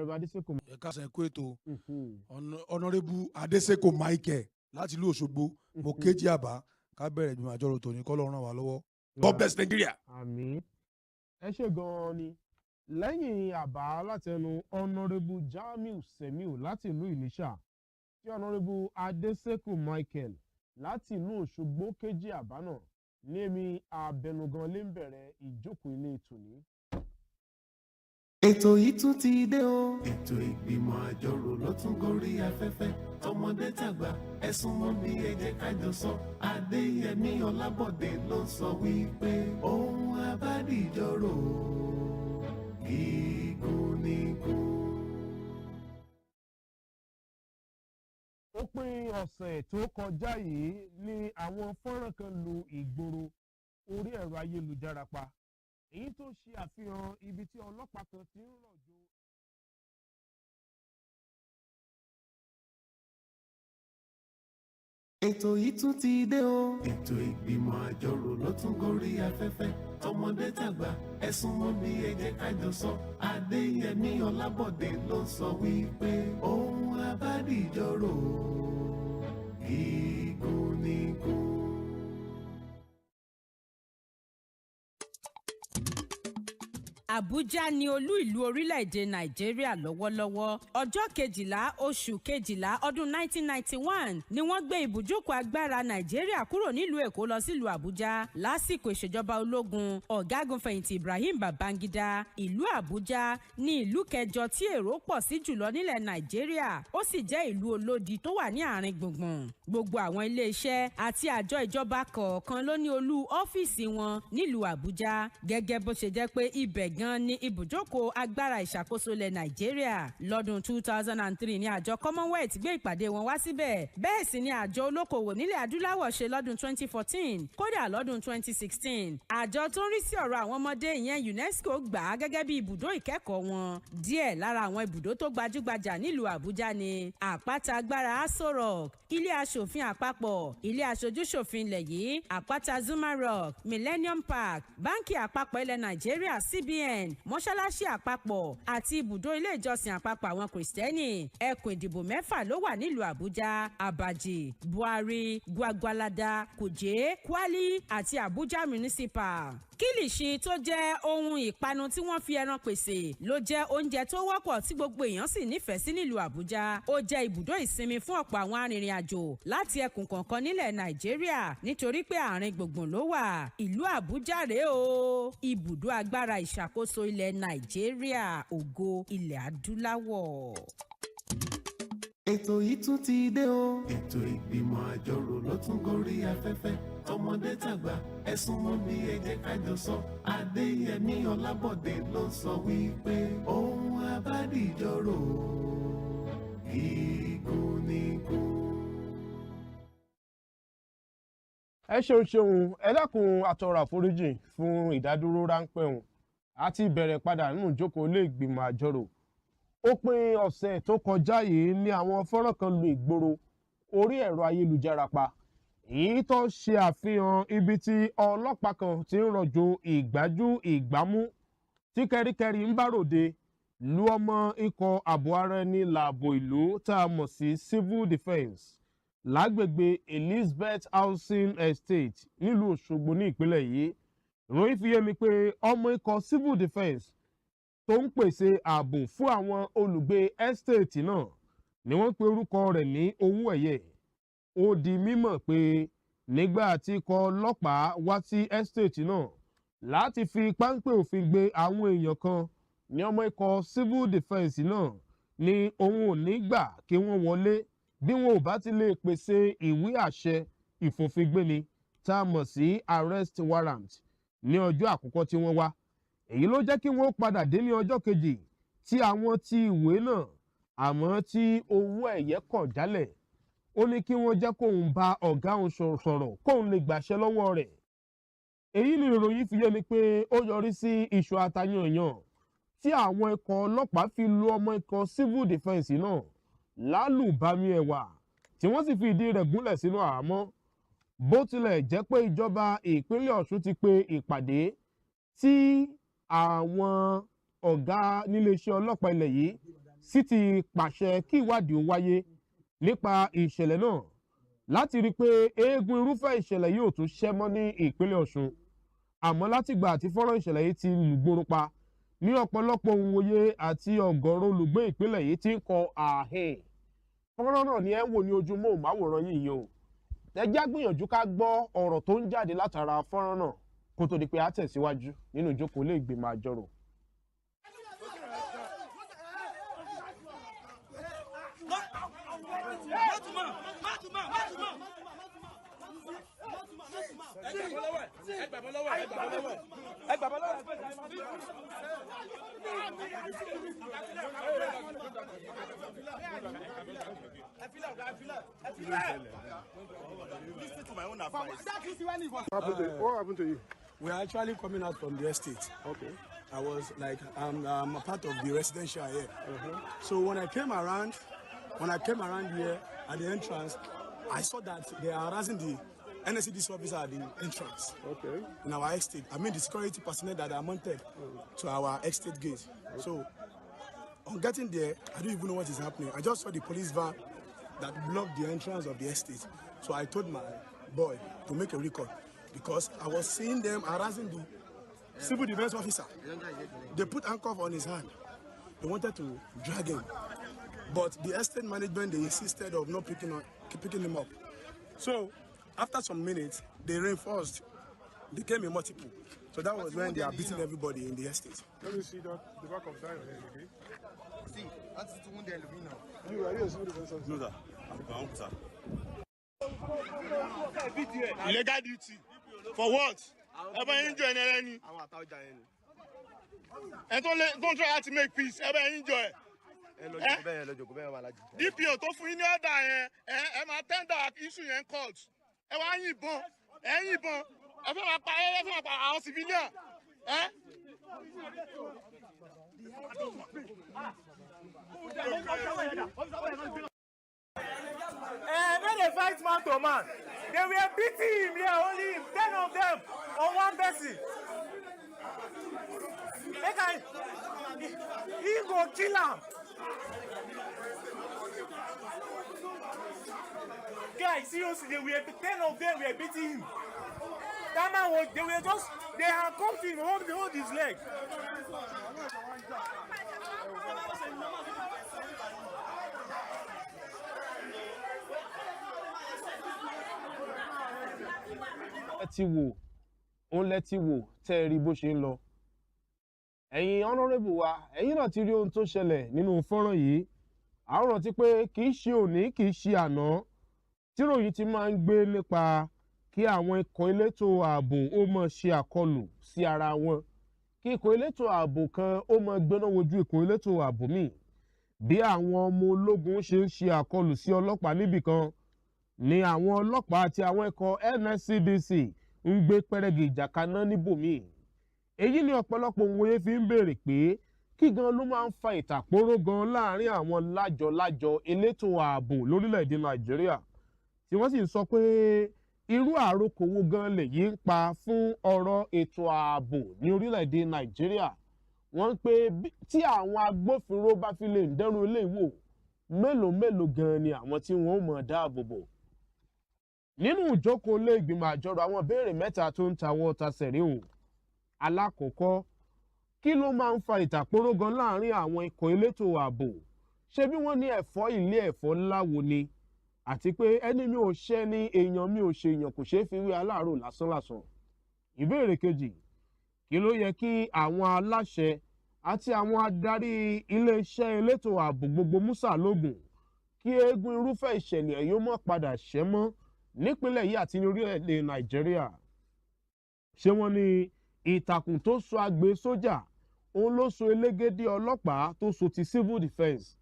Honorable Adeseko. Ẹ káàsán kú ètò Honorable Adeseko Michael láti ìlú Òṣogbo mo kéjì àbá ká bẹ̀rẹ̀ ìgbìmọ̀ àjọrò tòní kọ́lọ́run ràn wá lọ́wọ́. God bless Nigeria. Àmín. Ẹ ṣé gan-an ni lẹ́yìn àbá láti ẹnu Honorable Jamiu Semiu láti ìlú Ìníṣà tí Honorable Adeseko Michael láti ìlú Òṣogbo kéjì àbá náà ní èmi abẹnugan lè ń bẹ̀rẹ̀ ìjókòó ilé tòní. Ètò yìí tún ti dé o. Ètò ìgbìmọ̀ àjọrò ló tún gorí afẹ́fẹ́. Tọmọdé tàgbà ẹ súnmọ́ bí ẹ jẹ́ ká jọ sọ. Adéyẹmí Ọlábọ̀dé ló sọ wípé ohun abádìjọ́rò gígùn nígùn. Òpin ọ̀sẹ̀ tó kọjá yìí ni àwọn fọ́nrán kan lu ìgboro orí ẹ̀rọ ayélujára pa. Èyí tó ṣe àfihàn ibi tí ọlọ́pàá kan ti ń rọ̀jò. Ètò yìí tún ti dé o. Ètò ìgbìmọ̀ àjọrò ló tún gorí afẹ́fẹ́. Tọmọdé tàgbà ẹ súnmọ́ bí ẹ jẹ́ ká jọ sọ. Adéyẹmí Ọlábọ̀dé ló sọ wípé ohun abádìjọ́rò gígùn nígùn. Àbújá ni olú ìlú orílẹ̀-èdè Nàìjíríà lọ́wọ́lọ́wọ́. Ọjọ́ 12 oṣù 12 ọdún 1991 ni wọ́n gbé ibùjókòó agbára Nàìjíríà kúrò nílùú Èkó lọ sílùú Àbújá lásìkò ìṣèjọba ológun ọ̀gágun fẹ̀yìntì Ibrahim Babangida. Ìlú Àbújá ní ìlú kẹjọ tí èrò pọ̀ sí jùlọ nílẹ̀ Nàìjíríà, ó sì jẹ́ ìlú olódi tó wà ní àárín gbùngbùn. Gbogbo àwọn ilé-iṣẹ́ àti àjọ ìjọba kọ̀ọ̀kan ló ní olú ọ́fíìsì wọn nílùú Àbújá, gẹ́gẹ́ bó ṣe jẹ́ pé ibẹ̀ gan ni ibùjókòó agbára ìṣàkóso ilẹ̀ Nàìjíríà. Lọ́dún 2003 ni àjọ Commonwealth gbé ìpàdé wọn wá síbẹ̀. Bẹ́ẹ̀ sì ni àjọ olókoòwò nílẹ̀ adúláwọ̀ ṣe lọ́dún 2014. Kódà lọ́dún 2016 àjọ tó ń rí sí ọ̀rọ̀ àwọn ọmọdé ìyẹn UNESCO gbà á gẹ́gẹ́ bí ibùdó ìkẹ́kọ̀ọ́ wọn. Díẹ̀ lára àwọn ibùdó tó gbajúgbajà nílùú Àbújá ni àpáta agbára Aso Rock, ilé aṣòfin àpapọ̀, ilé aṣojúṣòfin ilẹ̀ yìí, àpáta Zuma Rock, Millennium Park, báńkì àpapọ̀ ilẹ̀ Nàìjíríà CBN, mọ́ṣáláṣí àpapọ̀ àti ibùdó ilé ìjọsìn àpapọ̀ àwọn kìrìsìtẹ́nì. Ẹkùn ìdìbò 6 ló wà nílùú Àbújá: Abaji, Buhari, Gwagwalada, Kuje, Kwali àti Abuja Municipal. Kílìṣì tó jẹ́ ohun ìpanu tí wọ́n fi ẹran pèsè ló jẹ́ oúnjẹ tó wọ́pọ̀ tí gbogbo èèyàn sì nífẹ̀ẹ́ sí nílùú Àbújá. Ó jẹ́ ibùdó ìsinmi fún ọ̀pọ̀ àwọn arìnrìn-àjò láti ẹkùn kọ̀ọ̀kan nílẹ̀ Nàìjíríà nítorí pé àárín gbùngbùn ló wà. Ìlú Àbújá rèé o, ibùdó agbára ìṣàkóso ilẹ̀ Nàìjíríà, ògo ilẹ̀ adúláwọ̀. Ètò yìí tún ti dé o. Ètò ìgbìmọ̀ àjọrò ló tún gorí afẹ́fẹ́. Tọmọdé tàgbà ẹ súnmọ́ bí ẹ jẹ́ ká jọ sọ. Adéyẹmí Ọlábọ̀dé ló sọ wípé ohun abádìjọ́rò gígùn nígùn. Ẹ ṣeun ẹ dákun àtọrọ àforíjì fún ìdádúró ráńpẹ́ òun àti bẹ̀rẹ̀ padà nínú ìjókòó ilé ìgbìmọ̀ àjọrò. Òpin ọ̀sẹ̀ tó kọjá yìí ni àwọn fọ́nrán kan lu ìgboro orí ẹ̀rọ ayélujára pa, èyí tó ṣe àfihàn ibi tí ọlọ́pàá kan ti ń rọ̀jò ìgbájú ìgbámú tí kẹ́ríkẹ́rí ń bá ròde lu ọmọ ikọ̀ ààbò ara ẹni láàbò ìlú tá a mọ̀ sí civil defence lágbègbè Elizabeth Housing Estate nílùú Òṣogbo ní ìpínlẹ̀ yìí. Ìròyìn fi yé mi pé ọmọ ikọ̀ civil defence tó ń pèsè ààbò fún àwọn olùgbé estate náà ni wọ́n pe orúkọ rẹ̀ ní Owóẹ̀yẹ. Ó di mímọ̀ pé nígbà tí ikọ̀ ọlọ́pàá wá sí estate náà láti fi páńpẹ́ òfin gbé àwọn èèyàn kan, ní ọmọ ikọ̀ civil defence náà ní òun ò ní gbà kí wọ́n wọlé bí wọn ò bá ti lè pèsè ìwé àṣẹ ìfòfingbéni tá a mọ̀ sí arrest warrant ní ọjọ́ àkọ́kọ́ tí wọ́n wá. Èyí ló jẹ́ kí wọ́n padà dé ní ọjọ́ kejì tí àwọn ti ìwé náà, àmọ́ tí Owóẹ̀yẹ kọ̀ jálẹ̀. Ó ní kí wọ́n jẹ́ kóun bá ọ̀gá òun sọ̀rọ̀ kóun lè gbàṣẹ lọ́wọ́ rẹ̀. Èyí ni ìròyìn fi yé mi pé ó yọrí sí iṣu atayanyan tí àwọn ikọ̀ ọlọ́pàá fi lu ọmọ ikọ̀ civil defence náà lálùbami ẹ̀wà tí wọ́n sì fi ìdí rẹ̀ gúnlẹ̀ sínú àhámọ́. Bó tilẹ̀ jẹ́ pé ìjọba ìpínlẹ̀ Ọ̀ṣun ti pe ìpàdé tí àwọn ọ̀gá níléeṣẹ́ ọlọ́pàá ilẹ̀ yìí sì ti pàṣẹ kí ìwádìí ó wáyé nípa ìṣẹ̀lẹ̀ náà láti rí i pé eégún irúfẹ́ ìṣẹ̀lẹ̀ yìí ò tún ṣẹ́ mọ́ ní ìpínlẹ̀ Ọ̀ṣun. Àmọ́ látìgbà tí fọ́nrán ìṣẹ̀lẹ̀ yìí ti lùgbòrò pa ní ọ̀pọ̀lọpọ̀ òǹwòye àti ọ̀gọ̀rọ̀ olùgbé ìpínlẹ̀ yìí ti ń kọ àhìn. Fọ́nrán náà ni ẹ ń wò ní ojú móhùnmáwòrán yìí o. Ẹ jẹ́ gbìyànjú ká gbọ́ ọ̀rọ̀ tó ń jáde látara fọ́nrán náà kó tó di pé a tẹ̀síwájú nínú ìjókòó ilé ìgbìmọ̀ àjọrò. What happened to you? We are actually coming out from the estate. Okay. I was like, I'm a part of the residential here. So when I came around here at the entrance, I saw that they are harassing the NSCDC officer at the entrance. Okay. In our estate. I mean the security personnel that are mounted to our estate gate. So on getting there, I don't even know what is happening. I just saw the police van that blocked the entrance of the estate. So I told my boy to make a record because I was seeing them harassing the civil defense officer. They put handcuff on his hand. They wanted to drag him. But the estate management, they insisted of not picking him up. So after some minutes, they reinforced. They came in multiple. So that was when they are beating everybody in the estate. Let me see that the back of that your head, okay? See, that's the one there now. You are you a civil defense officer? No, sir. I'm my uncle, sir. Illegal duty. For what? Ever enjoy any? And don't try to make peace. Ever enjoy. DPO tó fún yín ní ọ̀dà yẹn ẹ máa tender issue yẹn court ẹ wá yìnbọn ẹ fẹ́ máa pa àwọn civilian ẹ. When they fight man to man, they were beating him here, only 10 of them on one person. He go kill him. Guys, seriously, they were 10 of them were beating him. That man was, they handcuffed him, hold his leg. Ti wò òun lẹ ti wò tẹ́ ẹ rí bó ṣe ń lọ. Ẹ̀yin honorable wa ẹ̀yin náà ti rí ohun tó ṣẹlẹ̀ nínú fọ́nrán yìí. À ń rántí pé kì í ṣe òní kì í ṣe àná tíròyìn ti máa ń gbé nípa kí àwọn ikọ̀ elétò ààbò ó máa ṣe àkọlù sí ara wọn, kí ikọ̀ elétò ààbò kan ó máa gbéná wojú ikọ̀ elétò ààbò míì. Bí àwọn ọmọ ológun ṣe ń ṣe àkọlù sí ọlọ́pàá níbìkan ni àwọn ọlọ́pàá àti àwọn ikọ̀ NSCDC ń gbé pẹ́rẹ́gì ìjà kaná níbòmíì. Èyí ni ọ̀pọ̀lọpọ̀ òǹwòye fi ń béèrè pé kí gan ló máa ń fa ìtàpóró gan láàrin àwọn lájọ-lájọ elétò ààbò lórílẹ̀‐èdè Nàìjíríà tí wọ́n sì ń sọ pé irú àrokò wo gan lèyí ń pa fún ọ̀rọ̀ ètò ààbò ní orílẹ̀‐èdè Nàìjíríà. Wọ́n ń pé tí àwọn agbófinró bá fi lè dẹ́rù ilé ìwò mélòó gan ni àwọn tí wọ́n mọ̀ dáàbò bò. Nínú ìjókòó ilé ìgbìmọ̀ àjọrò àwọn ìbéèrè mẹ́ta tó ń tawọ́ tasẹ̀ rí o. Alákọ̀ọ́kọ́, kí ló máa ń fa ìtàpóró gan láàrin àwọn ikọ̀ elétò ààbò? Ṣé bí wọ́n ní ẹ̀fọ́ ilé ẹ̀fọ́ láwo ni? Àti pé ẹni mi ò ṣẹ́ ní èèyàn mi ò ṣe èèyàn kò ṣeé fi wé aláàárò lásánlàsàn. Ìbéèrè kejì, kí ló yẹ kí àwọn aláṣẹ àti àwọn adarí iléeṣẹ́ elétò ààbò gbogbo músà lógún kí eégún irúfẹ́ ìṣẹ̀lẹ̀ yóò mọ̀ padà ṣẹ́ mọ́ nípínlẹ̀ yìí àti ní orílẹ̀-èdè Nàìjíríà? Ṣé wọ́n ní ìtàkùn tó so agbe sójà òun ló so elégédé ọlọ́pàá tó so ti civil defence?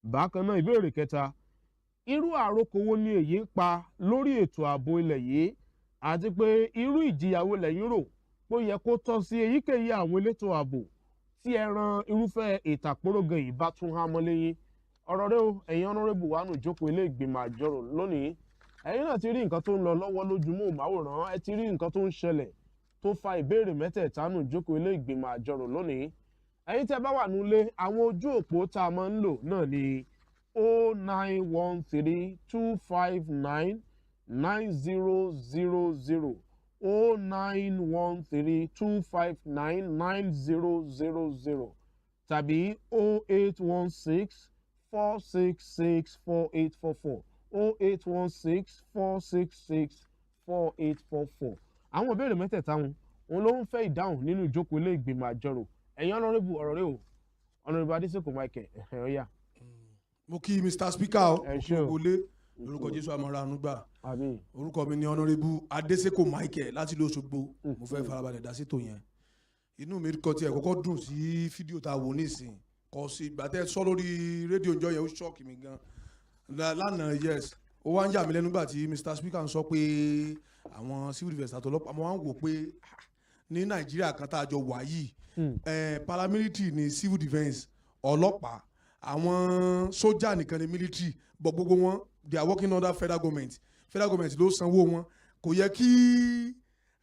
Bákan náà ìbéèrè kẹta, irú àrokò wo ni èyí ń pa lórí ètò ààbò ilẹ̀ yìí àti pé irú ìjìyàwó lẹ́yìn rò pé ó yẹ kó tọ́ sí èyíkéyìí àwọn elétò ààbò tí ẹran irúfẹ́ ìtàpórógan yìí bá tún há mọ́ lẹ́yìn? Ọ̀rọ̀ rẹ o ẹ̀yin honorable wa nù jókòó ilé ìgbìmọ̀ àjọrò lónìí. Ẹ̀yin náà ti rí nǹkan tó ń lọ lọ́wọ́ lójú móhùnmáwòrán, ẹ ti rí nǹkan tó ń ṣẹlẹ̀ tó fa ìbéèrè mẹ́tẹ̀ẹ̀ta nù jókòó ilé ìgbìmọ̀ àjọrò lónìí. ẹ̀yin tẹ́ bá wà nílé àwọn ojú òpó tá a máa ń lò náà ni 09132599000 09132599000 tàbí 08164664844 08164664844. àwọn ìbéèrè mẹ́tẹ̀ẹ̀ta wọn ló ń fẹ́ ìdáhùn nínú ìjókòó ilé ìgbìmọ̀ àjọrò ẹ̀yin ọ̀nàrẹ́bù ọ̀rọ̀ rẹ o ọ̀nàrẹ́bù Adésèkò Michael ọ̀yà. mo kí Mr. Speaker o ògbólé lórúkọ Jésù àmọ́ra ànúgbà orúkọ mi ni ọ̀nàrẹ́bù Adésèkò Michael láti ìlú Òṣogbo mo fẹ́ farabalẹ̀ dá sí tò yẹn inú mi kọ tiẹ̀ kọ́kọ́ dùn sí fídíò tá a wò nísìn kò sí ìgbà tẹ́ sọ lórí rédíò ìjọ yẹn ó ṣọ́ọ̀kì mi gan lánàá yes ó wá ń yà mí lẹ́nu gbà tí Mr. Speaker ń sọ pé àwọn civil defence àtọlọ́pàá mo wá ń wò pé ní Nàìjíríà kan tá a jọ wà yìí paramilitary ni civil defence ọlọ́pàá àwọn sójà nìkan ni military but gbogbo wọn they are working under federal government ló sanwó wọn kò yẹ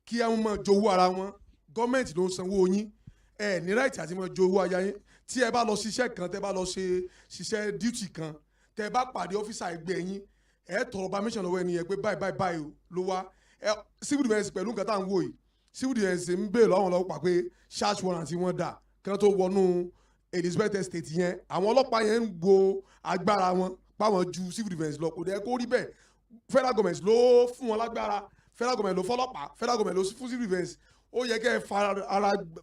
kí àwọn máa jowó ara wọn gọ́ọ̀mẹ̀ntì ló ń sanwó yín ẹ ní right àti máa jowó aya yín tí ẹ bá lọ ṣiṣẹ́ kan tẹ́ bá lọ ṣiṣẹ́ duty kan tẹ́ bá pàdé ọ́fíìsà ẹgbẹ́ yín ẹ tọrọ permission lọ́wọ́ ẹni yẹn pé báyìí ló wá civil defence pẹ̀lú nǹkan tá à ń wò yìí civil defence ń bèèrè lọ́wọ́ ọlọ́pàá pé search warrant wọn dà kí wọ́n tó wọnú Elizabeth Estate yẹn àwọn ọlọ́pàá yẹn ń gbo agbára wọn páwọn ju civil defence lọ kò dẹ̀ kó rí bẹ́ẹ̀ federal government ló fún wọn lágbára federal government ló fọlọ́pàá federal government ló fún civil defence ó yẹ kẹ́ ẹ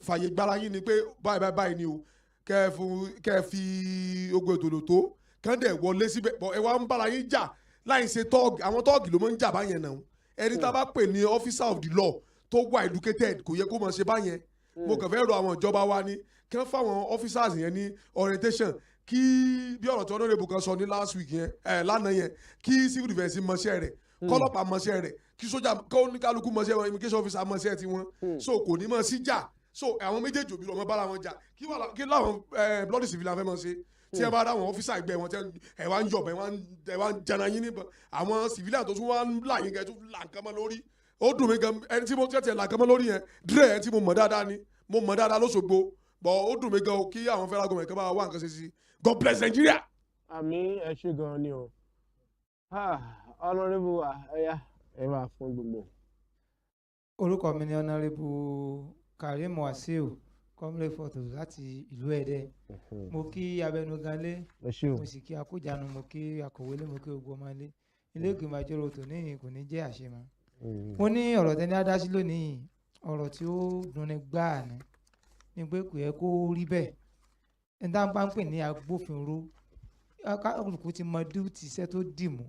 fàyè gbára yín ni pé báyìí ni o kẹ́ ẹ fi ogun ètò tó kán dẹ̀ wọlé síbẹ̀ ẹ wá ń bára yín jà láì ṣe tọ́ọ̀gì àwọn tọ́ọ̀gì ló máa ń jà báyẹn náà ẹni tá a bá pè ní officer of the law tó wà educated kò yẹ kó máa ṣe báyẹn mo kàn fẹ́ rọ àwọn ìjọba wa ní kí wọ́n fáwọn officers yẹn ní orientation kí bí ọ̀rọ̀ tí honorable kan sọ ní last week yẹn lánàá yẹn kí civil defence mọṣẹ́ rẹ̀ kọ́lọ́pàá mọṣẹ́ rẹ̀ kí sójà kọ́níkálukú mọṣẹ́ wọn immigration officer mọṣẹ́ tiwọn so kò ní mọ̀ sí jà so àwọn méjèèjì òbí lọ́mọ bára wọn jà kí láwọn bloody civilian fẹ́ mọ̀ ṣe tí ẹ bá dá àwọn ọ́fíìsà ẹgbẹ́ wọn ẹ wá ń yọ̀bọ̀ ẹ wá ń jana yín níbọn àwọn civilian tó tún wá ń là yín kẹ́ tó là nǹkan mọ́ lórí ó dùn mí gan ẹni tí mo tẹ̀tẹ̀ là nǹkan mọ́ lórí yẹn dírẹ̀ ẹni tí mo mọ̀ dáadáa ni mo mọ̀ dáadáa lóṣogbo bọ̀ ó dùn mí gan kí àwọn federal government kan bá wá nǹkan ṣe sí God bless Nigeria. àmì ẹ ṣe gan ni o honourable ẹ̀yà ẹ máa fún gbogbo. orúkọ mi ni honourable Karim Wasiu kọ́mílẹ̀ fọ́tò láti ìlú Ẹdẹ mo kí abẹnuganlé mo sì kí akójànú mo kí akọ̀wélé mo kí ogun ọmọlé ilé ìgbìmọ̀ àjọrò tò níyìn kò ní jẹ́ àṣemọ́. mo ní ọ̀rọ̀ tẹ́ni adásí lónìí ọ̀rọ̀ tí ó dunni gbáà ni pé kò yẹ kó rí bẹ́ẹ̀ ẹni tá bá ń pè ní agbófinró kálukú ti mọ díùtì iṣẹ́ tó dì mú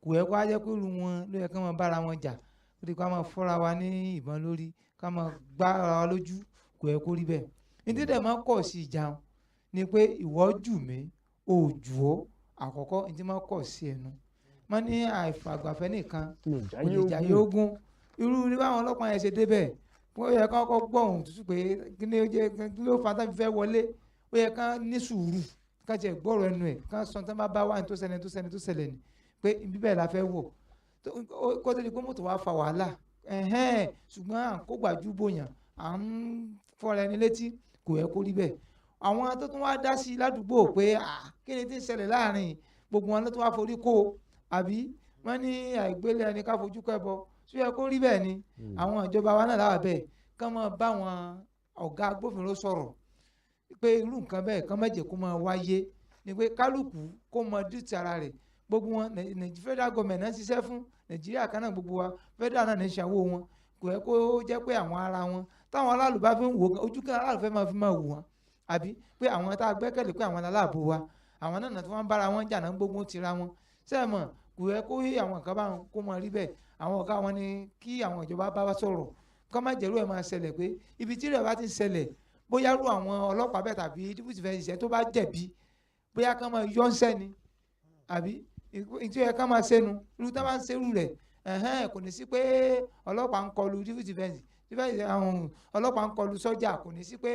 kò yẹ kó á jẹ́ pé irú wọn ló yẹ ká máa bára wọn jà ó di ká máa fọ́ra wa ní ìbọn lórí ká máa gbára wa lójú kò yẹ kó rí bẹ́ẹ̀ nítorí dẹ̀ máa kọ̀ sí ìjà ni pé ìwọ jù mí ò jù ọ́ àkọ́kọ́ ní tí máa kọ̀ sí ẹnu wọ́n ní àìfàgbàfẹ́ nìkan kò lè jà yóò gún irú ní báwọn ọlọ́pàá yẹn ṣe débẹ̀ ó yẹ ká kọ́kọ́ gbọ́ ohun tútù pé kí ló fa tá fi fẹ́ wọlé ó yẹ ká ní sùúrù ká jẹ́ gbọ́rọ̀ ẹnu ẹ̀ ká sọ tán bá wà ní tó ṣẹlẹ̀ ni pé bíbẹ̀ la fẹ́ wọ̀ kó tó di pé mọ́tò wa fa wàhálà ṣùgbọ́n à ń kó gbàjú bòyàn à ń fọ́ra ẹni létí kò yẹ kó rí bẹ́ẹ̀ àwọn tó tún wá dá sí ládùúgbò pé kí ni tí ń ṣẹlẹ̀ láàrin gbogbo wọn ló tún wá forí kó àbí wọ́n ní àìgbélé ẹni ká fojú kẹ́bọ tó yẹ kó rí bẹ́ẹ̀ ni àwọn ìjọba wa náà láwà bẹ́ẹ̀ kán máa bá wọn ọ̀gá agbófinró sọ̀rọ̀ pé irú nǹkan bẹ́ẹ̀ kán má jẹ́ kó máa wáyé ni pé kálukú kó mọ dúùtì ara rẹ̀ gbogbo wọn federal government náà ṣiṣẹ́ fún Nàìjíríà kan náà gbogbo wa federal náà ní ìṣàwó wọn kò yẹ kó jẹ́ pé àwọn ara wọn táwọn aráàlú bá fi ń wò ojú kan aráàlú fẹ́ máa fi máa wò wọn àbí pé àwọn tá a gbẹ́kẹ̀lé pé àwọn aláàbò wa àwọn náà tí wọ́n ń bára wọn jà náà gbógun tira wọn sẹ́ẹ̀mọ̀ kò yẹ kó yí àwọn nǹkan bá wọn kó mọ rí bẹ́ẹ̀ àwọn ọ̀gá wọn ni kí àwọn ìjọba bá wá sọ̀rọ̀ kọ́ má jẹ́rú ẹ̀ máa ṣẹlẹ̀ pé ibi tí rẹ̀ bá ti ṣẹlẹ̀ bóyá rú àwọn ọlọ́pàá bẹ́ẹ̀ tàbí dípùtì fẹ́ ṣiṣẹ́ tó bá jẹ̀bi bóyá kán máa yọ́ ń sẹ́ni àbí ìtú ẹ̀ kán máa ṣẹ́nu irú tá bá ń ṣerú rẹ̀ kò ní sí pé ọlọ́pàá ń kọlu dípùtì fẹ́ àwọn ọlọ́pàá ń kọlu sọ́jà kò ní sí pé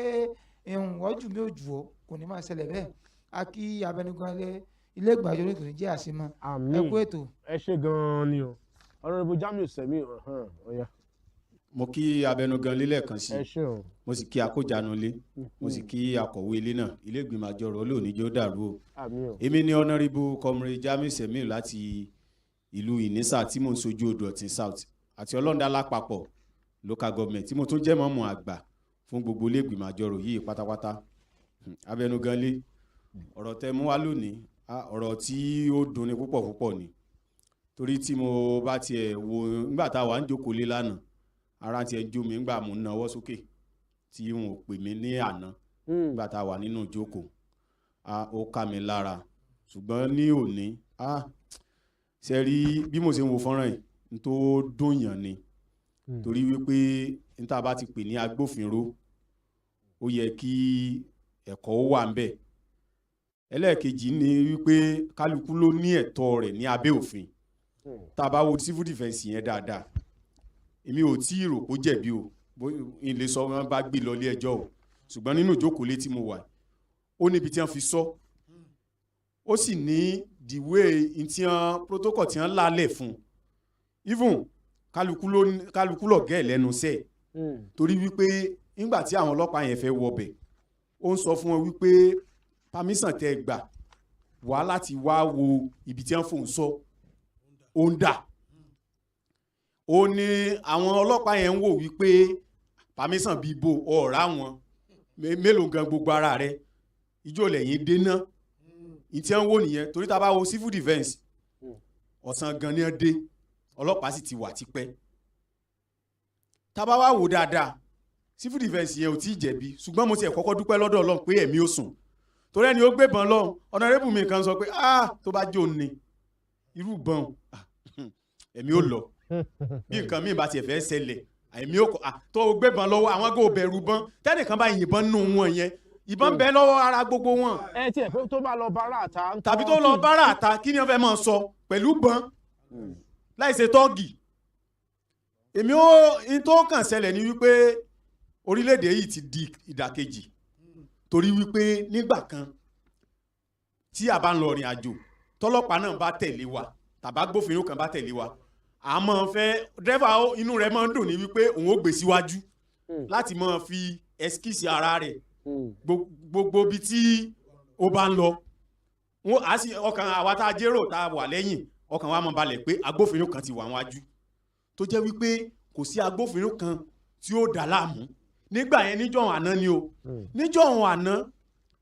ọjù mi ò jù ọ́ kò ní máa ṣẹlẹ̀ bẹ́ẹ̀ a kí abẹnugan ilé ìgbàjọ ní tòun jẹ́ àṣemọ́ ẹ kú ètò. ẹ ṣe gan-an ni o honourable Jamiu Semi ọ̀yà. mo kí abẹnugan lílẹ̀ kan sí mo sì kí akójanu ilé mo sì kí akọ̀wé ilé náà ilé ìgbìmọ̀ àjọrò olóòní jẹ́ ó dàrú o. èmi ni honourable comrade Jamiu Semiu láti ìlú Ìnísà tí mo ń sojú Odò Ọ̀tìn South àti Ọlọ́ndà lápapọ̀ local government tí mo tún jẹ́ mọ́mọ́ àgbà fún gbogbo ilé ìgbìmọ̀ àjọrò yìí pátápátá. abẹnugan lé ọ̀rọ̀ tẹ́ mú wá lónìí ọ̀rọ̀ tí ó dunni púpọ̀ ni torí tí mo bá tiẹ̀ wo nígbà tá a wà ń jókòó lé lánàá ara tiẹ̀ jó mi nígbà mo ń nawọ́ sókè tí wọn ò pè mí ní àná nígbà tá a wà nínú ìjókòó ó ká mi lára ṣùgbọ́n ní òní ṣe rí bí mo ṣe ń wo fọ́nrán yìí n tó dùnyàn ni torí wípé n tá a bá ti pè ní agbófinró ó yẹ kí ẹ̀kọ́ ó wà ń bẹ̀. ẹlẹ́ẹ̀kejì ni wípé kálukú ló ní ẹ̀tọ́ rẹ̀ ní abẹ́ òfin tá a bá wo civil defence yẹn dáadáa èmi ò tí ì rò kó jẹ̀bi o ilé sọ wọn bá gbé lọ ilé ẹjọ́ o ṣùgbọ́n nínú ìjókòó létí mo wà ó níbi tí wọ́n fi sọ ó sì ní the way tí wọ́n protocol tí wọ́n lálẹ̀ fún even kálukú lọ̀gẹ́ ẹ̀ lẹ́nu sẹ́ẹ̀ torí wípé nígbà tí àwọn ọlọ́pàá yẹn fẹ́ wọbẹ̀ ó ń sọ fún wọn wípé permission tẹ́ gbà wá láti wá wo ibi tí wọ́n fòun sọ ó ń dà ó ní àwọn ọlọ́pàá yẹn ń wò wípé permission bíi bo ọ̀rá wọn mélòó gan gbogbo ara rẹ̀ ìjọ lẹ́yìn dénà ìtí wọ́n wò nìyẹn torí tá a bá wo civil defence ọ̀sán gan ni wọ́n dé ọlọ́pàá sì ti wà tipẹ́ tá a bá wá wò dáadáa civil defence yẹn ò tí ì jẹ̀bi ṣùgbọ́n mo ti ẹ̀ kọ́kọ́ dúpẹ́ lọ́dọ̀ Ọlọ́run pé ẹ̀mí ò sùn torí ẹni ó gbébọn lọ́hùn honourable mi kan sọ pé tó bá jó ni irú bọn ẹ̀mí ò lọ bí nǹkan míì bá tiẹ̀ fẹ́ ṣẹlẹ̀ ẹ̀mí ò tó gbébọn lọ́wọ́ àwọn kò bẹ̀rù bọn tẹ́nìkan bá yìnbọn nù wọn yẹn ìbọn bẹ lọ́wọ́ ara gbogbo wọn. ẹ tiẹ̀ pé tó bá lọ bára àta. tàbí tó lọ bára àta kí ni wọ́n fẹ́ máa sọ pẹ̀lú bọn láì ṣe tọ́ọ̀gì èmi ó in tó kàn ṣẹlẹ̀ ni wípé orílẹ̀-èdè yìí ti di ìdàkejì torí wípé nígbà kan tí a bá ń lọ rìn àjò tọ́lọ́pàá náà bá tẹ̀lé wa tàbá gbófinró kan bá tẹ̀lé wa a máa fẹ́ dẹ́fà inú rẹ̀ máa ń dùn ní wípé òun ó gbé síwájú láti máa fi ẹskísì ara rẹ̀ gbogbo bí tí ó bá ń lọ ọkàn àwa tá a jérò tá a wà lẹ́yìn ọkàn wa máa balẹ̀ pé agbófinró kan ti wà wájú tó jẹ́ wípé kò sí agbófinró kan tí ó dà láàmú nígbà yẹn níjọ́ àná ni o níjọ́ àná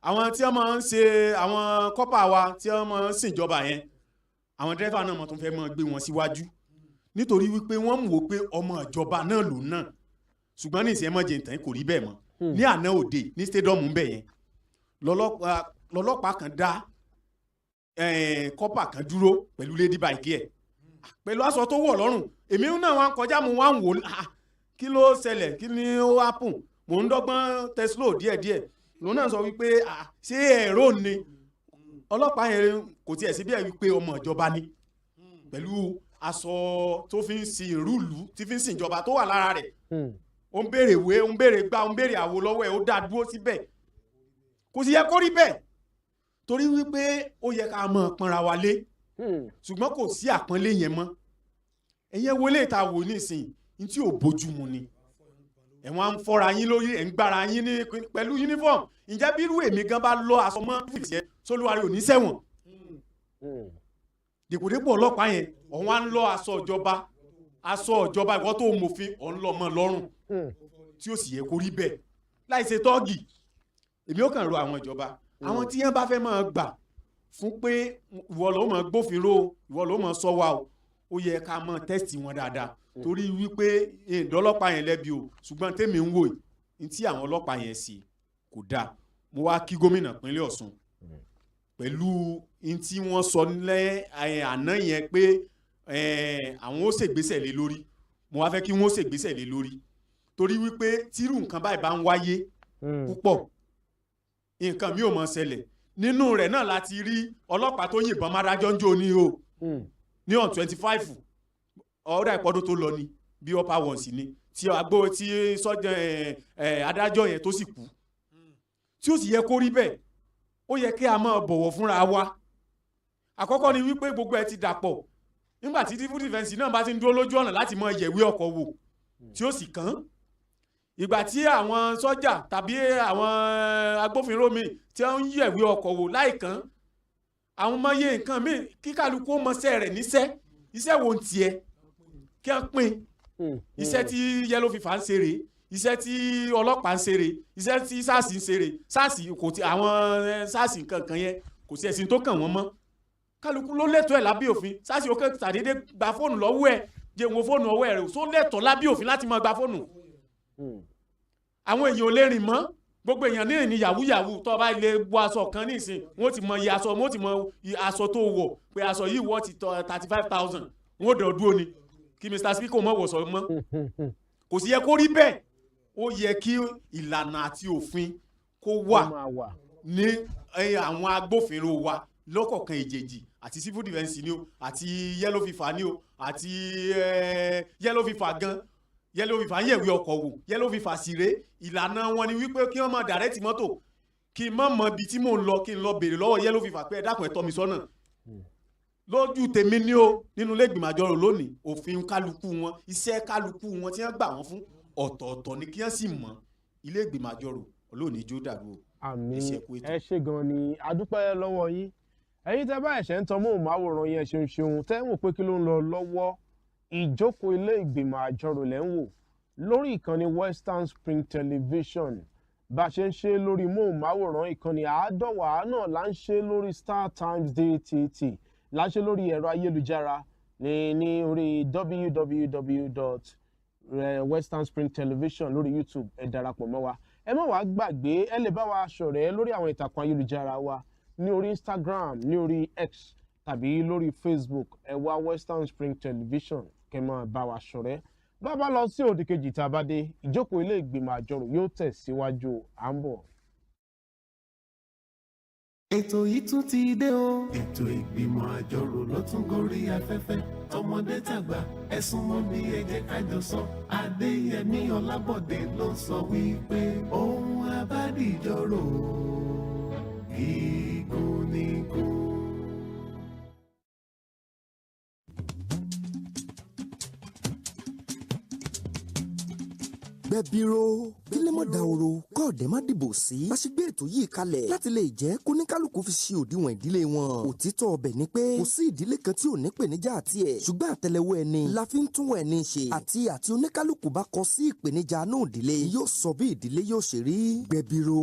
àwọn tí wọ́n máa ń ṣe àwọn kọ́pà wa tí wọ́n máa ń ṣèjọba yẹn àwọn dírẹ́fà náà mọ̀ tó fẹ́ máa gbé wọn síwájú nítorí wípé wọ́n mú wo pé ọmọ ìjọba náà lò náà ṣùgbọ́n ní ìsìn ẹmọ́jẹ̀ ìtàn kò rí bẹ́ẹ̀ mọ́ ní àná òde ní stadium bẹ́ẹ̀ yẹn lọ́lọ́pàá kan dá kọ́pà kan dúró pẹ̀lú lady bike ẹ̀ pẹ̀lú aṣọ tó wọ̀ lọ́rùn èmi náà wá ń kọjá mo wá ń wò kí ló ṣẹlẹ̀ kí ni ó happen mò ń dọ́gbọ́n teslo díẹ̀díẹ̀ lòun náà sọ wípé ṣé ẹ̀rọ ni ọlọ́pàá yẹn kò tiẹ̀ sí bí ẹ̀ wípé ọmọ ìjọba ni pẹ̀lú aṣọ tó fi ń sin ìrúùlù tí fi ń sin ìjọba tó wà lára rẹ̀ ó ń béèrè ìwé ó ń béèrè gbá ó ń béèrè àwo lọ́wọ́ ẹ̀ ó dá dúró síbẹ̀ kò sì yẹ kó rí bẹ́ẹ̀ torí wípé ó yẹ ká mọ̀ pọnra wa lé ṣùgbọ́n kò sí àpọ́nlé yẹn mọ́ ẹ̀yẹn wọlé ìta wò nísìnyí ní tí ò bójúmu ni ẹ̀wọ̀n à ń fọ́ra yín lórí ẹ̀ ń gbára yín ní pẹ̀lú uniform ǹjẹ́ bí irú èmi gan bá lọ aṣọ mọ́ fìfìsẹ́ sólúwarí ò ní sẹ́wọ̀n dèpòdépò ọlọ́pàá yẹn ọ̀hún á ń lọ aṣọ ìjọba ìwọ́ tó mòfin ọ̀hún lọ mọ́ lọ́rùn tí ó sì yẹ kó rí bẹ́ẹ̀ láì ṣe tọ́ọ̀gì èmi ó kàn rọ àwọn ìjọba àwọn tí yẹn bá fẹ́ máa gbà fún pé ìwọ ló máa gbófinró ìwọ ló máa sọ wa o ó yẹ ká máa tẹ́sítì wọn dáadáa torí wípé ìdọ́lọ́pàá yẹn lẹ́bi o ṣùgbọ́n tèmi ń wò ní tí àwọn ọlọ́pàá yẹn sì kò dáa mo wá kí gómìnà pínlẹ̀ Ọ̀ṣun pẹ̀lú ní tí wọ́n sọ lẹ́ àná yẹn pé àwọn ó ṣègbésẹ̀ lé lórí mo wá fẹ́ kí wọ́n ó ṣègbésẹ̀ lé lórí torí wípé tírú nǹkan báyìí bá ń wáyé púpọ̀ nǹkan mi ò mọ̀ ṣẹlẹ̀ nínú rẹ̀ náà láti rí ọlọ́pàá tó yìnbọn mádájọ́ ń jó ní o ní on 25 ọ̀rọ̀ ìpọ́dún tó lọ ni bí upper ones ni tí agbó tí sọ́jà adájọ́ yẹn tó sì kú tí ó sì yẹ kó rí bẹ́ẹ̀ ó yẹ kí a máa bọ̀wọ̀ fúnra wa àkọ́kọ́ ni wípé gbogbo ẹ ti dàpọ̀ nígbà tí civil defence náà bá ti ń dúró lójú ọ̀nà láti mọ yẹ̀wé ọkọ̀ wò tí ó sì kàn ìgbà tí àwọn sọ́jà tàbí àwọn agbófinró mi tí wọ́n ń yẹ̀wé ọkọ̀ wò láìkàn àwọn ọmọ yẹ nǹkan míì kí kálukú ó mọṣẹ́ rẹ̀ níṣẹ́ iṣẹ́ wo ń tiẹ̀ kí wọ́n pín iṣẹ́ tí yellow fever ń ṣe rèé iṣẹ́ tí ọlọ́pàá ń ṣe rèé iṣẹ́ tí sars ń ṣe rèé sars kò tí àwọn sars kankan yẹn kò sí ẹ̀sìn tó kàn wọ́n mọ́ kálukú ló lẹ́tọ̀ọ́ ẹ̀ lábẹ́ òfin sars ó kẹ́ tàdédé gba fóònù lọ́wọ́ ẹ̀ jẹ́ wọn fóònù ọwọ́ ẹ̀ rẹ̀ tó lẹ́tọ̀ọ́ lábẹ́ òfin láti máa gba fóònù àwọn èèyàn ò lè rìn mọ́ gbogbo èèyàn ní ìní yahoo yahoo tó bá lè wọ aṣọ kan ní ìsìn wọ́n ti mọ iye aṣọ wọ́n ti mọ aṣọ tó wọ̀ pé aṣọ yìí wọ́ ti 35,000 wọ́n dọ̀ dúró ni kí Mr. Speaker mọ̀ wọ̀ sọ mọ́ kò sí yẹ kó rí bẹ́ẹ̀ ó yẹ kí ìlànà àti òfin kó wà ní àwọn agbófinró wa lọ́kọ̀ọ̀kan ìjèjì àti civil defence ni o àti yellow fever ni o àti yellow fever gan yellow fever yẹ̀wé ọkọ̀ wò yellow fever sì ré ìlànà wọn ni wípé kí wọ́n máa dàrẹ́tì mọ́tò kí n má mọ ibi tí mò ń lọ kí n lọ béèrè lọ́wọ́ yellow fever pé ẹ dákun ẹ tọ́ mi sọ́nà lójú tèmi ní o nínú ilé ìgbìmọ̀ àjọrò lónìí òfin kálukú wọn iṣẹ́ kálukú wọn tí wọ́n gbà wọ́n fún ọ̀tọ̀ọ̀tọ̀ ni kí wọ́n sì mọ̀ ilé ìgbìmọ̀ àjọrò olóòní jó dàrú o. àmín ẹ ṣé gan ni adúpẹ́ lọ́wọ́ yín ẹ̀yin tẹ́ bá ẹ̀ṣẹ̀ ń tan móhùnmáwòrán yẹn ṣeun tẹ́ ń wò pé kí ló ń lọ lọ́wọ́ ìjókòó ilé ìgbìmọ̀ àjọrò lẹ́ ń wò lórí ìkànnì Western Spring Television bá a ṣe ń ṣe lórí móhùnmáwòrán ìkànnì àádọ́wàá náà là ń ṣe lórí Star Times DTT là ń ṣe lórí ẹ̀rọ ayélujára ní orí www.Western Spring Television lórí YouTube ẹ darapọ̀ mọ́ wa ẹ má wàá gbàgbé ẹ lè bá wa ṣọ̀rẹ́ lórí àwọn ìtàkùn ayélujára wa ní orí Instagram ní orí X tàbí lórí Facebook ẹ wá Western Spring Television kẹ́ máa bá wa ṣọ̀rẹ́ bá bá lọ sí òdì kejì tá a bá dé ìjókòó ilé ìgbìmọ̀ àjọrò yóò tẹ̀síwájú à ń bọ̀. ètò yìí tún ti dé o. ètò ìgbìmọ̀ àjọrò ló tún gorí afẹ́fẹ́ tọmọdé tàgbà ẹ súnmọ́ bí ẹ jẹ́ ká jọ sọ Adéyẹmí Ọlábọ̀dé ló sọ wípé ohun abádìjọ́rò gígùn nígùn. gbẹ̀bìrò kílẹ̀mọ̀ dàwòrò kọ́ọ̀dẹ́ má dìbò sí. bá ṣe gbé ètò yìí kalẹ̀ láti lè jẹ́ kóníkálukú fi ṣe òdiwọ̀n ìdílé wọn. òtítọ́ ọbẹ̀ ni pé kò sí ìdílé kan tí ò ní ìpèníjà àti ẹ̀. ṣùgbọ́n àtẹ́lẹwọ́ ẹni la fi ń tún ẹni ṣe. àti oníkálukú bá kọ sí ìpèníjà náà ìdílé yóò sọ bí ìdílé yóò ṣe rí. gbẹ̀bìrò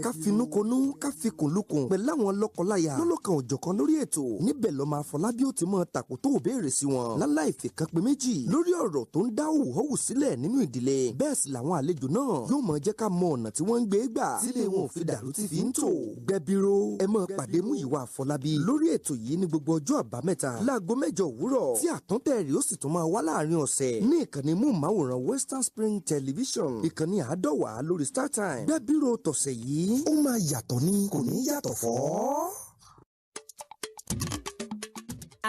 ká finúkonú ká fikùnlukùn pẹ̀lú àwọn lọ́kọláya lọ́lọ́kan òjọ̀kan lórí ètò. níbẹ̀ lọ́mọ Afọlábí ó ti mọ tàkótó òbéèrè sí wọn. láláì fìkan pé méjì lórí ọ̀rọ̀ tó ń dá òwòwò sílẹ̀ nínú ìdílé. bẹ́ẹ̀ sì làwọn àlejò náà yóò mọ jẹ́ ká mọ ọ̀nà tí wọ́n ń gbé gbà sílé wọn ò fi dàrú tí fi ń tò. gbẹ̀bìrò ẹ máa pàdé Múyìwá Àfọlábí lórí ètò yìí ní gbogbo ọjọ́ àbámẹ́ta láago 8 òwúrọ̀ tí àtúntẹ̀rì ó sì tún máa wá láàrin ọ̀sẹ̀ ní ìkànnì móhùnmáwòrán Western Spring Television ìkànnì àádọ́wàá lórí Star Time. gbẹ̀bìrò tọ̀sẹ̀ yìí ó máa yàtọ̀ ní kò ní yàtọ̀ fọ́.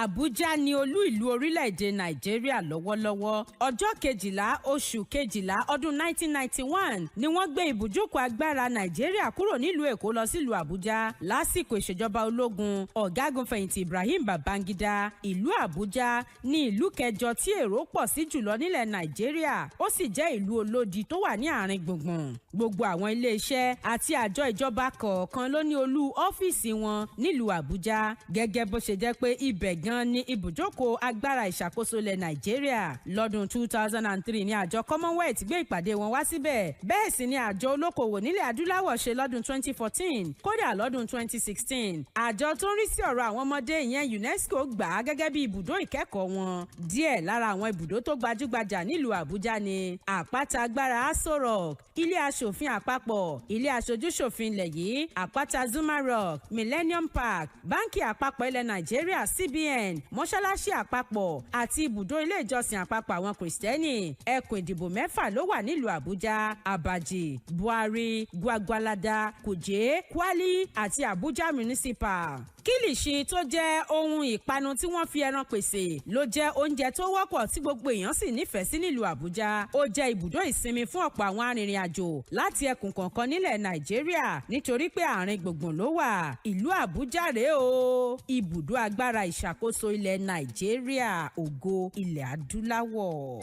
Àbújá ni olú ìlú orílẹ̀-èdè Nàìjíríà lọ́wọ́lọ́wọ́. Ọjọ́ 12 oṣù 12 ọdún 1991 ni wọ́n gbé ibùjókòó agbára Nàìjíríà kúrò nílùú Èkó lọ sílùú Àbújá lásìkò ìṣèjọba ológun ọ̀gágun fẹ̀yìntì Ibrahim Babangida. Ìlú Àbújá ni ìlú kẹjọ tí èrò pọ̀ sí jùlọ nílẹ̀ Nàìjíríà. Ó sì jẹ́ ìlú olódi tó wà ní àárín gbùngbùn. Gbogbo àwọn ilé-iṣẹ́ àti àjọ ìjọba kọ̀ọ̀kan ló ní olú ọ́fíìsì wọn nílùú Àbújá. Gẹ́gẹ́ bó ṣe jẹ́ pé ibẹ̀ gan ni ibùjókòó agbára ìṣàkóso ilẹ̀ Nàìjíríà. Lọ́dún 2003 ni àjọ Commonwealth gbé ìpàdé wọn wá síbẹ̀. Bẹ́ẹ̀ sì ni àjọ olókoòwò nílẹ̀ adúláwọ̀ ṣe lọ́dún 2014 kódà lọ́dún 2016. Àjọ tó ń rí sí ọ̀rọ̀ àwọn ọmọdé ìyẹn UNESCO gbà á gẹ́gẹ́ bí ibùdó ìkẹ́kọ̀ọ́ wọn. Díẹ̀ lára àwọn ibùdó tó gbajúgbajà nílùú Àbújá ni àpáta agbára Aso Rock, ilé aṣòfin àpapọ̀, ilé aṣojúṣòfin ilẹ̀ yìí, àpáta Zuma Rock, Millennium Park, báńkì àpapọ̀ ilẹ̀ Nàìjíríà CBN, mọ́ṣáláṣí àpapọ̀ àti ibùdó ilé ìjọsìn àpapọ̀ àwọn kìrìsìtẹ́nì. ẹkùn ìdìbò 6 ló wà nílùú Àbújá: Abaji, Buhari, Gwagwalada, Kuje, Kwali àti Abuja Municipal. Kílìṣì tó jẹ́ ohun ìpanu tí wọ́n fi ẹran pèsè ló jẹ́ oúnjẹ tó wọ́pọ̀ tí gbogbo èèyàn sì nífẹ̀ẹ́ sí nílùú Àbújá. Ó jẹ́ ibùdó ìsinmi fún ọ̀pọ̀ àwọn arìnrìn-àjò láti ẹkùn kọ̀ọ̀kan nílẹ̀ Nàìjíríà nítorí pé àárín gbùngbùn ló wà. Ìlú Àbújá rèé o, ibùdó agbára ìṣàkóso ilẹ̀ Nàìjíríà, ògo ilẹ̀ adúláwọ̀.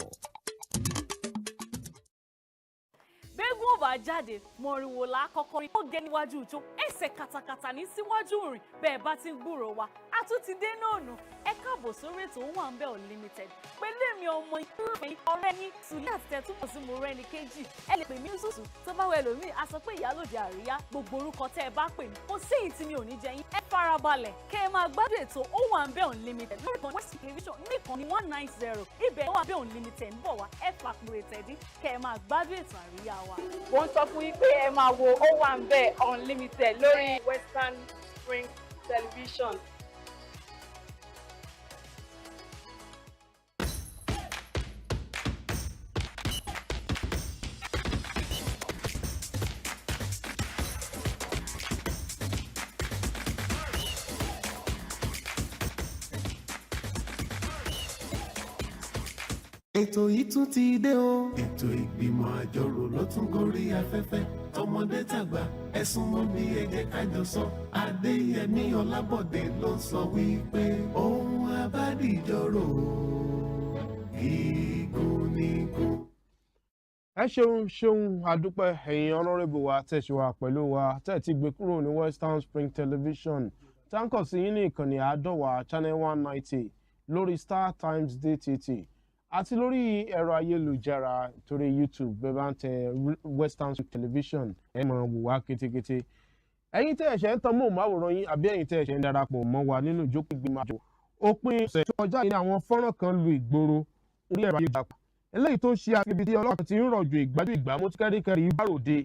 gbẹ́gun ò bá jáde mọ̀rìnwó la kọ́kọ́ rí. ó gẹ níwájú ìjó ẹsẹ̀ katakata ní síwájú rìn bẹ́ẹ̀ bá ti ń gbúrò wa a tún ti dé náà nù. ẹ káàbọ̀ sórí ètò Owambe Unlimited pẹ̀lú èmi ọmọ ìpínlẹ̀ ọ̀rẹ́ yín Sùlí àti tẹ̀túmọ̀ sí mo rẹ́ni kejì. ẹ lè pè mí ní Sùsù tó bá wẹ̀ lómi a sọ pé ìyálòdì àríyá gbogbo orúkọ tẹ́ ẹ bá pè mí kò sí èyí tí mi ò ní jẹ yín. ẹ farabalẹ̀ kẹ́ ẹ máa gbádùn ètò Owambe Unlimited lórí ìkànnì West Television nìkan ní 190 ibẹ̀ Owambe Unlimited ń bọ̀ wá ẹ fàpùrẹ̀ tẹ̀dí kẹ́ ẹ máa gbádùn ètò àríyá wa. Wọ́n sọ fún yín pé ẹ máa wo Owambe Unlimited lórí Western Spring Television. ètò yìí tún ti dé o. ètò ìgbìmọ̀ àjọrò ló tún gorí afẹ́fẹ́ tọmọdé tàgbà ẹ súnmọ́ bí ẹ jẹ́ ká jọ sọ. Adéyẹmí Ọlábọ̀dé ló sọ wípé ohun abádìjọ́rò ìgúnnigún. ẹ ṣeun àdúpẹ́ ẹ̀yin honorable wa tẹ̀síwá pẹ̀lú wa tẹ̀ ti gbé kúrò ní Western Spring Television táǹkọ̀ sí yín ní ìkànnì àádọ́wà channel 190 lórí Star Times DTT àti lórí ẹ̀rọ ayélujára torí YouTube bẹ́ẹ̀ bá ń tẹ Western Spring Television ẹ máa wò wá kétékété. ẹ̀yin tẹ́ ẹ̀ṣẹ̀ ń tan móhùnmáwòrán yín àbí ẹ̀yin tẹ́ ẹ̀ṣẹ̀ ń darapọ̀ mọ́ wa nínú ìjókòó ìgbìmọ̀ àjọ òpin ọ̀sẹ̀ tó kọjá yìí ní àwọn fọ́nrán kan lu ìgboro orí ẹ̀rọ ayélujára eléyìí tó ṣe akébi tí ọlọ́pàá ti ń rọ̀jò ìgbájú ìgbàmú tí kẹ́ríkẹ́rí ìbáròde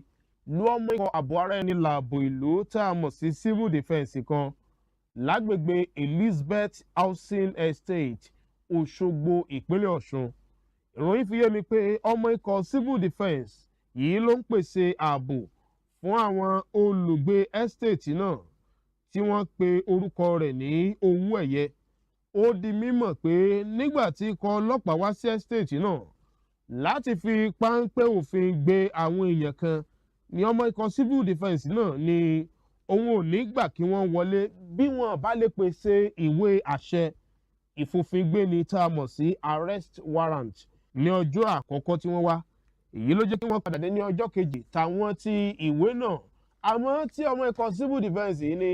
lu ọmọ ikọ̀ ààbò ara ẹni làbò ìlú tá a mọ̀ sí civil defence kan lágbègbè Elizabeth Housing Estate Òṣogbo ìpínlẹ̀ Ọ̀ṣun. ìròyìn fi yé mi pé ọmọ ikọ̀ civil defence yìí ló ń pèsè ààbò fún àwọn olùgbé estate náà tí wọ́n pe orúkọ rẹ̀ ní owó ẹ̀yẹ. ó di mímọ̀ pé nígbà tí ikọ̀ ọlọ́pàá wá sí estate náà láti fi páńpẹ́ òfin gbé àwọn èèyàn kan ní ọmọ ikọ̀ civil defence náà ni òun ò ní gbà kí wọ́n wọlé bí wọ́n bá lè pèsè ìwé àṣẹ ìfòfingbéni tá a mọ̀ sí arrest warrant ní ọjọ́ àkọ́kọ́ tí wọ́n wá. èyí ló jẹ́ kí wọ́n padà dé ní ọjọ́ kejì táwọn ti ìwé náà àmọ́ tí ọmọ ikọ̀ civil defence yìí ni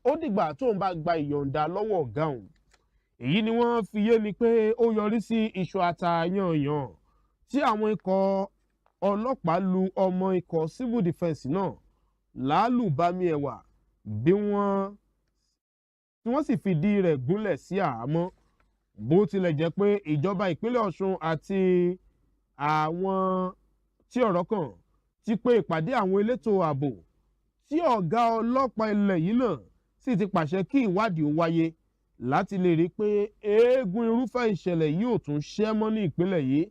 ó dìgbà tóun bá gba ìyọ̀ǹda lọ́wọ́ ọ̀gá òun. èyí ni wọ́n fi yé mi pé ó yọrí sí iṣu àtàyànyàn tí àwọn ikọ̀ ọlọ́pàá lu ọmọ ikọ̀ civil defence náà lálùbami ẹ̀wà bí wọ́n sì fìdí rẹ̀ gúnlẹ̀ sí àhámọ́. bó tilẹ̀ jẹ́ pé ìjọba ìpínlẹ̀ Ọ̀ṣun àti àwọn tí ọ̀rọ̀ kàn ti pé ìpàdé àwọn elétò ààbò tí ọ̀gá ọlọ́pàá ilẹ̀ yìí náà sì ti pàṣẹ kí ìwádìí ó wáyé láti lè rí i pé eégún irúfẹ́ ìṣẹ̀lẹ̀ yìí ò tún ṣẹ́ mọ́ ní ìpínlẹ̀ yìí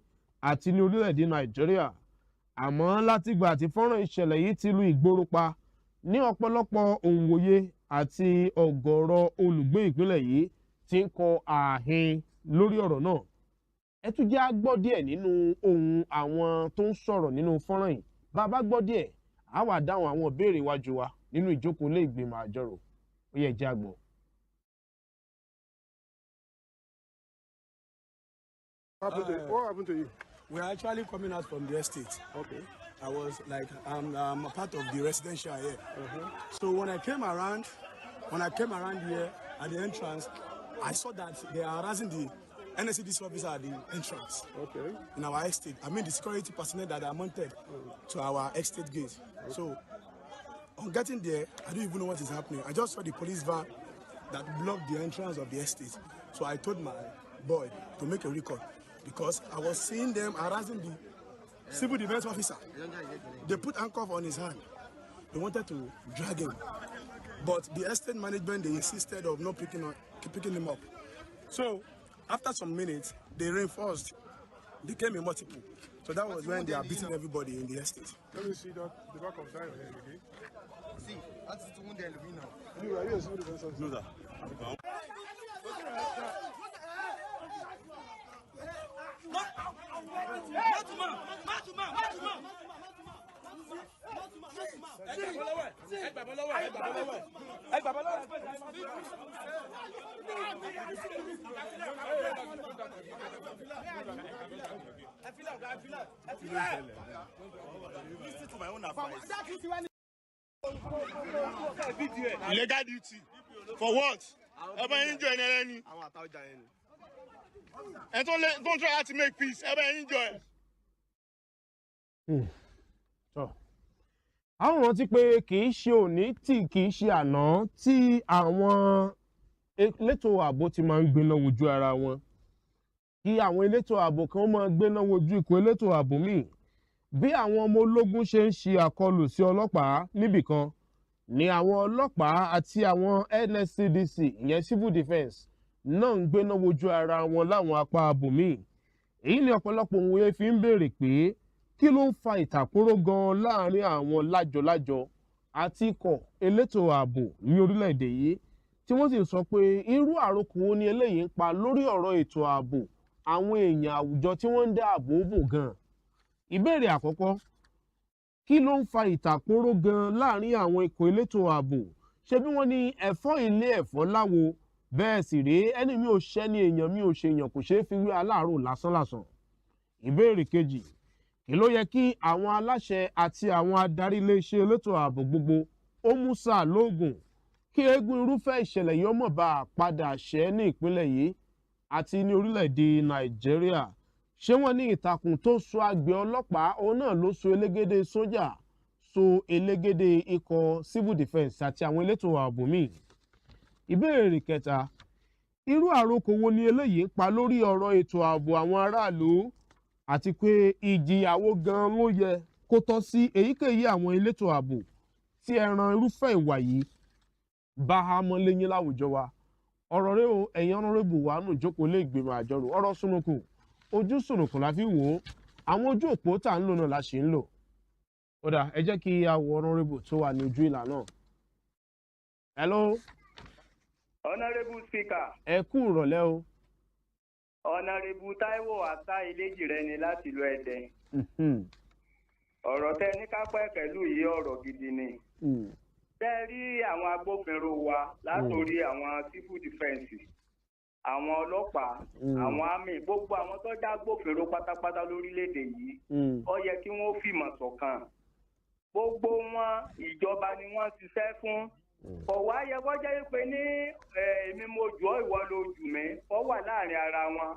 àti ní orílẹ̀-èdè Nàìjíríà. àmọ́ látìgbà tí fọ́nrán ìṣẹ̀lẹ̀ yìí ti lu ìgboro pa ní ọ̀pọ̀lọpọ̀ òǹwòye àti ọ̀gọ̀rọ̀ olùgbé ìpínlẹ̀ yìí ti ń kọ ààhin lórí ọ̀rọ̀ náà. ẹ tún jẹ́ á gbọ́ díẹ̀ nínú ohun àwọn tó ń sọ̀rọ̀ nínú fọ́nrán yìí. bá a bá gbọ́ díẹ̀ á wá dáhùn àwọn ìbéèrè iwájú wa nínú ìjókòó ilé ìgbìmọ̀ àjọrò ó yẹ jẹ́ á gbọ́. What happened to you? We're actually coming out from the estate. Okay. I was like, I'm a part of the residential here. So when I came around here at the entrance, I saw that they are harassing the NSCDC officer at the entrance. Okay. In our estate. I mean the security personnel that are mounted to our estate gate. So on getting there, I don't even know what is happening. I just saw the police van that blocked the entrance of the estate. So I told my boy to make a record because I was seeing them harassing the civil defense officer. They put handcuff on his hand. They wanted to drag him. But the estate management, they insisted of not picking him up. So after some minutes, they reinforced. They came in multiple. So that was when they are beating everybody in the estate. Let me see that the back of that again. See, that's the one there now. You are you a civil defense officer? No, sir. Listen to my own advice. Legal duty. For what? Ebe enjoy any. And don't try to make peace. Ebe enjoy. Àwọn rántí pé kì í ṣe òní tí kì í ṣe àná tí àwọn elétò ààbò ti máa ń gbéná wojú ara wọn. Kí àwọn elétò ààbò kan máa gbéná wojú ikọ̀ elétò ààbò míì. Bí àwọn ọmọ ológun ṣe ń ṣe àkọlù sí ọlọ́pàá níbìkan ni àwọn ọlọ́pàá àti àwọn NSCDC ìyẹn civil defence náà ń gbéná wojú ara wọn láwọn apá abòmíì. Èyí ni ọ̀pọ̀lọpọ̀ òun fi ń béèrè pé kí ló ń fa ìtàkùrọ̀ gan láàrin àwọn lájọlájọ àti ikọ̀ elétò ààbò ní orílẹ̀-èdè yìí tí wọ́n sì sọ pé irú àròkù wo ni eléyìí ń pa lórí ọ̀rọ̀ ètò ààbò àwọn èèyàn àwùjọ tí wọ́n ń dáàbò bò gan. Ìbéèrè àkọ́kọ́, kí ló ń fa ìtàkùrọ̀ gan láàrin àwọn ikọ̀ elétò ààbò? Ṣé bí wọ́n ní ẹ̀fọ́ ilé ẹ̀fọ́ láwo bẹ́ẹ̀ sì rèé ẹni mi ò ṣẹ́ ní èèyàn mi ò ṣe èèyàn kò ṣeé fi wé aláàárò lásánlàsàn. Ìbéèrè kejì, kí ló yẹ kí àwọn aláṣẹ àti àwọn adarí iléeṣẹ́ elétò ààbò gbogbo ó mú sáà lóògùn kí eégún irúfẹ́ ìṣẹ̀lẹ̀ yìí ó mọ̀ bá a padà ṣẹ́ ní ìpínlẹ̀ yìí àti ní orílẹ̀-èdè Nàìjíríà? Ṣé wọ́n ní ìtàkùn tó so àgbẹ̀ ọlọ́pàá òun náà ló so elégédé sójà so elégédé ikọ̀ civil defence àti àwọn elétò ààbò míì? Ìbéèrè kẹta, irú àròkò wo ni eléyìí ń pa lórí ọ̀rọ̀ ètò ààbò àwọn aráàlú àti pé ìjìyàwó gan ló yẹ kó tọ́ sí èyíkéyìí àwọn elétò ààbò tí ẹran irúfẹ́ ìwà yìí bá há mọ́ lẹ́yìn láwùjọ wa? Ọ̀rọ̀ rẹ̀ o ẹ̀yin ọ̀nàrẹ́bù wa nù jókòó lé ìgbìmọ̀ àjọrò ọ̀rọ̀ sunukun ojú sunukun la fi wò ó àwọn ojú òpó tá ń lò náà la ṣe ń lò. Ó dà ẹ jẹ́ kí a wo ọ̀nàrẹ́bù tó wà ní ojú ìlà náà. Hello. Honourable Speaker. Ẹ kú ìrọ̀lẹ́ o. Honourable Táíwò Àtá Iléjìrẹ́ ni láti ìlú Ẹdẹ. Ọ̀rọ̀ tẹ ní kápẹ́ pẹ̀lú yìí ọ̀rọ̀ gidi ni. Tẹ́ rí àwọn agbófinró wa látòrí àwọn civil defence, àwọn ọlọ́pàá, àwọn àmì, gbogbo àwọn tó já agbófinró pátápátá lórílẹ̀‐èdè yìí, ó yẹ kí wọ́n fìmọ̀ ṣọ̀kan. Gbogbo wọn ìjọba ni wọ́n ṣiṣẹ́ fún. Ọ̀wá yẹ kó jẹ́ pé ní èmi mo jù ọ́ ìwọ ló jù mí, ó wà láàrin ara wọn.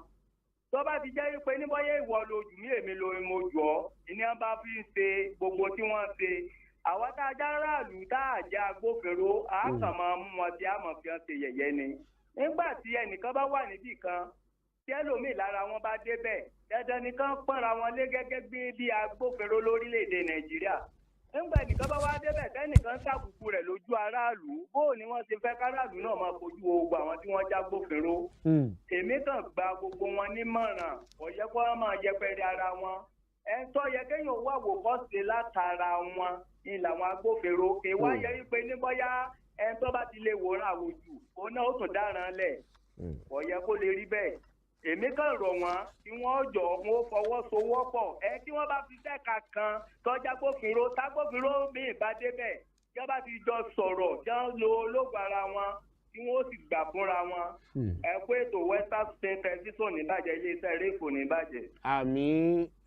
Tó bá ti jẹ́ pé ní bọ́yá ìwọ ló jù mí èmi ló mo jù ọ́, ìní wọn bá fi ń ṣe gbogbo tí wọ́n ṣe. Àwọn tá a já ráàlú tá a já agbófinró, a kàn máa mú wọn tí a mọ̀ fi hàn ṣe yẹ̀yẹ́ ni. Nígbà tí ẹnìkan bá wà níbì kan, tí ẹlòmíì lára wọn bá débẹ̀, dandan nìkan pọ́nra wọn lé gẹ́gẹ́ bí agbófinró lórílẹ̀‐èdè Nàìjíríà. Nígbà ẹnìkan bá wá débẹ̀ tẹ́nìkan ṣàbùkù rẹ̀ lójú aráàlú, bóò ni wọ́n ti fẹ́ káràlú náà máa fojú ogun àwọn tí wọ́n já gbófinró. Èmi kàn gba gbogbo wọn nímọ̀ràn, kò yẹ kó wọ́n máa yẹpẹrẹ ara wọn. Ẹni tó yẹ kéèyàn wá àwòkọ́ṣe látara wọn ni làwọn agbófinró. Èèwọ̀ yẹ wípé ní bóyá ẹni tó bá ti lè wòran àwòjù, òun náà ó tún dáràn lẹ̀. Kò yẹ kó lè rí bẹ́ẹ̀. Èmi kàn rọ̀ wọ́n kí wọ́n jọ wọn fọwọ́sowọ́pọ̀ tí wọ́n bá fi ṣẹ́ka kan tọ́jà gbófinró tágbófinró míì bá débẹ̀ tí wọ́n bá ti jọ sọ̀rọ̀ tí wọ́n lo ológun ara wọn tí wọ́n sì gbà fúnra wọn. Ẹ kó ètò Western State Television níbàjẹ́ iléeṣẹ́ réèfò níbàjẹ́. Àmì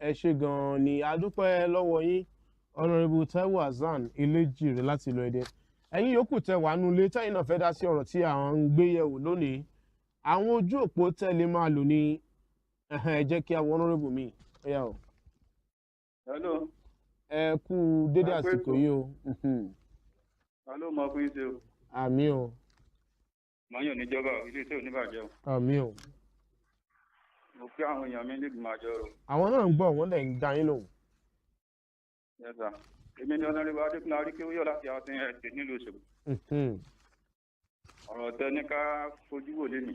ẹ ṣé gan-an ni a dúpẹ́ lọ́wọ́ yín Honourable Taiwo Hassan Iléjìrẹ́ láti ìlú Ẹdẹ. Ẹ̀yin yòókù tẹ wà nulẹ̀ tẹ́yìn náà fẹ́ dá sí ọ̀rọ̀ tí àwọn ń gbé yẹ̀wò lónìí. Àwọn ojú òpó tẹ́lẹ̀ máa lò ní ẹ jẹ́ kí àwọn honourable mi ẹ̀yà o. Hello. Ẹ kú dédé àsìkò yìí o. Hello, mo fún iṣẹ́ o. Àmì o. Màá yàn níjọba iléeṣẹ́ oníbàjẹ́ o. Àmì o. Mo kí àwọn èèyàn mi níbi máa jọ o. Àwọn náà ń gbọ́ wọ́n lẹ̀ ń dá yín lóhùn. Yes sir. Èmi ni Honourable Adékúnlé Aríkéwúyọ̀ láti àwọn ẹ̀sìn nílùú Òṣogbo. Ọ̀rọ̀ tẹ ní ká fojú wò lé mi.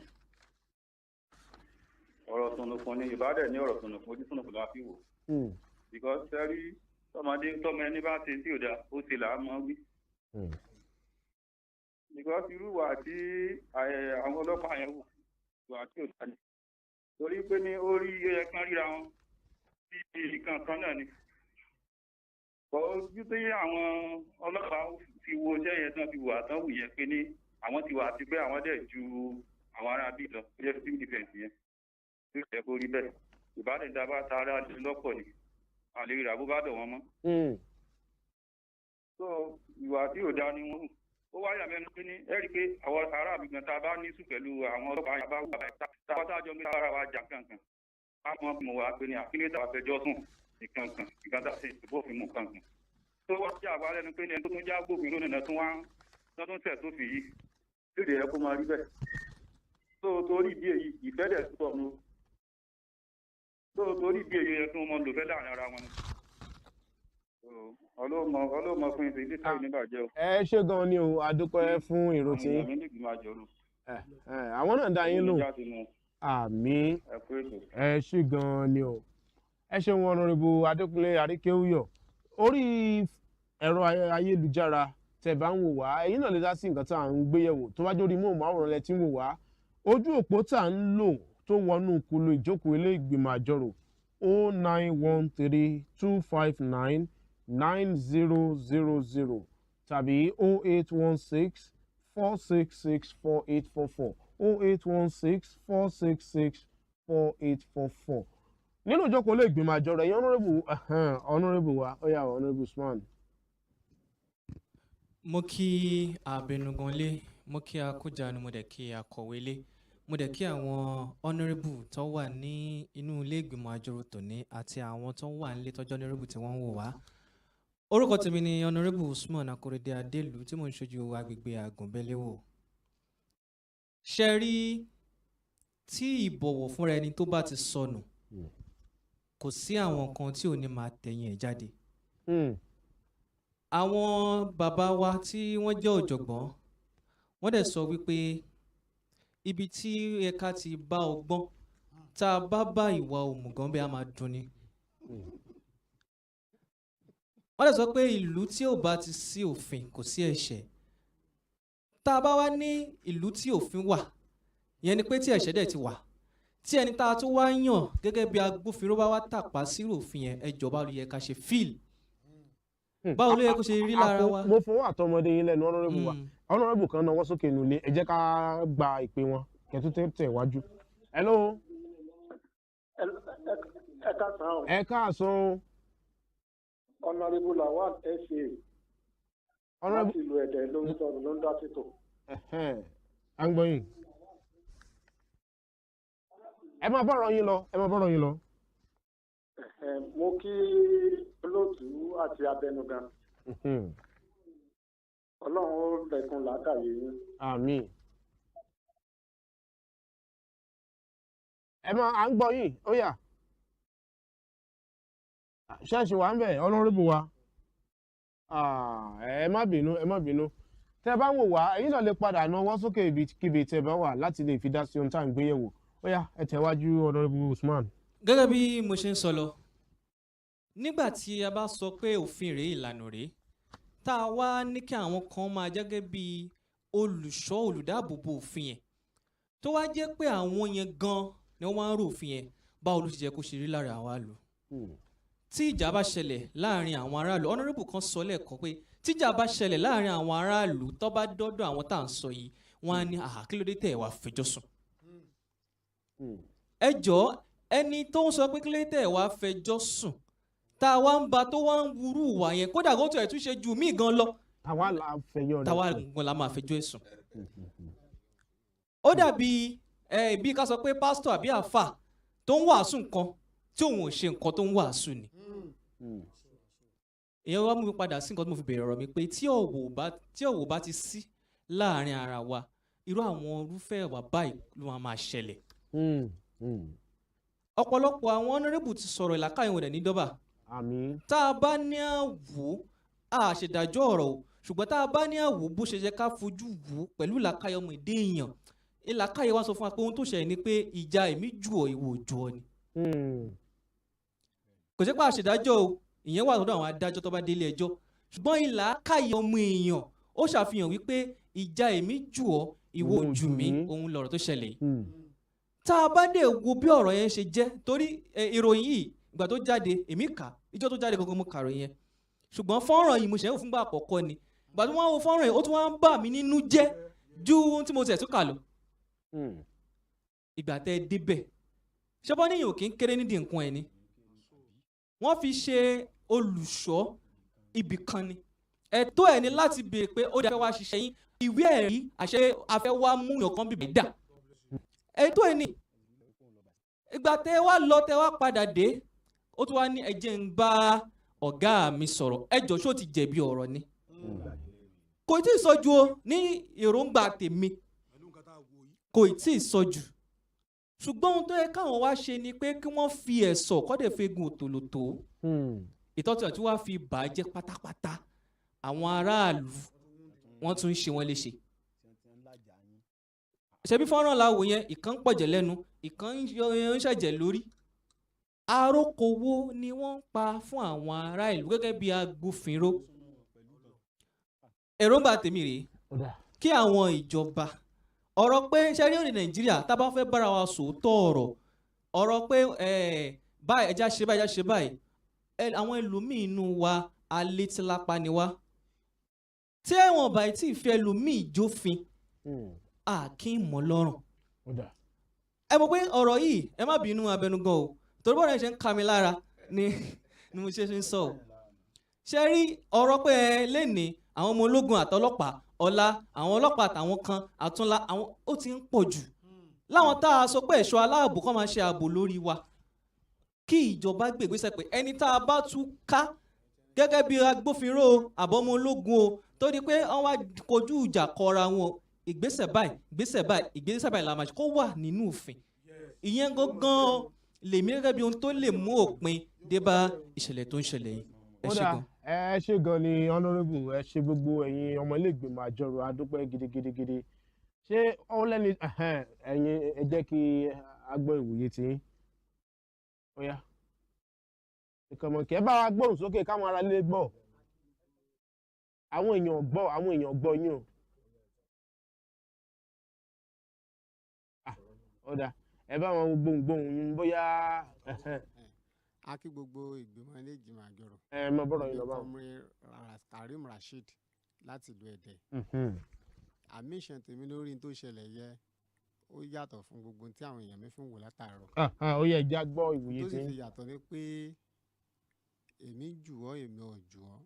Ọ̀rọ̀ sunukun ni ìbádẹ́ ní ọ̀rọ̀ sunukun ojú sunukun la fi wò. Because sẹ́rí tọmọ ẹni bá ṣe tí ò dáa ó ṣe là á mọ́ wí. Because irú wà tí àwọn ọlọ́pàá yẹn wò wà tí ò dáa ni. Torí pé ní orí ẹyẹ kan ríra wọn bí nǹkan kan náà ni. Ojú tí àwọn ọlọ́pàá fi wo iṣẹ́ yẹn tán fi wò àtọ́wò yẹn pé ní àwọn ti wà àti pé àwọn dẹ̀ ju àwọn ará bí lọ ilé civil defence yẹn tó ṣe kó rí bẹ́ẹ̀ ìbádẹ́ dábàá ta ara lọ́pọ̀ ni àlè ìrà bó bá dọ̀ wọ́n mọ́. so ìwà tí ò dá ni wọ́n hù ó wáyà mẹ́nu pé ní ẹ̀rí pé àwọn ará àbígbọ̀n tá a bá ní sùn pẹ̀lú àwọn ọlọ́pàá yàrá bá wù bàbá tá a jọ mi lára wa jà kankan á mọ̀ wá pé ní àkílẹ̀ tá a fẹjọ́ sùn ìkankan ìkàtà sí ìbòfin mú kankan tó wá sí àwa lẹ́nu pé ní ẹni tó tún já gbòmìn lónìí náà tún wá tún tẹ̀ tó fi yìí tí ò lè yẹ kó máa rí bẹ́ẹ̀ tó torí ìdí èyí ìfẹ́ dẹ̀ túbọ̀ mú tó torí ìdí èyí yẹ kí wọ́n mọ lò fẹ́ láàrin ara wọn ọlọ́mọ fún ìṣe ilé táyì níbàjẹ́ o. ẹ ṣé gan ni o adúpẹ́ fún èrò tí àwọn náà dá yín lò àmì ẹ ṣé gan ni o ẹ ṣeun Honorable Adékúnlé Aríkéúyọ̀ orí ẹ̀rọ ayélujára tẹ́ bá ń wò wá ẹ̀yin náà lè dá sí nǹkan tá à ń gbé yẹ̀wò tó bá jórí móhùnmáwòrán lẹ tí ń wò wá ojú òpó tá à ń lò tó wọnú kulu ìjókòó ilé ìgbìmọ̀ àjọrò 09132599000 tàbí 08164664844 08164664844 nínú ìjókòó ilé ìgbìmọ̀ àjọrò ẹ̀yin honourable wa ó yá Honorable Usman. mo kí abẹnuganlé mo kí akójànú mo dẹ̀ kí akọ̀wélé mo dẹ̀ kí àwọn honourable tó wà ní inú ilé ìgbìmọ̀ àjọrò tòní àti àwọn tó wà nílé tọ́jọ́ honourable tí wọ́n ń wò wá. orúkọ tèmi ni Honourable Usman Akorede Adélù tí mò ń ṣojú agbègbè Àgùnbẹ́lẹ́wò. ṣe rí tí ìbọ̀wọ̀ fúnra ẹni tó bá ti sọnù kò sí àwọn kan tí ò ní máa tẹ̀yìn ẹ̀ jáde. àwọn bàbá wa tí wọ́n jẹ́ ọ̀jọ̀gbọ́n wọ́n dẹ̀ sọ wípé ibi tí ẹ̀ka ti bá ọgbọ́n tá a bá bá ìwà òmùgọ̀ bẹ́ẹ̀ á máa dùn ni. wọ́n dẹ̀ sọ pé ìlú tí ò bá ti sí òfin kò sí ẹ̀ṣẹ̀. tá a bá wá ní ìlú tí òfin wà ìyẹn ni pé tí ẹ̀ṣẹ̀ dẹ̀ ti wà tí ẹni tá a tún wá yàn gẹ́gẹ́ bí agbófinró bá wá tàpá sírò òfin yẹn ẹjọ́ bá yẹ ká ṣe fíìl. báwo ló yẹ kó ṣe rí lára wa. mo fọwọ́ àtọmọdé yín lẹ́nu honourable wa honourable kan náwó sókè nulẹ̀ ẹ jẹ́ ká gba ìpè wọn kẹ́tù tẹ̀ wájú. hello. ẹ káàsán o. ẹ káàsán. Honourable Lawal S.A. láti ìlú Ẹ̀dẹ̀ ló ń sọ̀rọ̀ ló ń dá títò. à ń gbọ́ yín. ẹ máa bọ́rọ̀ yín lọ ẹ máa bọ́rọ̀ yín lọ. mo kí olóòtú àti abẹnugan. Ọlọ́run ó lẹ̀kùn làákàyè yín. àmín. ẹ máa à ń gbọ́ yín ó yá. ṣẹ́ẹ̀ṣì wà ń bẹ̀ honourable wa. ẹ má bínú ẹ má bínú. tẹ́ bá ń wò wá ẹ̀yin náà lè padà náwó sókè ibikíbi tẹ́ bá wà láti lè fi dá sí ohun tá à ń gbé yẹ̀wò. ó yá ẹ tẹ̀wájú Honourable Usman. gẹ́gẹ́ bí mo ṣe ń sọ lọ nígbà tí a bá sọ pé òfin rèé ìlànà rèé tá a wá ní kí àwọn kan máa jẹ́gẹ́ bí olùṣọ́ olùdáàbòbò òfin yẹn tó wá jẹ́ pé àwọn yẹn gan ni wọ́n wá ń rò òfin yẹn báwo ló ṣe jẹ́ kó ṣe rí lára àwọn àlù. tí ìjà bá ṣẹlẹ̀ láàrin àwọn aráàlú honourable kan sọ lẹ́ẹ̀kan pé tíjà bá ṣẹlẹ̀ láàrin àwọn aráàlú tó bá dọ́dọ̀ àwọn tá à ń sọ yìí wọ́n á ní àkílódé tẹ̀ wá fẹjọ́ sùn. ẹ jọ̀ọ́ ẹni tó ń sọ pé kílódé tẹ̀ wá fẹjọ́ sùn tá a wá ń ba tó wá ń wúrú wà yẹn kódà kó tó ẹ̀ tún ṣe ju míì gan lọ. táwa la fẹjọ́ rẹ̀ táwa gan la máa fẹjọ́ ẹ̀ sùn. ó dàbí bí ká sọ pé pásítọ̀ àbí àfà tó ń wàásù nǹkan tí òun ò ṣe nǹkan tó ń wàásù ni. ìyẹn wá mú mi padà sí nǹkan tí mo fi bẹ̀rẹ̀ ọ̀rọ̀ mi pé tí ọ̀wọ̀ bá ti sí láàrin ara wa irú àwọn irúfẹ́ ìwà báyìí ló máa ṣẹlẹ̀. ọ̀pọ̀lọpọ̀ àwọn honourable ti sọ̀rọ̀ ìlàkàyè wọn dẹ̀ ní dọ́bà. tá a bá ní àwò àṣèdájọ́ ọ̀rọ̀ o ṣùgbọ́n tá a bá ní àwò bó ṣe yẹ ká fojú wò pẹ̀lú ìlàkàyè ọmọ èdè èèyàn ìlàkàyè wa sọ fún wa pé ohun tó ṣẹlẹ̀ ni pé ìjà èmi jù ọ́ ìwọ jù ọ́ ni. kò sí pé àṣèdájọ́ o ìyẹn wà lọ́dọ̀ àwọn adájọ́ tó bá délé ẹjọ́ ṣùgbọ́n ìlàkàyè ọmọ èèyàn ó ṣàfihàn wípé ìjà èmi jù ọ́ ìwọ jù mí ohun lọ̀rọ̀ tó ṣẹlẹ̀ yìí. tá a bá dé wo bí ọ̀rọ̀ yẹn ṣe jẹ́ torí ìròyìn yìí ìgbà tó jáde èmi kà ìjọ tó jáde gangan mo kà ròyìn yẹn ṣùgbọ́n fọ́nrán yìí mo ṣe ń fúngbà àkọ́kọ́ ni ìgbà tó wọ́n wo fọ́nrán yìí ó tún wá ń bà mí nínú jẹ́ ju ohun tí mo tẹ̀ tó kà lọ ìgbà tẹ́ ẹ débẹ̀ ṣọ́bọ́ níyìn ò kí ń kéré nídìí nǹkan ẹ̀ ni wọ́n fi ṣe olùṣọ́ ibì kan ni ẹ̀tọ́ ẹ̀ ní láti béèrè pé ó dẹ̀ fẹ́ wá ṣiṣẹ́ yín ìwé ẹ̀rí àṣẹ afẹ́ wá mú yàn bíbẹ̀ dà ẹ̀tọ́ ẹ̀ ní ìgbà tẹ́ wá lọ tẹ́ wá padà dé ó tún wá ní ẹ jẹ́ ń bá ọ̀gá mi sọ̀rọ̀ ẹjọ́ ṣó ti jẹ̀bi ọ̀rọ̀ ni kò tí ì sọjú o ní èròǹgbà tèmi kò tí ì sọjú ṣùgbọ́n ohun tó yẹ káwọn wá ṣe ni pé kí wọ́n fi ẹ̀sọ̀ kọ́dẹ̀ fegun òtòlótò ìtọ́jú àti wá fi bàjẹ́ pátápátá àwọn aráàlú wọ́n tún ń ṣe wọ́n léṣe ṣebí fọ́nrán la wò yẹn ìkan ń pọ̀jẹ̀ lẹ́nu ìkan ń ṣẹ̀jẹ̀ lórí àròkòwò ni wọ́n ń pa fún àwọn ará ìlú gẹ́gẹ́ bí agbófinró èròǹgbà tèmi rèé kí àwọn ìjọba ọ̀rọ̀ pé ṣẹ́rí òní nàìjíríà tá a bá fẹ́ bára wa sòótọ́ ọ̀rọ̀ pé báyìí ẹja ṣe báyìí ẹja ṣe báyìí àwọn ẹlòmíín inú wa alétílápá ni wá tí ẹ̀wọ̀n báyìí tí ìfẹ́ ẹlòmíín jófin kí n mọ̀ lọ́rùn ẹ mọ̀ pé ọ̀rọ̀ yìí ẹ má bínú abẹnugan o torí bọ́ọ̀rọ̀ ẹ̀ ṣe ń ka mi lára ni mo ṣe ń sọ o ṣe rí ọ̀rọ̀ pé lẹ́nìí àwọn ọmọ ológun àtọlọ́pàá ọ̀la àwọn ọlọ́pàá àtàwọn kan àtúnla àwọn ó ti ń pọ̀ jù láwọn tá a sọ pé ẹ̀ṣọ́ aláàbò kọ́ máa ṣe ààbò lórí wa kí ìjọba gbé ìgbésẹ̀ pé ẹni tá a bá tún ká gẹ́gẹ́ bí agbófinró àbọ̀mọ ológun o tó di pé wọ́n wá kojú ìjà kọra wọn ìgbésẹ̀ báyìí la máa ṣe kó wà nínú òfin ìyẹn gangan lèmi gẹ́gẹ́ bí ohun tó lè mú òpin dé bá ìṣẹ̀lẹ̀ tó ń ṣẹlẹ̀ yìí ẹ ṣe gan. ẹ ṣe gan ni honourable ẹ ṣe gbogbo ẹ̀yin ọmọ ilé ìgbìmọ̀ àjọrò adúpẹ́ gidigidi ṣé ọ̀hún lẹ́ni ẹ̀yin ẹ jẹ́ kí a gbọ́ ìwòye tí ó yá ìkànnì kẹ́ bá wa gbóhùn sókè káwọn ará lè gbọ́ àwọn èèyàn gbọ́ yín o. ọ̀dà ẹ bá wọn gbohùngbohùn yín bóyá. a kí gbogbo ìgbìmọ̀ ilé ìgbìmọ̀ àjọrò. mọ bọ́rọ̀ yín lọ bá wọn. Karim Rasheed láti ìlú Ẹdẹ. àmì ìṣàn tèmi lórí tó ṣẹlẹ̀ yẹ ó yàtọ̀ fún gbogbo tí àwọn èèyàn mi fún wò látàárọ̀. ó yẹ ìjà gbọ́ ìwòye tí. tó sì fi yàtọ̀ ni pé èmi jù ọ́ èmi ò jù ọ́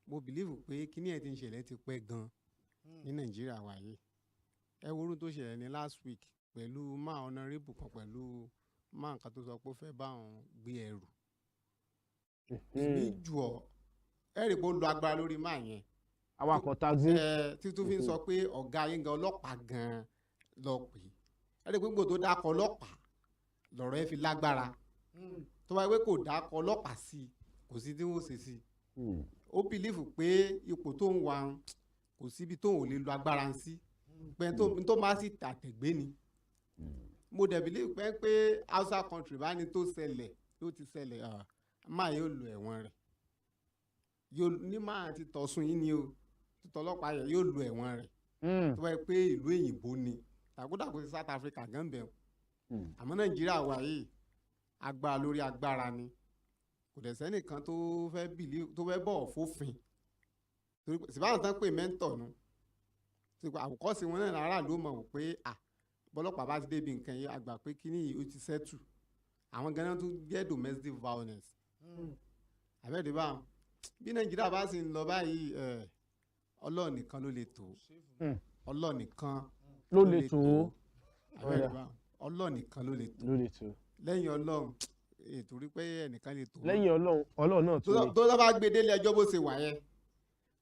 mo bìlíìfù pé kíní ẹ̀ ti ń ṣẹlẹ̀ ti pẹ́ gan ní Nàìjíríà wáyé ẹ wo orun tó ṣẹlẹ̀ ní last week pẹ̀lú máa honourable kan pẹ̀lú máa nǹkan tó sọ pé ó fẹ́ bá òun gbé ẹrù èmi jù ọ́ ẹ rí i pé ó lo agbára lórí máa yẹn awakọ̀ taxi títún fi ń sọ pé ọ̀gá yín gan ọlọ́pàá gan lọ pè é ẹ rí i pé gbogbo tó dákọ̀ ọlọ́pàá lọ̀rọ̀ ẹ fi lágbára tó bá yẹ pé kò dákọ̀ ọlọ́pàá sí i kò sí tí wọ́n ṣe sí i ó bìlífù pé ipò tó ń wà kò síbi tó ń lè lo agbára sí pé tó máa sì tàtẹ̀gbé ni mo dẹ̀ bìlífù pé Hausa country bá ní tó ṣẹlẹ̀ tó ti ṣẹlẹ̀ máa yóò lo ẹ̀wọ̀n rẹ̀ yóò ní máa ti tọ̀sùn yín ni o tọ́lọ́pàá yẹn yóò lo ẹ̀wọ̀n rẹ̀ tó bá yẹ pé ìlú òyìnbó ni tàkútàkù sí South Africa gan bẹ̀ àmọ́ Nàìjíríà wà yìí agbára lórí agbára ni kò dẹ̀ sẹ́nìkan tó fẹ́ bọ̀wọ̀ fófin síbáwọn tán pè mẹ́ńtọ̀ nu àwòkọ́sí wọn náà lára ló mọ̀ wò pé bọ́lọ́pàá bá ti débi nǹkan yìí àgbà pé kíní yìí ó ti sẹ́tù àwọn ganan tó jẹ́ domestic violence àbẹ́ẹ̀dẹ́ báwọn bí Nàìjíríà bá sì ń lọ báyìí Ọlọ́run nìkan ló lè tó Ọlọ́run nìkan ló lè tó àbẹ́ẹ̀dẹ́ báwọn Ọlọ́run nìkan ló lè tó lẹ́yìn Ọlọ́run ètò rí pé ẹnìkan lè tó lẹ́yìn Ọlọ́run náà tó lè tó lọ́ bá gbé délé ẹjọ́ bó ṣe wà yẹn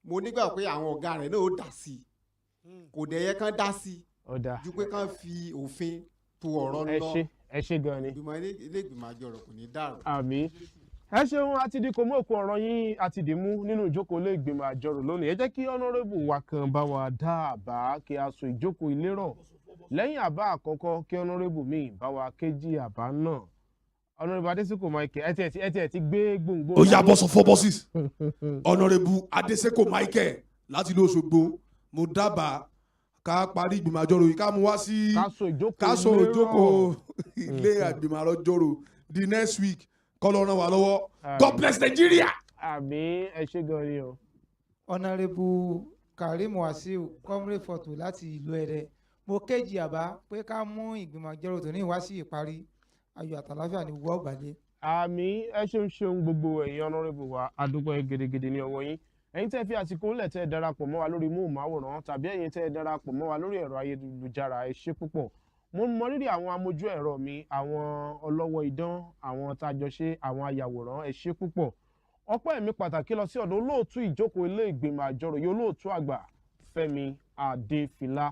mo nígbà pé àwọn ọ̀gá rẹ̀ náà ó dá sí i kò dẹ̀ yẹ kán dá sí i ju pé kán fi òfin tó ọ̀rọ̀ lọ ẹ ṣe gan ni ìgbìmọ̀ ilé ìgbìmọ̀ àjọrò kò ní dàrú. àmín ẹ ṣeun àti di kò mú òkú ọ̀rọ̀ yín àti dì mú nínú ìjókòó ilé ìgbìmọ̀ àjọrò lónìí ẹ jẹ́ kí honourable wa kan bá wa dá àbá kí a so ìjókòó ilé rọ̀ lẹ́yìn àbá àkọ́kọ́ kí honourable míì bá wa kéjì àbá náà honourable Adeseko Michael ẹ tiẹ̀ ti gbé gbòǹgbò. ó yá bọ́sọ̀ four buses honourable Adeseko Michael láti ilé Òṣogbo mo dábàá ká parí ìgbìmọ̀ àjọrò yìí ká mú wá sí ká so ìjókòó ilé ìgbìmọ̀ àjọrò the next week kọ́ ló ràn wá lọ́wọ́ God bless Nigeria. àmín ẹ ṣé gan ni o. honourable Karim Wasiu comrade photo láti ìlú Ẹdẹ mo kéjì àbá pé ká mú ìgbìmọ̀ àjọrò tó ní ìwá sí ìparí ayọ̀ àtàláfíà ní wọ́ ọ̀gbàdé. àmì ẹ ṣeun gbogbo ẹ̀yin honorable wa adúpẹ́ gidigidi ní ọwọ́ yín ẹ̀yin tẹ́ fi àsìkò ńlẹ̀ tẹ́ darapọ̀ mọ́ wa lórí móhùnmáwòrán tàbí ẹ̀yin tẹ́ darapọ̀ mọ́ wa lórí ẹ̀rọ ayélujára ẹ ṣé púpọ̀ mo mọ rírì àwọn amójú ẹ̀rọ mi àwọn ọlọ́wọ́ idán àwọn tájọṣe àwọn ayàwòrán ẹ ṣé púpọ̀ ọpẹ́ mi pàtàkì lọ sí ọ̀dọ̀ olóòtú ìjókòó ilé ìgbìmọ̀ àjọrò yìí olóòtú àgbà Fẹ́mi Adéfìlà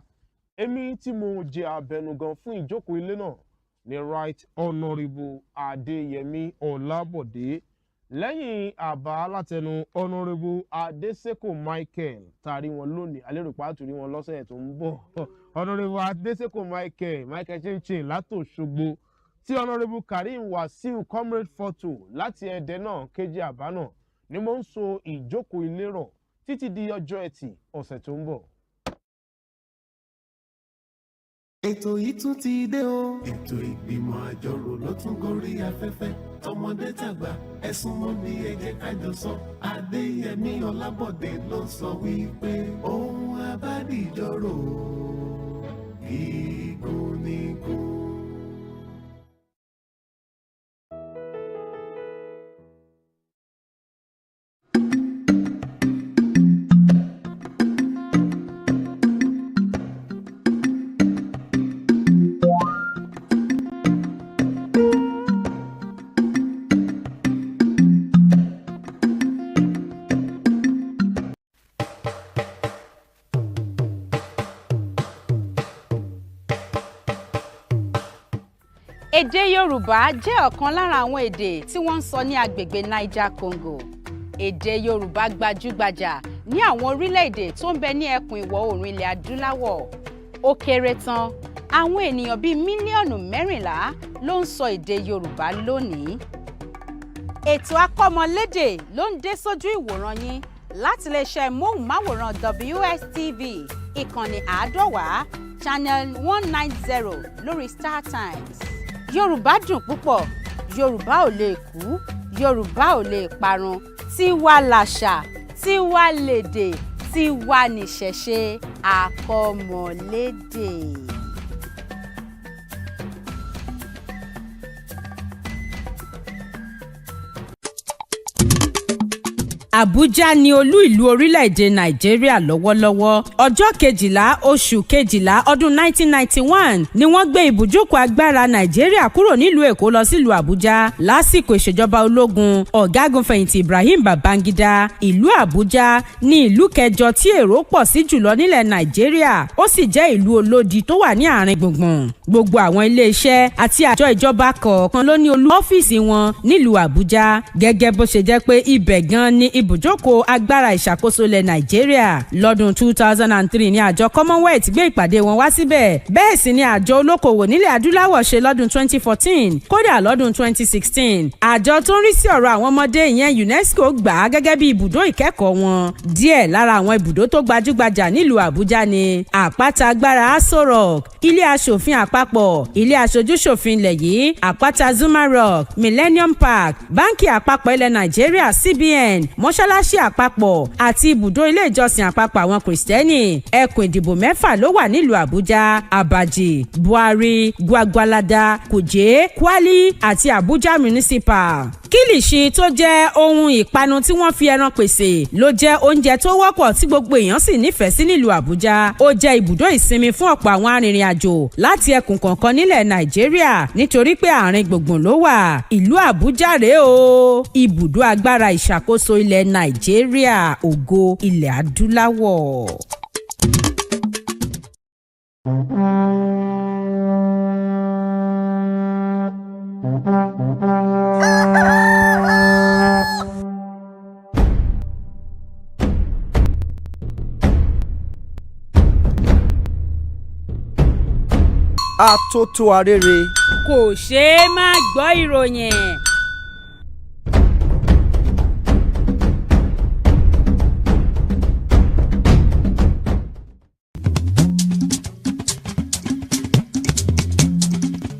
èmi tí mo jẹ abẹnugan fún ìjókòó ilé náà ní Right Honourable Adéyẹmí Ọlábọ̀dé lẹ́yìn àbá látẹnu Honourable Adésèkò Michael tàrí wọn lónìí alérùpá àtúrí wọn lọ́sẹ̀ tó ń bọ̀ Honourable Adésèkò Michael chinchin látòṣogbo tí Honourable Karim Wasiu Comrade Photo láti Ẹdẹ náà kejì àbá náà ni mo ń so ìjókòó ilé rọ̀ títí di ọjọ́ Ẹtì ọ̀sẹ̀ tó ń bọ̀. ètò yìí tún ti dé o. ètò ìgbìmọ̀ àjọrò ló tún gorí afẹ́fẹ́ tọmọdé tàgbà ẹ súnmọ́ mi ẹ jẹ́ ká jọ sọ. Adéyẹmí Ọlábọ̀dé ló sọ wípé ohun abádìjọ́rò gígùn nígùn. Èdè Yorùbá jẹ́ ọ̀kan lára àwọn èdè tí wọ́n ń sọ ní agbègbè Niger Congo. Èdè Yorùbá gbajúgbajà ní àwọn orílẹ̀-èdè tó ń bẹ ní ẹkùn ìwọ̀ oòrùn ilẹ̀ adúláwọ̀. Ó kéré tán, àwọn ènìyàn bíi mílíọ̀nù 14 ló ń sọ èdè Yorùbá lónìí. Ètò akọ́mọlédè ló ń dé sójú ìwòran yín láti iléeṣẹ́ móhùnmáwòrán WSTV ìkànnì 150 channel 190 lórí StarTimes. Yorùbá dùn púpọ̀, Yorùbá ò lè kú, Yorùbá ò lè parun, tiwa làṣà, tiwa lèdè, tiwa nìṣẹ̀ṣe akọ́mọlédè. Àbújá ni olú ìlú orílẹ̀-èdè Nàìjíríà lọ́wọ́lọ́wọ́. Ọjọ́ 12 oṣù 12 ọdún 1991 ni wọ́n gbé ibùjókòó agbára Nàìjíríà kúrò nílùú Èkó lọ sílùú Àbújá lásìkò ìṣèjọba ológun ọ̀gágun fẹ̀yìntì Ibrahim Babangida. Ìlú Àbújá ní ìlú kẹjọ tí èrò pọ̀ sí jùlọ nílẹ̀ Nàìjíríà, ó sì jẹ́ ìlú olódi tó wà ní àárín gbùngbùn. Gbogbo àwọn ilé-iṣẹ́ àti àjọ ìjọba kọ̀ọ̀kan ló ní olú ọ́fíìsì wọn nílùú Àbújá, gẹ́gẹ́ bó ṣe jẹ́ pé ibẹ̀ gan ni ibùjókòó agbára ìṣàkóso ilẹ̀ Nàìjíríà. Lọ́dún 2003 ni àjọ Commonwealth gbé ìpàdé wọn wá síbẹ̀. Bẹ́ẹ̀ sì ni àjọ olókoòwò nílẹ̀ adúláwọ̀ ṣe lọ́dún 2014, kódà lọ́dún 2016. Àjọ tó ń rí sí ọ̀rọ̀ àwọn ọmọdé ìyẹn UNESCO gbà á gẹ́gẹ́ bí ibùdó ìkẹ́kọ̀ọ́ wọn. Díẹ̀ lára àwọn ibùdó tó gbajúgbajà nílùú Àbújá ni àpáta agbára Aso Rock, ilé aṣòfin àpapọ̀, ilé aṣojúṣòfin ilẹ̀ yìí, àpáta Zuma Rock, Millennium Park, báńkì àpapọ̀ ilẹ̀ Nàìjíríà CBN, mọ́ṣáláṣí àpapọ̀ àti ibùdó ilé ìjọsìn àpapọ̀ àwọn kìrìsìtẹ́nì. Ẹkùn ìdìbò 6 ló wà nílùú Àbújá: Abaji, Buhari, Gwagwalada, Kuje, Kwali àti Abuja Municipal. Kílìṣì tó jẹ́ ohun ìpanu tí wọ́n fi ẹran pèsè ló jẹ́ oúnjẹ tó wọ́pọ̀ tí gbogbo èèyàn sì nífẹ̀ẹ́ sí nílùú Àbújá. Ó jẹ́ ibùdó ìsinmi fún ọ̀pọ̀ àwọn arìnrìn-àjò láti ẹkùn kọ̀ọ̀kan nílẹ̀ Nàìjíríà nítorí pé àárín gbùngbùn ló wà. Ìlú Àbújá rèé o, ibùdó agbára ìṣàkóso ilẹ̀ Nàìjíríà, ògo ilẹ̀ adúláwọ̀. Atótó arére. Kò ṣeé má gbọ́ ìròyìn.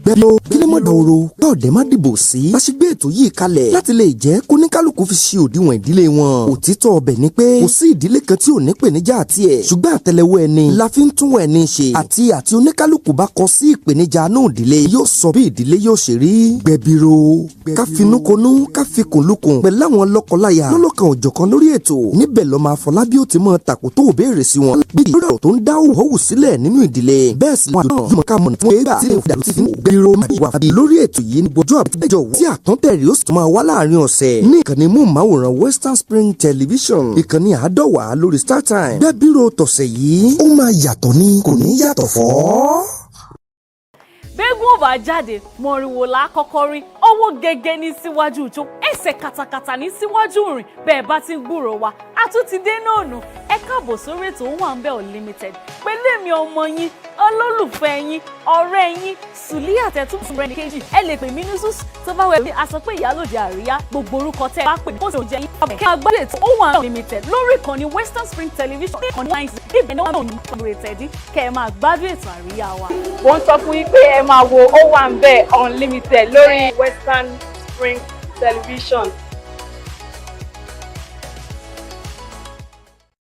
Gbẹ̀lò mọ́ dahoro káòdẹ̀ má dìbò sí. láti gbé ètò yìí kalẹ̀ láti lè jẹ́ kóníkálukú fi ṣe òdiwọ̀n ìdílé wọn. òtítọ́ ọbẹ̀ ni pé kò sí ìdílé kan tí ò ní ìpèníjà àti ẹ̀. ṣùgbọ́n àtẹ́lẹwọ́ ẹni la fi ń tún ẹni ṣe. àti oníkálukú bá kọ sí ìpèníjà náà ìdílé yóò sọ bí ìdílé yóò ṣe rí. gbẹ̀bìrò ká finúkonú ká fikùnlukùn pẹ̀lú àwọn lọ́kọláya lọ́lọ́kan òjọ̀kan lórí ètò. níbẹ̀ lọ́mọ Afọlábí ó ti mọ tàkótó òbéèrè sí wọn. bí ìrọ̀ tó ń dá òwò sílẹ̀ nínú ìdílé. bẹ́ẹ̀ sì wà náà yọmọ ká mọ̀ fún ẹgbà tí ìdàlú ti fi gbẹ̀bìrò wà bí lórí ètò yìí ní gbọ́jọ́ àbíjọ́ tí àtúntẹ̀rí ó sì tún máa wá láàrin ọ̀sẹ̀ ní ìkànnì móhùnmáwòrán Western Spring Television ìkànnì 100 lórí StarTime. gbẹ̀bìrò tọ̀sẹ̀ yìí ó máa yàtọ̀ ní kò ní yàtọ̀ fọ́. gbẹ́gun ò bá jáde mọ̀rìnwó la kọ́kọ́ rí ọwọ́ gẹ́gẹ́ ní síwájú ìjó ẹsẹ̀ katakata ní síwájú rìn bẹ́ẹ̀ bá ti ń gbúrò wa a tún ti dé náà nù ẹ káàbọ̀ sórí ètò Owambe Unlimited pẹ̀lú èmi ọmọ yín olólùfẹ́ yín ọ̀rẹ́ yín Suliat Ẹ̀túnfúnrẹ́ ní kejì ẹ lè pè mí ní sus tó bá wẹ̀ mí a sọ pé ìyálòdì àríyá gbogbo orúkọ tẹ́ ẹ bá pè mí kó sì jẹ́ yín kí a gbọ́dọ̀ ètò Owambe Unlimited lórí ìkànnì Western Spring Television ní ìkànnì 90 ibẹ̀ náà ní Unlimited kẹ́ ẹ máa gbádùn ètò àríyá wa. mo ń sọ fún yín pé ẹ máa wo Owambe Unlimited lórí Western Spring Television.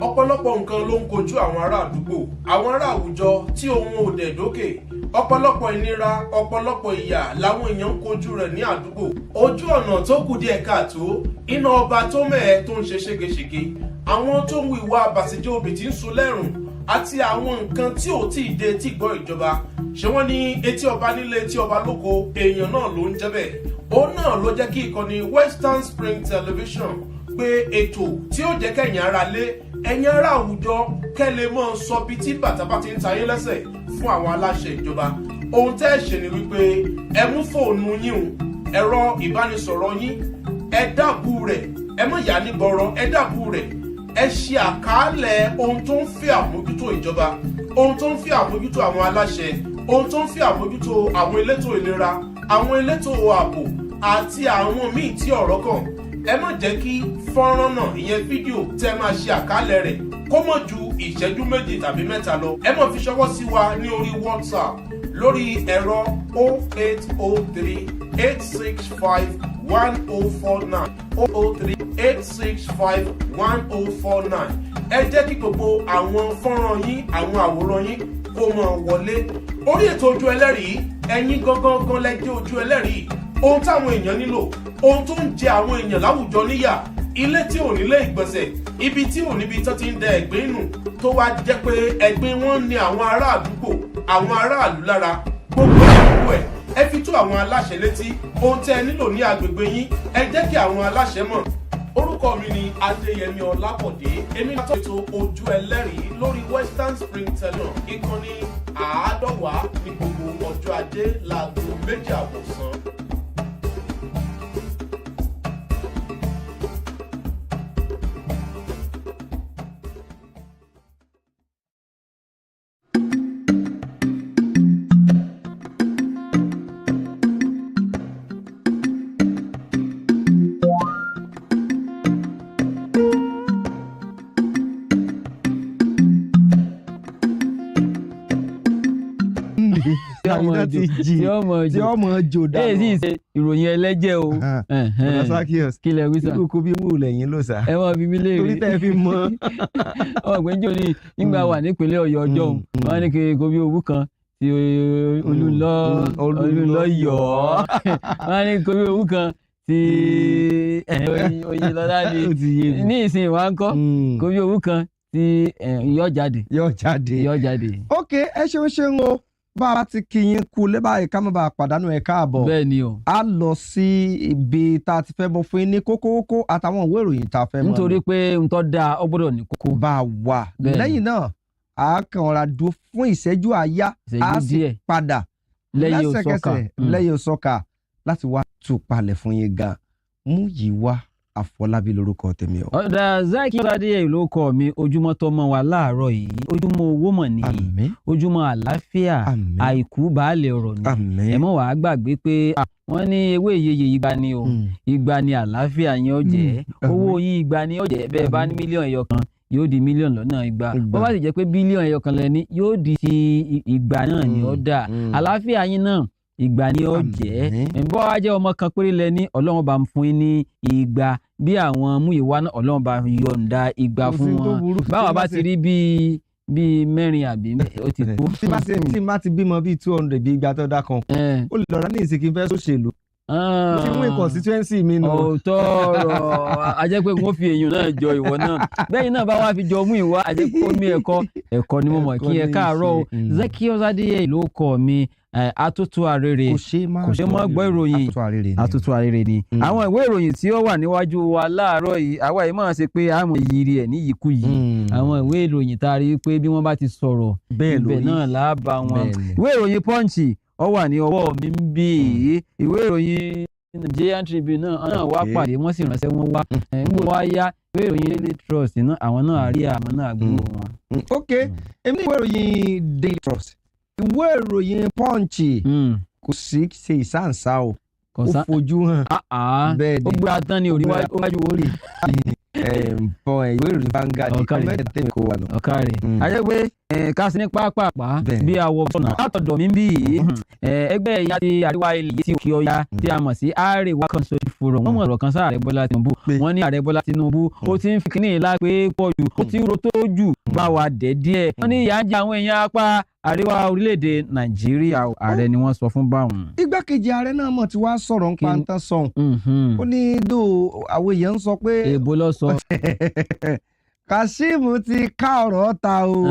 ọ̀pọ̀lọpọ̀ nǹkan ló ń kojú àwọn ará àdúgbò àwọn ará àwùjọ tí ohun ò dẹ̀ dókè ọ̀pọ̀lọpọ̀ ìnira ọ̀pọ̀lọpọ̀ ìyà làwọn èèyàn ń kojú rẹ̀ ní àdúgbò ojú ọ̀nà tó kù díẹ̀ káàtó iná ọba tó mẹ́ẹ̀ tó ń ṣe ségesège àwọn tó ń ìwà àbàṣejẹ́ obì tí ń sun lẹ́rùn àti àwọn nǹkan tí ò tí ì dé tí gbọ́ ìjọba ṣé wọ́n ní etí ọba nílé etí ọba lóko èèyàn náà ló ń jẹ́ bẹ́ẹ̀ òun náà ló jẹ́ kí ìkànnì Western Spring Television pé ètò tí ó jẹ́ kẹ́yìn ara lé ẹ̀yin ará àwùjọ kẹ́lẹ́ mọ́ sọ bí tí bàtà bá ti ń ta yín lẹ́sẹ̀ fún àwọn aláṣẹ ìjọba ohun tẹ́ ẹ ṣe ni wípé ẹ mú fóònù yín o ẹ̀rọ ìbánisọ̀rọ̀ yín ẹ dábù rẹ̀ ẹ mọ̀ yá ní gbọ́rọ̀ ẹ dábù rẹ̀ ẹ ṣe àkàálẹ̀ ohun tó ń fẹ́ àmójútó ìjọba ohun tó ń fẹ́ àmójútó àwọn aláṣẹ ohun tó ń fẹ́ àmójútó àwọn elétò ìlera àwọn elétò ààbò àti àwọn míì tí ọ̀rọ̀ kàn ẹ má jẹ́ kí fọ́nrán náà ìyẹn fídíò tẹ́ máa ṣe àkálẹ̀ rẹ̀ kó mọ̀ ju ìṣẹ́jú 2 tàbí 3 lọ ẹ má fi ṣọwọ́ sí wa ní orí WhatsApp lórí ẹ̀rọ 0803-865-1049 0803-865-1049 ẹ jẹ́ kí gbogbo àwọn fọ́nrán yín àwọn àwòrán yín kó máa wọlé orí ètò Ojú Ẹlẹ́rìí ẹ̀yin gangan lẹ́jẹ́ ojú ẹlẹ́rìí ohun táwọn èèyàn nílò ohun tó ń jẹ àwọn èèyàn láwùjọ níyà ilé tí ò nílé ìgbọ̀nsẹ̀ ibi tí ò níbi tó ti ń dẹ ẹ̀gbin nù tó wá jẹ́ pé ẹ̀gbin wọn ní àwọn ará àdúgbò àwọn aráàlú lára gbogbo ìlú ẹ fi tó àwọn aláṣẹ létí ohun tẹ́ ẹ nílò ní agbègbè yín ẹ jẹ́ kí àwọn aláṣẹ mọ̀ orúkọ mi ni Adéyẹmí Ọlábọ̀dé èmi máa tọ́ ètò Ojú Ẹlẹ́rìí lórí Western Spring Television ìkànnì 100 ní gbogbo ọjọ́ ajé láago 2:30. tí ọmọ jò dáná. èyí sì ṣe ìròyìn ẹlẹ́jẹ̀ o. ọ̀nà Sakios kílẹ̀ wíṣà. kókó bí mú lẹ́yìn ló sà. ẹ wọ́n fi mí léèrè. torí tẹ́ fi mọ́. ọmọ ìgbẹ́jọ́ ni nígbà wà nípínlẹ̀ Ọ̀yọ́ ọjọ́ òun wọ́n ní kí kóbi owó kan ti olùlọ yọ̀ ọ́ wọ́n ní kóbi owó kan ti Oyèlọ́lá ni ní ìsìn wa ń kọ́ kóbi owó kan ti yọ̀ jáde. ok ẹ ṣeun o bá a ti kí yín kú lé báyìí ká má bàa pàdánù ẹ káàbọ̀. bẹ́ẹ̀ ni o. a lọ sí ibi tá a ti fẹ́ bọ́ fún yín ní kókó àtàwọn ìwé ìròyìn tá a fẹ́ mọ̀. nítorí pé n tó dáa ó gbọ́dọ̀ ní kókó. bá a wà lẹ́yìn náà a kàn ra dúró fún ìṣẹ́jú àáyá a sì padà lẹ́sẹ̀kẹsẹ̀ lẹ́yìn òsọ́kà láti wá tú palẹ̀ fún yín gan Múyìwá Àfọlábí lórúkọ tèmi o. ọ̀dà Zakios Adéyẹyè lórúkọ mi ojúmọ́ tó mọ́ wa láàárọ̀ yìí ojúmọ́ owó mọ̀ nìyí ojúmọ́ àlàáfíà àìkú baálé ọ̀rọ̀ ni ẹ mọ̀ wàá gbàgbé pé wọ́n ní ewé ìyeyè igba ni o igba ni àlàáfíà yín ó jẹ́ owó yín igba ni ó jẹ́ bẹ́ẹ̀ bá ní mílíọ̀nù ẹyọ kan yóò di mílíọ̀nù lọ́nà igba bó bá sì jẹ́ pé bílíọ̀nù ẹyọ kan lẹ́ni yóò di ti igba náà ni ó dà àlàáfíà yín náà ìgbà ni ó jẹ́ bọ́ wá jẹ́ ọmọ kan péré lẹ́ni ọlọ́run bá ń fún yín ní igba bí àwọn Múyìwá náà ọlọ́run bá yọ̀ǹda igba fún wọn báwa bá ti rí bíi mẹ́rin àbí ó ti tó. tí má ti bímọ bíi 200 bíi igba tó dá kan ó lè lọ́ra ní ìsìnkí fẹ́ sóṣèlú mo ti mú constituency mi nù. òótọ́ ọ̀rọ̀ ajẹ́ pé wọ́n fi èèyàn náà jọ ìwọ náà bẹ́ẹ̀ náà bá wá fi jọ Múyìwá ajẹ́ pé ó ní ẹ̀kọ́ ni mo mọ̀ kí ẹ káàárọ̀ o Zaccheaus Adéyẹyè ló kọ́ mi atótó arére kò ṣe mọ́ gbọ́ ìròyìn atótó arére ni àwọn ìwé ìròyìn tí ó wà níwájú wa láàárọ̀ yìí àwa yìí máa ṣe pé àmọ́ ìyiri ẹ̀ ní yìíkú yìí àwọn ìwé ìròyìn tá a rí pé bí wọ́n bá ti sọ̀rọ̀ ibẹ̀ náà láàbà wọn ìwé ìròyìn Punch ó wà ní ọwọ́ mi ń bí ìwé ìròyìn Nigerian Tribune náà wá pàdé wọ́n sì ránṣẹ́ wọn wá nígbà wá yá ìwé ìròyìn Daily Trust náà àwọn náà rí àwọn náà gbúrò wọn. ok èmi ní ìwé ìròyìn Daily Trust ìwé ìròyìn Punch kò sí ṣe ìsáǹsá o ó fojú hàn bẹ́ẹ̀ ni ó gbé atán ní oríwájú orí ìwé ìròyìn Vanguard ọmọdé kò wà lọ. ọ̀kàrẹ̀ ajẹ́ pé ká sí ní pápápá bí awọ sọ̀nà látọ̀dọ̀ mi bí yìí ẹgbẹ́ ìyá ti àríwá ilẹ̀ yìí tí òkè ọya tí a mọ̀ sí Arewa Consultative Forum wọ́n mọ̀ ọ̀rọ̀ kan sáà Ààrẹ Bọ́lá Tinubu wọ́n ní Ààrẹ Bọ́lá Tinubu ó ti ń fi kíní ìlà pé pọ̀ jù ó ti ń ro tó jù bá wa dẹ̀ díẹ̀ wọ́n ní ìyà ń jẹ àwọn èèyàn apá àríwá orílẹ̀-èdè Nàìjíríà ààrẹ ni wọ́n sọ fún báwọn. igbákejì ààrẹ náà mọ̀ tí wàá sọ̀rọ̀ nípa ń tán sọ̀hún ó ní dò àwọn èèyàn ń sọ pé èèbó lọ sọ. Kassim ti ká ọ̀rọ̀ ta o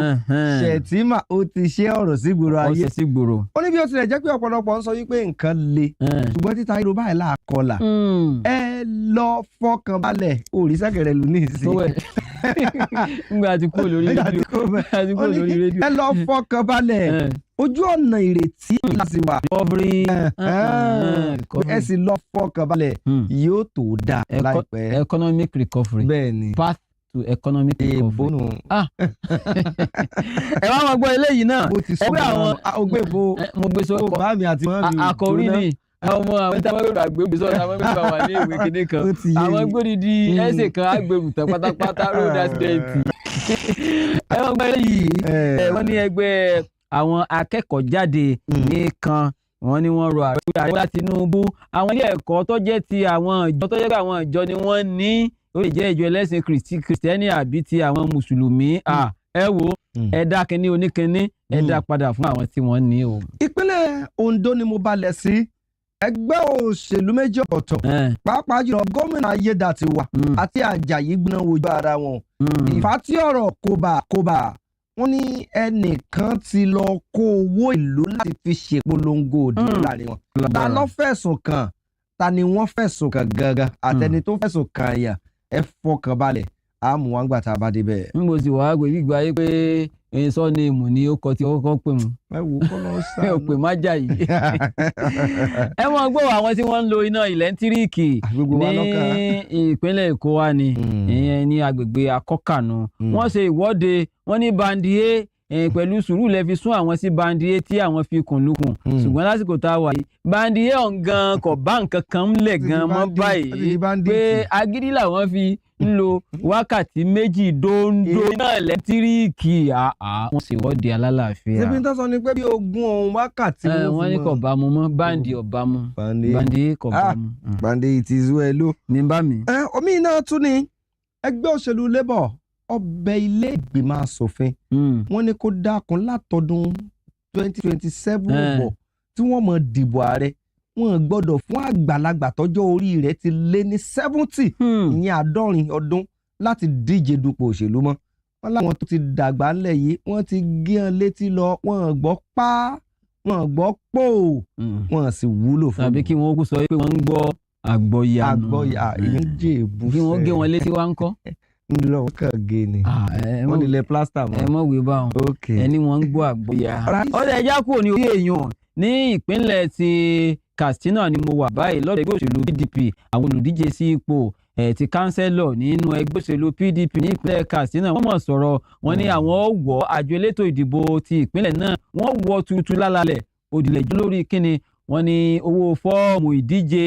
Shettima ó ti ṣe ọ̀rọ̀ sígboro ayé ó ní bí ó tilẹ̀ jẹ́ pé ọ̀pọ̀lọpọ̀ ń sọ wípé nǹkan le ṣùgbọ́n títa irú báyìí láàkọlà ẹ lọ fọkàn balẹ̀ òrìṣàkẹrẹ lù ní ìsìn. ngbà tí kò lórí rédíò ẹ lọ fọkàn balẹ̀ ojú ọ̀nà ìrètí láti wà ẹ sì lọ fọkàn balẹ̀ yóò tó dáa láìpẹ́. economic recovery bẹ́ẹ̀ ni path to economic recovery. ẹ wá máa gbọ́ eléyìí náà ẹgbẹ́ àwọn ògbébó mo gbé sọ bàmí àti mọ́mí àkọ́rí ni ọmọ àwọn tí a máa gbèrò àgbègbè sọ́dọ̀ àwọn mẹ́fà wà ní ìwé kéde kan àwọn gbòdìdí ẹsẹ̀ kan àgbèrò tán pátápátá road accident. ẹ wọ́n gbọ́ eléyìí wọ́n ní ẹgbẹ́ àwọn akẹ́kọ̀ọ́ jáde nìkan wọ́n ní wọ́n rọ Ààrẹ Bọ́lá Tinubu àwọn ilé ẹ̀kọ́ tó jẹ́ ti àwọn ìjọ tó jẹ́ pé àwọn ìjọ ni wọ́n ní ó lè jẹ́ ìjọ ẹlẹ́sìn kìrìsìtẹ́nì àbí ti àwọn mùsùlùmí ẹ wo ẹ dá kínní oníkínní ẹ dá padà fún àwọn tí wọ́n ní o. ìpínlẹ̀ Ondo ni mo balẹ̀ sí ẹgbẹ́ òṣèlú méjì ọ̀tọ̀ pàápàá jùlọ gómìnà Ayédàtiwà àti Àjàyí gbóná wojú ara wọn ìfàtí ọ̀rọ̀ kòbà wọ́n ní ẹnìkan ti lọ kó owó ìlú láti fi ṣèpolongo òdìbò láàrin wọn ta ló fẹ̀sùn kàn ta ni wọ́n fẹ̀sùn kàn gangan àtẹni tó fẹ̀sùn kàn yà ẹ fọkàn balẹ̀ àmú wọn gbà tá a bá débẹ̀. n kò sì wá gbé gbígbá yé pé sọ ni èmù ni ó kọ tí ó kọ́ pè mú. ẹ wò kọ́ lọ sáà ẹ ò pè má jà yìí. ẹ mọ̀ gbọ́ àwọn tí wọ́n ń lo iná ẹ̀lẹ́ńtíríìkì ní ìpínlẹ̀ Èkó wa ni ìyẹn ní agbègbè Akọ́kànú wọ́n ṣe ìwọ́de wọ́n ní bandié pẹ̀lú sùúrù lẹ fi sún àwọn sí bandié tí àwọn fi kùn lukùn ṣùgbọ́n lásìkò tá a wà yìí bandié ọ̀ngàn kò bá nǹkan kan ń lẹ̀ gan mọ́ báyìí pé agídí làwọn fi ń lo wákàtí méjì dóńdó náà ẹ̀lẹ́tíríìkì wọ́n sì wọ́de alálàáfíà. ṣébí tó sọ ni pé bí ogún ohun wákàtí wọ́n ní kò bá mu mọ́ báńdì ọ̀bá mu báńdì kò bá mu. báńdì ìtìzú ẹ ló. ní bá mi. omi náà tún ni ẹgbẹ́ òṣèlú Labour ọbẹ̀ ilé ìgbìmọ̀ asòfin wọ́n ní kó dákun látọdún 2027 bọ̀ tí wọ́n mọ̀ dìbò ààrẹ wọ́n gbọ́dọ̀ fún àgbàlagbà tọ́jọ́ orí rẹ̀ ti lé ní 70 ìyẹn 70 ọdún láti díje dupò òṣèlú mọ́ wọ́n láwọn tó ti dàgbà ńlẹ̀ yìí wọ́n ti gé ọ́n létí lọ wọ́n gbọ́ pa wọ́n gbọ́ pò wọ́n sì wúlò fún un. tàbí kí wọ́n kú sọ pé wọ́n ń gbọ́ àgbọ̀yànù ìyẹn jẹ́ èbú kí wọ́n gé wọn létí wá ń kọ́. ńlọ kàn gé ni wọ́n nílẹ̀ plaster mọ́. ẹ mọ̀ wí báwọn ẹni wọ́n ń gbọ́ àgbọ̀yà. ọ̀dọ̀ ẹja kúrò ní orí èèyàn ní ìpínlẹ̀ ti Katsina ni mo wà báyìí lọ́dọ̀ ẹgbẹ́ òṣèlú PDP àwọn olùdíje sí ipò ti kánsẹ́lọ̀ nínú ẹgbẹ́ òṣèlú PDP ní ìpínlẹ̀ Katsina wọ́n mọ̀ sọ̀rọ̀ wọn ní àwọn wọ̀ àjọ elétò ìdìbò ti ìpínlẹ̀ náà wọ́n wọ̀ tuntun lálálẹ̀ òdìlẹ̀jọ́ lórí kíni wọ́n ní owó fọ́ọ̀mù ìdíje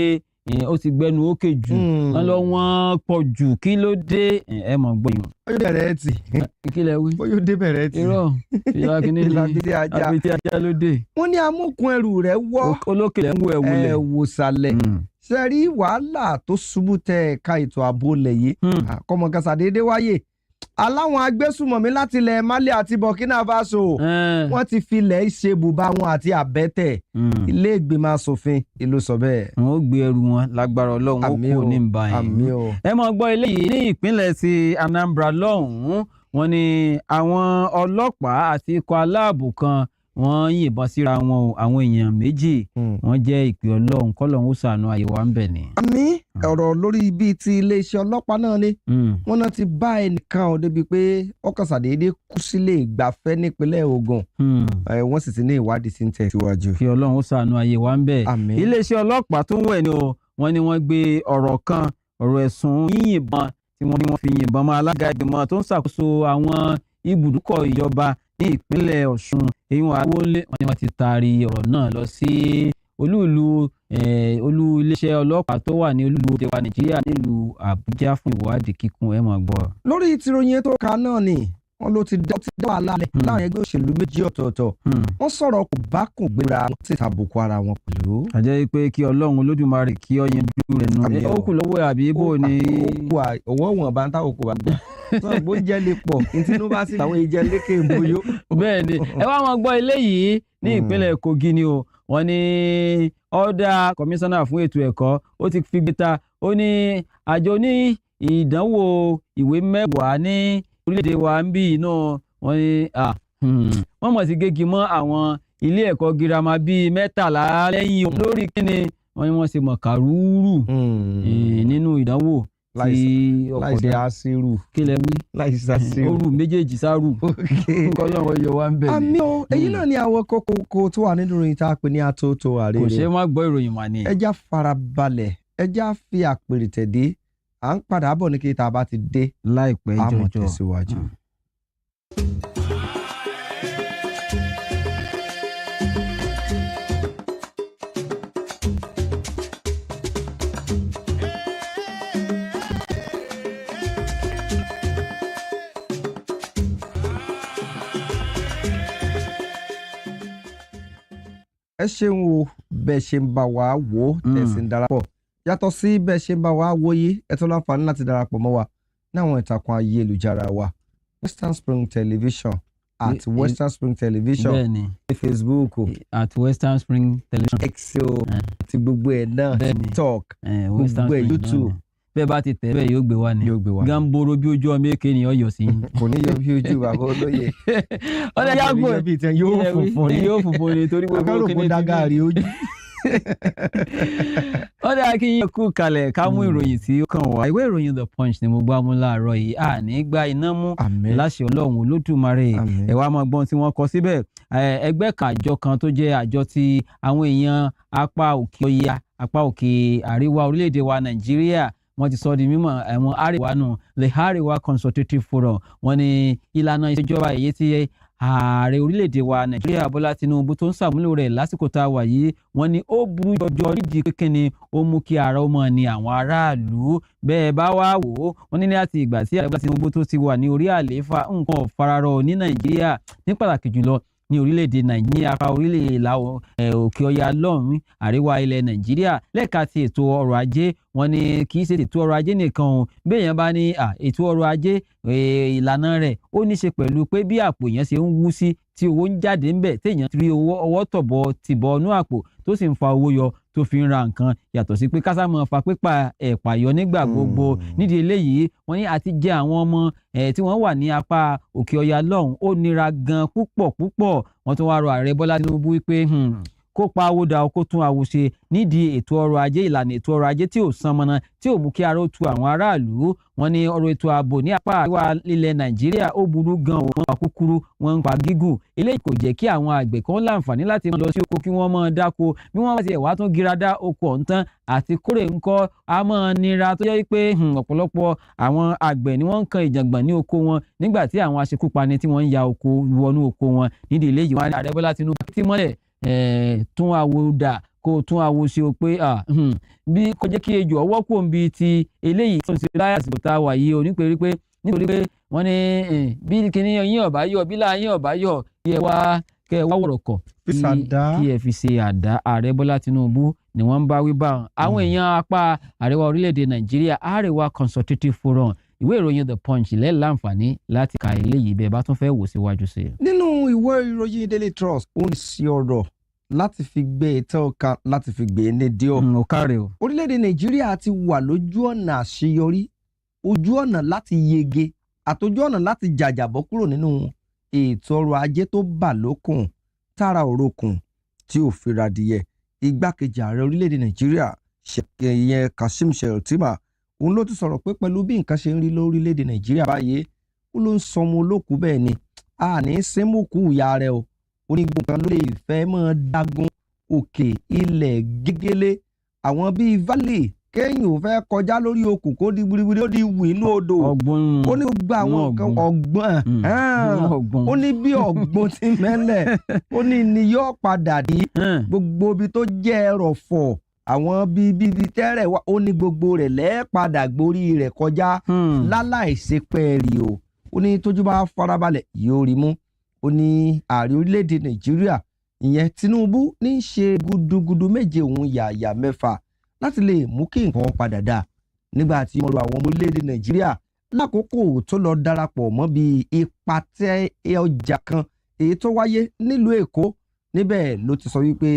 ó ti gbẹnu ókè jù wọ́n lọ wọ́n pọ̀ jù kí ló dé ẹ mọ̀ gbọ́yìn. ó yóò bẹ̀rẹ̀ tì. kí lẹ wí. ó yóò dé bẹ̀rẹ̀ tì. irọ́ ìyá kìíní ni àbí tí ajá ló dé. wọ́n ní amúkun ẹrù rẹ̀ wọ́. olókè lẹ́ ń wo ẹ̀wù lẹ̀. ẹ̀wù sàlẹ̀. ṣe rí wàhálà tó ṣubú tẹ ẹ̀ka ètò ààbò lẹ̀ yìí kọ́mọkànsá déédéé wáyé aláwọn agbésùmọ̀mí láti ilẹ̀ Mali àti Burkina Faso wọ́n ti filẹ̀ ṣe bùbá wọn àti àbẹ́tẹ̀ ilé ìgbìmọ̀ asòfin ìlú sọ bẹ́ẹ̀. wọn ó gbé ẹrù wọn lágbára Ọlọ́run ó kú ní ìbá yẹn. ẹ mọ̀ gbọ́ eléyìí ní ìpínlẹ̀ ti Anambra lọ́hùn-ún wọ́n ní àwọn ọlọ́pàá àti ikọ̀ aláàbò kan wọ́n yìnbọn síra wọn o àwọn èèyàn méjì wọ́n jẹ́ ìpè Ọlọ́run kọ́lọ́run ó ṣàánú ayé wa ń bẹ̀ ni. àmì ọ̀rọ̀ lórí bíi ti iléeṣẹ́ ọlọ́pàá náà ni wọ́n náà ti bá ẹnìkan ò débi pé ọkàn ṣàdédé kú sílé ìgbafẹ́ nípínlẹ̀ Ògùn wọ́n sì ti ní ìwádìí sí ń tẹ̀síwájú. kí Ọlọ́run ó ṣàánú ayé wa ń bẹ̀. iléeṣẹ́ ọlọ́pàá tó ń wẹ̀ ni wọ́n ní wọ́n gbé ọ̀rọ̀ ẹ̀sùn yíyìnbọn tí wọ́n ní wọ́n fi yìnbọn mọ́ alága ìgbìmọ̀ tó ń ṣàkóso àwọn ibùdókọ̀ ìjọba ní ìpínlẹ̀ Ọ̀ṣun èyí wọn Awólé wọn ni wọ́n ti taari ọ̀rọ̀ náà lọ sí olú iléeṣẹ́ ọlọ́pàá tó wà ní olú ilẹ̀ wa Nàìjíríà nílùú Àbújá fún ìwádìí kíkún ẹ̀ mọ̀ gbọ́. lórí tìròyìn tó kà náà ni wọ́n ló ti dá wàhálà lẹ̀ láàrin ẹgbẹ́ òṣèlú méjì ọ̀tọ̀ọ̀tọ̀ wọ́n sọ̀rọ̀ kò bá kùn gbéra wọn sì tàbùkù ara wọn pẹ̀lú. àjẹ́ pé kí Ọlọ́run Olódùmarè kí ọ yanjú rẹ̀ nù. ó kù lọ́wọ́ àbí ibo ni. owó wọn bá ń táwọn kò bá gbé náà bó jẹ́ lè pọ̀ ìtinú bá sì àwọn ìjẹ́ lékè ìbòyó. bẹ́ẹ̀ ni ẹ wá máa gbọ́ eléyìí ní ìpínlẹ̀ Kogi ni o wọ́n ní ọ̀dà kọmíṣánná fún ètò ẹ̀kọ́ ó ti fi gbé ta ó ní àjọ ní ìdánwò ìwé mẹ́wàá ní orílẹ̀-èdè wa ń bí iná wọ́n ní wọ́n mọ̀ sí gégi mọ́ àwọn ilé ẹ̀kọ́ girama bíi 13 lẹ́yìn lórí kíni wọ́n ní wọ́n ṣe mọ̀ kàrúurù nínú ìdánwò láìsí àṣírù kílẹ̀ wí láìsí àṣírù orú méjèèjì sárù kọ́lọ́wọ́ yọ wá ń bẹ̀. àmì o èyí náà ni àwọn kókó tó wà nínú ìròyìn tá a pè ní atótó àrèrè. kò ṣe é má gbọ́ ìròyìn mà ní. ẹja farabalẹ̀ ẹja fi àpèrè tẹ̀dé à ń padà bọ̀ ní kí tá a bá ti dé láìpẹ́ jọjọ àmọ̀ tẹ̀síwájú. ẹ ṣeun o bẹ́ẹ̀ ṣe ń bá wa wò ó tẹ̀sí ń darapọ̀ yàtọ̀ sí bẹ́ẹ̀ ṣe ń bá wa wò yìí ẹ tún láǹfààní láti darapọ̀ mọ́ wa láwọn ìtàkùn ayélujára wa Western Spring Television at Western Spring Television ní Facebook at Western Spring Television X àti gbogbo ẹ̀ náà TikTok gbogbo ẹ̀ YouTube bẹ́ẹ̀ bá ti tẹ̀ bẹ́ẹ̀ yóò gbé wa ni gamboro bí ojú ọmọ èké ni ọyọ sí. kò ní yọ bí ojú bàbá olóye. ọ̀dà yàgò yóò funfun ni torí gbogbo kíni dagari ojú. ọ̀dà kí yín kú kalẹ̀ ká mú ìròyìn tí ó kàn wá ìwé ìròyìn The Punch ni mo gbá mú láàárọ̀ yìí àní gba iná mú láṣẹ Ọlọ́run Olódùmarè ẹ wá máa gbọ́n tí wọ́n kọ síbẹ̀ ẹgbẹ́ kan àjọ kan tó jẹ́ àjọ tí àwọn èèyàn apá òkè ọya apá òkè àríwá orílẹ̀-èdè wa Nàìjíríà wọ́n ti sọ di mímọ̀ àwọn àríwá nù the Àríwá Consultative Forum wọ́n ní ìlànà ìṣèjọba èyí tí ààrẹ orílẹ̀-èdè wa Nàìjíríà Bọ́lá Tinubu tó ń ṣàmúlò rẹ̀ lásìkò tá a wà yìí wọ́n ní ó burú jọjọ nídìí kékeré ó mú kí ara ó mọ̀ ní àwọn aráàlú bẹ́ẹ̀ bá wá wò ó wọ́n ní láti ìgbà tí ààrẹ Bọ́lá Tinubu tó ti wà ní orí àlééfà nǹkan ò fararọ ní Nàìjíríà ní pàtàkì jùlọ ní orílẹ̀-èdè Nàìjíríà apá orílẹ̀ ìlà òkè ọya lọ́hùn àríwá ilẹ̀ Nàìjíríà lẹ́ka ti ètò ọrọ̀ ajé wọn ni kì í ṣe ètò ọrọ̀ ajé nìkan o béèyàn bá ní ètò ọrọ̀ ajé ìlànà rẹ̀ ó ní ṣe pẹ̀lú pé bí àpò èèyàn ṣe ń wú sí tí owó ń jáde ńbẹ̀ téèyàn rí ọwọ́ tìbọ̀ inú àpò tó sì ń fa owó yọ tó fi ń ra nǹkan yàtọ̀ sí pé kásámọ̀ fa pípa ẹ̀pà yọ nígbà gbogbo nídìí eléyìí wọ́n ní àti jẹ àwọn ọmọ tí wọ́n wà ní apá òkè ọya lọ́hùn ó nira gan púpọ̀ wọ́n tún wá rọ ààrẹ Bọ́lá Tinubu wípé kó pa owó dà kó tún àwò ṣe nídìí ètò ọrọ̀ ajé ìlànà ètò ọrọ̀ ajé tí ò san mọ́nà tí ò mú kí ara ó tu àwọn aráàlú wọ́n ní ọ̀rọ̀ ètò ààbò ní apá àríwá ilẹ̀ Nàìjíríà ó burú gan wọ́n pa kúkúrú wọ́n ń pa gígùn eléyìí kò jẹ́ kí àwọn àgbẹ̀ kan láǹfààní láti lọ sí oko kí wọ́n máa dáko bí wọ́n bá ti ẹ̀wá tún gírádá oko ọ̀ǹtán àti kórè ńkọ́ a máa nira tó jẹ́ pé ọ̀pọ̀lọpọ̀ àwọn àgbẹ̀ ni wọ́n ń kan ìjàngbọ̀n ní oko wọn nígbà tí àwọn aṣekúpani tí wọ́n ń ya oko wọnú oko wọn nídìí eléyìí wọn Ààrẹ Bọ́lá Tinubu ti mọ́lẹ̀ tún àwòdà kó o tún awo sí o pé bí kò jẹ́ kí ejò ọwọ́ kò ń bi ti eléyìí tó ń ṣe láyà àsìkò tá a wà yìí o nítorí pé wọ́n ní bí kinní yín ọ̀bá yọ̀ bí láàyín ọ̀bá yọ̀ kí ẹ wá wọ̀rọ̀kọ̀ kí ẹ fi ṣe àdá ààrẹ Bọ́lá Tinubu ni wọ́n ń bá wí báwọn. àwọn èèyàn apá àríwá orílẹ̀-èdè Nàìjíríà Arewa Consultative Forum ìwé ìròyìn The Punch lẹ́ẹ̀ láǹfààní láti ka eléyìí bẹ́ẹ̀ bá tún fẹ́ wò síwájú sí i. nínú ìwé ìròyìn Daily Trust ó ń ṣe ọ̀rọ̀ láti fi gbé ètò ọ̀ka láti fi gbé ní díọ̀. ó káre o. orílẹ̀-èdè Nàìjíríà ti wà lójú ọ̀nà àṣeyọrí ojú ọ̀nà láti yege àtòjú ọ̀nà láti jàjàbọ́ kúrò nínú ètò ọrọ̀ ajé tó bà lókun tára òrokùn tí ò fira díẹ̀. igbákejì ààrẹ orílẹ̀-èdè Nàìjíríà ìyẹn Kashim Shettima òun ló ti sọ̀rọ̀ pé pẹ̀lú bí nǹkan ṣe ń rí lórílẹ̀‐èdè Nàìjíríà báyìí ó ló ń sọmọ olókùú bẹ́ẹ̀ ni a ní sẹ́mùkú ìyá rẹ̀ o ó ní gbogbo nǹkan ló lè fẹ́ mọ́ dágún òkè ilẹ̀ gégélé àwọn bíi valley kéèyàn ò fẹ́ kọjá lórí okùn kó di gbirigbiri ó di wù inú odò ó ní gbogbo àwọn nǹkan ọgbọ́n ó ní bí ọgbọ́n ti mẹ́lẹ̀ ó ní ni yóò padà dí gbogbo ibi tó jẹ́ ẹrọ̀fọ̀ àwọn bíbí tẹ́rẹ̀ wá ó ní gbogbo rẹ̀ lẹ́ẹ̀padà gborí rẹ̀ kọjá láláìsepẹ́ẹ̀rì o ó ní tójú bá farabalẹ̀ yóò rí mú ó ní ààrẹ orílẹ̀-èdè Nàìjíríà ìyẹn Tinubu ní í ṣe gudugudu méje òun yàyà mẹ́fà láti lè mú kí nǹkan padà dà nígbà tí wọ́n rọ àwọn ọmọ orílẹ̀-èdè Nàìjíríà lákòókò tó lọ darapọ̀ mọ́ bí ìpàtẹ ọjà kan èyí tó wáyé nílùú Èkó níbẹ̀ ló ti sọ wípé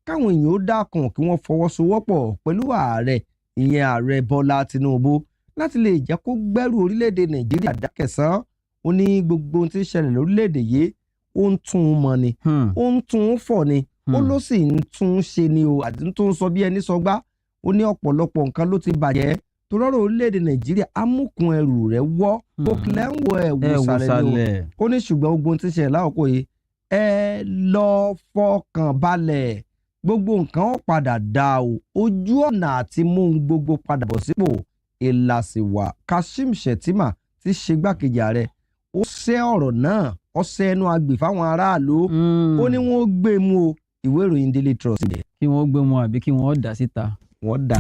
káwọn èèyàn ó dákun kí wọ́n fọwọ́sowọ́pọ̀ pẹ̀lú ààrẹ ìyẹn ààrẹ Bọ́lá Tinubu láti lè jẹ́ kó gbẹ́rù orílẹ̀-èdè Nàìjíríà dákẹ̀sán ó ní gbogbo ohun tí ń ṣẹlẹ̀ lórílẹ̀-èdè yìí ó ń tún un mọ ni ó ń tún un fọ̀ ni ó ló sì ń tún un ṣe ni o àti tó ń sọ bí ẹni sọgbá ó ní ọ̀pọ̀lọpọ̀ nǹkan ló ti bàjẹ́ tó rọ́rọ̀ orílẹ̀-èdè Nàìjíríà amúkun ẹrù rẹ̀ wọ́ òkèlè ń wọ ẹ̀wù sàlẹ̀ ni o ó ní ṣùgbọ́n gbogbo ohun tí ń ṣẹlẹ̀ láwòkó yìí ẹ lọ fọkàn balẹ̀ gbogbo nǹkan ó padà dá o ojú ọ̀nà àti mú un gbogbo padà bọ̀ sípò ìlàsìwà Kashim Shettima ti ṣe gbákejì ààrẹ ó ṣẹ́ ọ̀rọ̀ náà ó ṣẹ́ ẹnu agbè fáwọn aráàlú ó ní wọ́n gbé mú o ìwé ìròyìn Daily Trust rẹ̀. kí wọ́n gbé mú àbí kí wọ́n dà síta. wọ́n dà.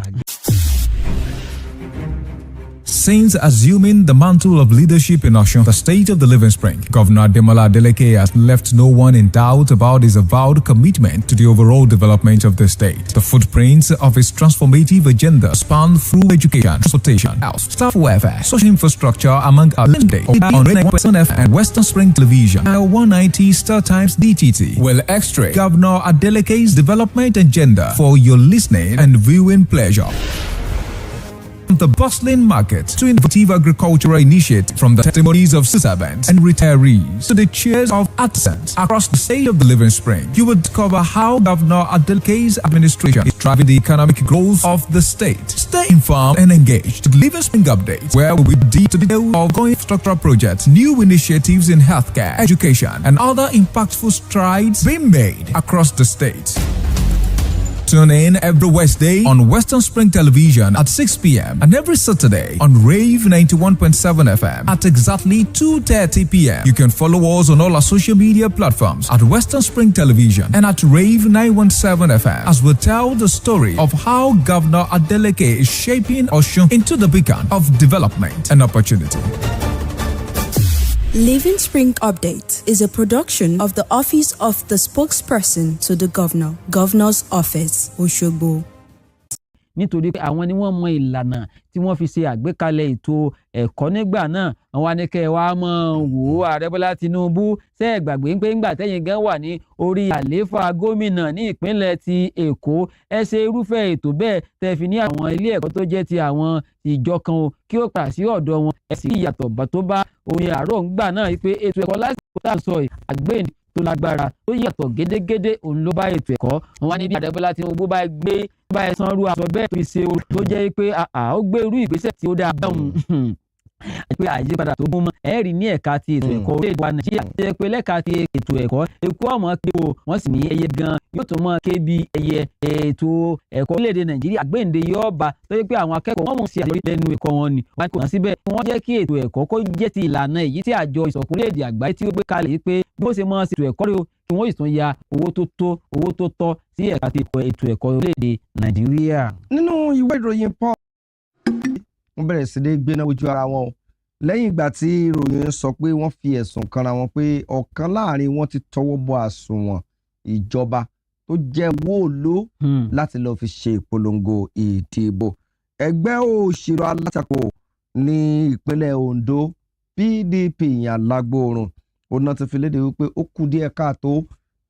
Since assuming the mantle of leadership in Osun, the state of the Living Spring, Governor Ademola Adeleke has left no one in doubt about his avowed commitment to the overall development of the state. The footprints of his transformative agenda span through education, transportation, health, staff welfare, social infrastructure, among others. On 91% FM and Western Spring Television, 190 Star Times DTT will extract Governor Adeleke's development agenda for your listening and viewing pleasure. The bustling market to innovative agricultural initiatives, from the testimonies of servants and retirees to the cheers of artisans across the state of the Living Spring, you will discover how Governor Adeleke's administration is driving the economic growth of the state. Stay informed and engaged to the Living Spring Update, where we will dig to the detail of ongoing infrastructure projects, new initiatives in healthcare, education, and other impactful strides being made across the state. Tune in every Wednesday on Western Spring Television at 6 p.m. and every Saturday on Rave 91.7 FM at exactly 2:30 p.m. You can follow us on all our social media platforms at Western Spring Television and at Rave 917 FM as we tell the story of how Governor Adeleke is shaping Osun into the beacon of development and opportunity. Living Spring Update is a production of the Office of the Spokesperson to the Governor, Governor's Office, Osogbo. nítorí pé àwọn ni wọ́n mọ ìlànà tí wọ́n fi ṣe àgbékalẹ̀ ètò ẹ̀kọ́ nígbà náà àwọn anìkẹ́ wa mọ̀ wò ó ààrẹ Bọ́lá Tinubu ṣe é gbàgbé pé ńgbà tẹ́yìn gan wà ní orí àlééfà gómìnà ní ìpínlẹ̀ ti Èkó ẹ ṣe irúfẹ́ ètò bẹ́ẹ̀ tẹ́ fi ní àwọn ilé ẹ̀kọ́ tó jẹ́ ti àwọn ìjọ kan o kí ó padà sí ọ̀dọ̀ wọn ẹ sì ìyàtọ̀ bá tó bá oyin àárọ̀ ńgbà náà pé ètò ẹ̀kọ́ lásìkò tá a sọ àgbéyìn tó lágbára tó yàtọ̀ gédégédé òun ló bá ètò ẹ̀kọ́ wọn wá ní bí ààrẹ Bọ́lá Tinubu bá gbé bá ẹ san rú aṣọ bẹ́ẹ̀ tó fi ṣe o tó jẹ́ pé ó gbé irú ìgbésẹ̀ tí ó dáa báwọn pé àyípadà tó gún mọ́ ẹ̀rí ní ẹ̀ka ti ètò ẹ̀kọ́ orílẹ̀-èdè wa Nàìjíríà ṣe pé lẹ́ka ti ètò ẹ̀kọ́ eku ọmọ pé o wọ́n sì ní ẹyẹ gan yóò tún mọ́ ké bí ẹyẹ ètò ẹ̀kọ́ orílẹ̀-èdè Nàìjíríà gbẹ̀ǹde yóò bá tó yẹ pé àwọn akẹ́kọ̀ọ́ wọn mọ̀ sí àṣeyọrí lẹ́nu ẹ̀kọ́ wọn ni wọ́n kò hàn síbẹ̀ wọ́n jẹ́ kí ètò ẹ̀kọ́ kó jẹ́ ti ìlànà èyí tí àjọ ìṣọ̀kan orílẹ̀-èdè àgbáyé tí ó gbé kalẹ̀ yìí pé bí wọ́n ṣe mọ́ ètò ẹ̀kọ́ rẹ̀ kí wọ́n sì tún ya owó tó tọ́ sí ẹ̀ka ti ètò ẹ̀kọ́ orílẹ̀-èdè Nàìjíríà. nínú ìwé ìròyìn Paul wọ́n bẹ̀rẹ̀ sí ní gbéná ojú ara wọn lẹ́yìn ìgbà tí ìròyìn sọ pé wọ́n fi ẹ̀sùn kanra wọn pé ọ̀kan láàrin wọn ti tọwọ́ bọ àsùnwọ̀n ìjọba tó jẹ́ wóòló láti lọ́ọ́ fi ṣe ìpolongo ìdìbò. ẹgbẹ́ òṣèlú alátakò ní ìpínlẹ̀ Ondo PDP yàn lágbóòrùn ọ̀nà ti fi léde wípé ó kù díẹ̀ káàtó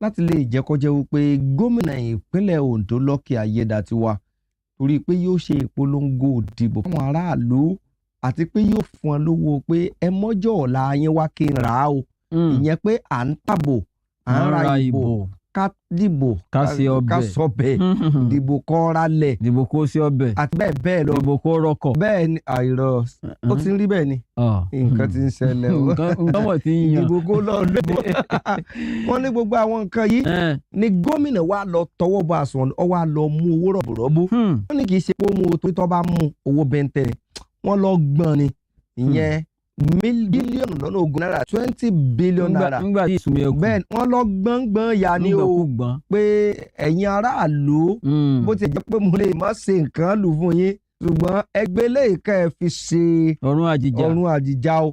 láti lè jẹ́ kó jẹ́ wípé gómìnà ìpínlẹ̀ Ondo Lucky Ayédàtiwa torí pé yóò ṣe ìpolongo ìdìbò fún aráàlú àti pé yóò fún ọ lówó pé ẹ mọ́jọ́ ọ̀la yín wá kí n rà á o ìyẹn pé à ń tàbò à ń ra ìbò ká dìbò ká sọbẹ̀ dìbò kó ralẹ̀ dìbò kó sí ọbẹ̀ àti bẹ́ẹ̀ bẹ́ẹ̀ lọ dìbò kó rọkọ̀ bẹ́ẹ̀ ni àìrọ̀ ó ti ń rí bẹ́ẹ̀ ni nǹkan ti ń ṣẹlẹ̀ o nǹkan mọ̀ ti ń yan dìbò kó lọ lọ wọ́n ní gbogbo àwọn nǹkan yìí ni gómìnà wa lọ tọwọ́ bọ àsùnwọ̀n ọ wa lọ mú owó rọ̀bùrọ̀bù wọ́n ní kì í ṣe pé ó mú owó tó bá mú owó bẹ́ńtẹ́ ni wọ́n lọ gbọ́n ni ìyẹn bílíọ̀nù lọ́nà ogún náírà 20 billion naira nígbà tí ìsúnmi ẹkùn bẹ́ẹ̀ wọ́n lọ gbọ́ngbọ́n ya ni o pé ẹ̀yin aráàlú bó ti jẹ́ pé mo lè má ṣe nǹkan lù fún yín ṣùgbọ́n ẹgbẹ́ lẹ́ẹ̀ka ẹ̀ fi ṣe ọ̀run àjìjà o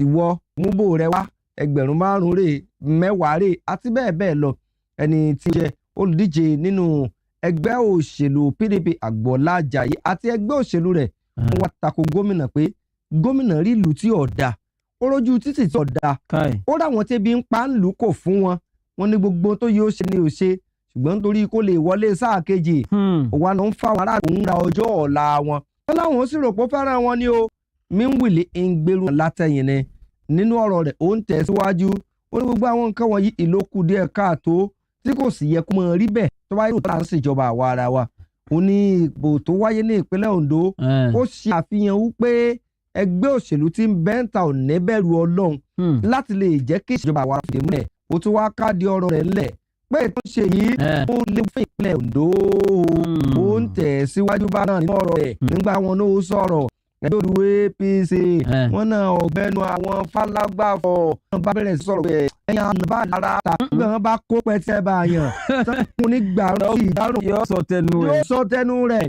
ìwọ múbò rẹ wá 5,000 rè 10 rè àti bẹ́ẹ̀ bẹ́ẹ̀ lọ ẹni tí ó jẹ́ olùdíje nínú ẹgbẹ́ òṣèlú PDP Agboola Ajayi àti ẹgbẹ́ òṣèlú rẹ̀ wọ́n wá tako gómìnà pé gómìnà rí ìlú tí ọ̀dà ó rójú títì tí ọ̀dà ó ráwọn tẹ́bi ń pa ń lù kò fún wọn wọn ní gbogbo tó yóò ṣe ni ò ṣe ṣùgbọ́n nítorí kó lè wọlé sáà kejì òwa ló ń fa àwọn aráàlú ń ra ọjọ́ ọ̀la wọn wọn láwọn ó sì rò pé ó fẹ́ràn wọn ni o Mínwìlì ń gbèrú látẹ̀yìn ni nínú ọ̀rọ̀ rẹ̀ ó ń tẹ̀síwájú ó ní gbogbo àwọn nǹkan wọ̀nyí ìlókù díẹ̀ káàtó tí kò sì yẹ kó mọ̀ rí bẹ́ẹ̀ tó bá yóò tó à ń ṣèjọba àwa ara wa ó ní ìbò tó wáyé ní ìpínlẹ̀ Ondo ó ṣe àfihàn wípé ẹgbẹ́ òṣèlú tí ń bẹ́ńtà ò ní bẹ̀rù Ọlọ́run láti lè jẹ́ kí ìṣèjọba àwa fìdí múlẹ̀ ó tún wá káàdì ọ̀rọ̀ rẹ̀ ńlẹ̀ pé ètò ṣe yìí ó lé fún ìpínlẹ̀ Ondo ó ń tẹ̀ síwájú bá náà nínú ọ̀rọ̀ rẹ̀ nígbà wọn ló sọ̀rọ̀ ẹgbẹ́ òdu APC wọn náà ọ̀gbẹ́nu àwọn falágbàfọ̀ wọn bá bẹ̀rẹ̀ sọ̀rọ̀ pé ẹ̀yìn àwọn bá lára ta bí wọn bá kó pẹ́tẹ́ bá yàn sọ́kùn nígbà sí ìdárò yóò sọ tẹnu rẹ̀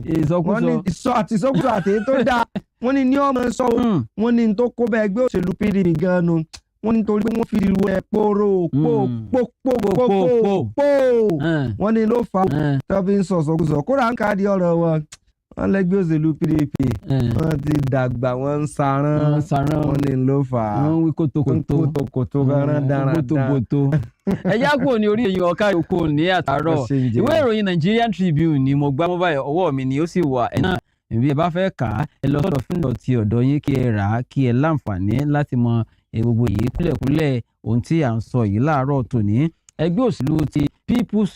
wọ́n ní ìsọkúsọ àti tó dáa wọ́n ní ní ọmọ sọ wọ́n ní tó kó bá ẹgbẹ́ òṣèlú PDP gan-an nu wọ́n ní torí pé wọ́n fi ìlú ẹ̀ pòrò pò wọ́n ní ló fà á tó fi ń sọ̀sọ̀kúsọ kóra ń káàdì ọ̀rọ̀ wọn wọ́n lẹ́gbẹ́ òṣèlú PDP wọ́n ti dàgbà wọ́n ń sarán wọ́n ní ló fà á wọ́n wí kótókótó gánran dáradára. ẹ̀yà kò ní orí èyí ọ̀ka ìkó ní àtàárọ̀ ìwé ìròyìn Nigerian Tribune ni mo gbá mobile ọwọ́ mi ni ó sì wà ẹ̀ náà bí ẹ bá fẹ́ kà á ẹ lọ sọ́dọ̀ fúndọ̀ ti ọ̀dọ̀ yín kí ẹ rà á kí ẹ láǹfààní láti mọ gbogbo èyí kúlẹ̀kúlẹ̀ ohun tí à ń sọ yìí láàárọ̀ tòní ẹgbẹ́ òṣèlú ti People's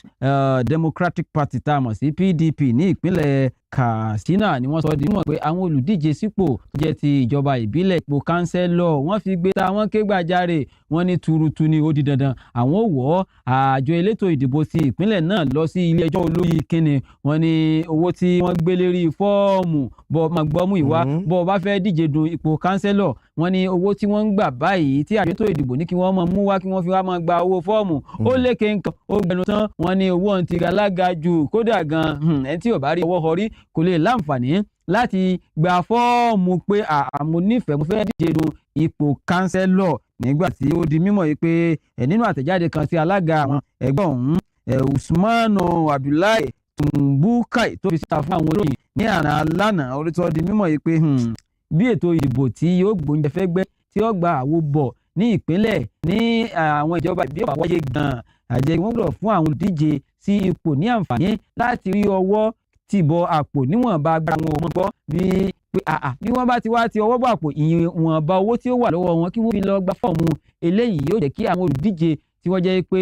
Democratic Party tá a mọ̀ sí PDP ní ìpínlẹ̀ Katsina ni wọ́n sọ di mọ̀ pé àwọn olùdíje sípò tó jẹ́ ti ìjọba ìbílẹ̀ ipò kánsẹ́lọ̀ wọ́n fi gbé ta wọ́n ké gbàjarè wọ́n ní tuurutu ni ó di dandan àwọn ò wọ́ àjọ elétò ìdìbò ti ìpínlẹ̀ náà lọ sí ilé ẹjọ́ olóyè kínní wọ́n ní owó tí wọ́n gbé lérí fọ́ọ̀mù bọ́ máa gbọ́ mú ìwá bọ́ bá fẹ́ díje dun ipò kánsẹ́lọ̀ wọ́n ní owó tí wọ́n ń gbà báyìí tí àjọ elétò ìdìbò ní kí wọ́n máa mú wá kí wọ́n fi wá máa gba owó fọ́ọ̀mù ó lékè nǹkan ó gbẹnu tán wọ́n ní owó ohun ti galaga jù kódà gan ẹni tí ò bá rí ọwọ́ họrí kò lè láǹfààní láti gba fọ́ọ̀mù pé àmọ́ nífẹ̀ẹ́ mo fẹ́ díje dun ipò kánsẹ́lọ̀ nígbà tí ó di mímọ̀ yìí pé nínú àtẹ̀jáde kan sí alága àwọn ẹgbẹ́ ọ̀hún Usmanu Abdullahi Tumbukai tó fi síta fún àwọn olóyìn ní àná lánàá orí tó di mímọ̀ yìí pé bí ètò ìdìbò tí yóò gbóúnjẹ fẹ́gbẹ́ tí ó gba àwo bọ̀ ní ìpínlẹ̀ ní àwọn ìjọba ìbílẹ̀ wáyé gan-an àjẹ́ wọ́n gbọ́dọ̀ fún àwọn olùdíje sí ipò ní àǹfààní láti rí ọwọ́ tìbọ àpò níwọ̀nba agbára wọn ò mọ̀ gbọ́ bí wọ́n bá ti wá ti ọwọ́ bọ̀ àpò ìwọ̀nba owó tí ó wà lọ́wọ́ wọn kí wọ́n fi lọ gba fọ́ọ̀mù eléyìí yóò jẹ́ kí àwọn olùdíje tí wọ́n jẹ́ pé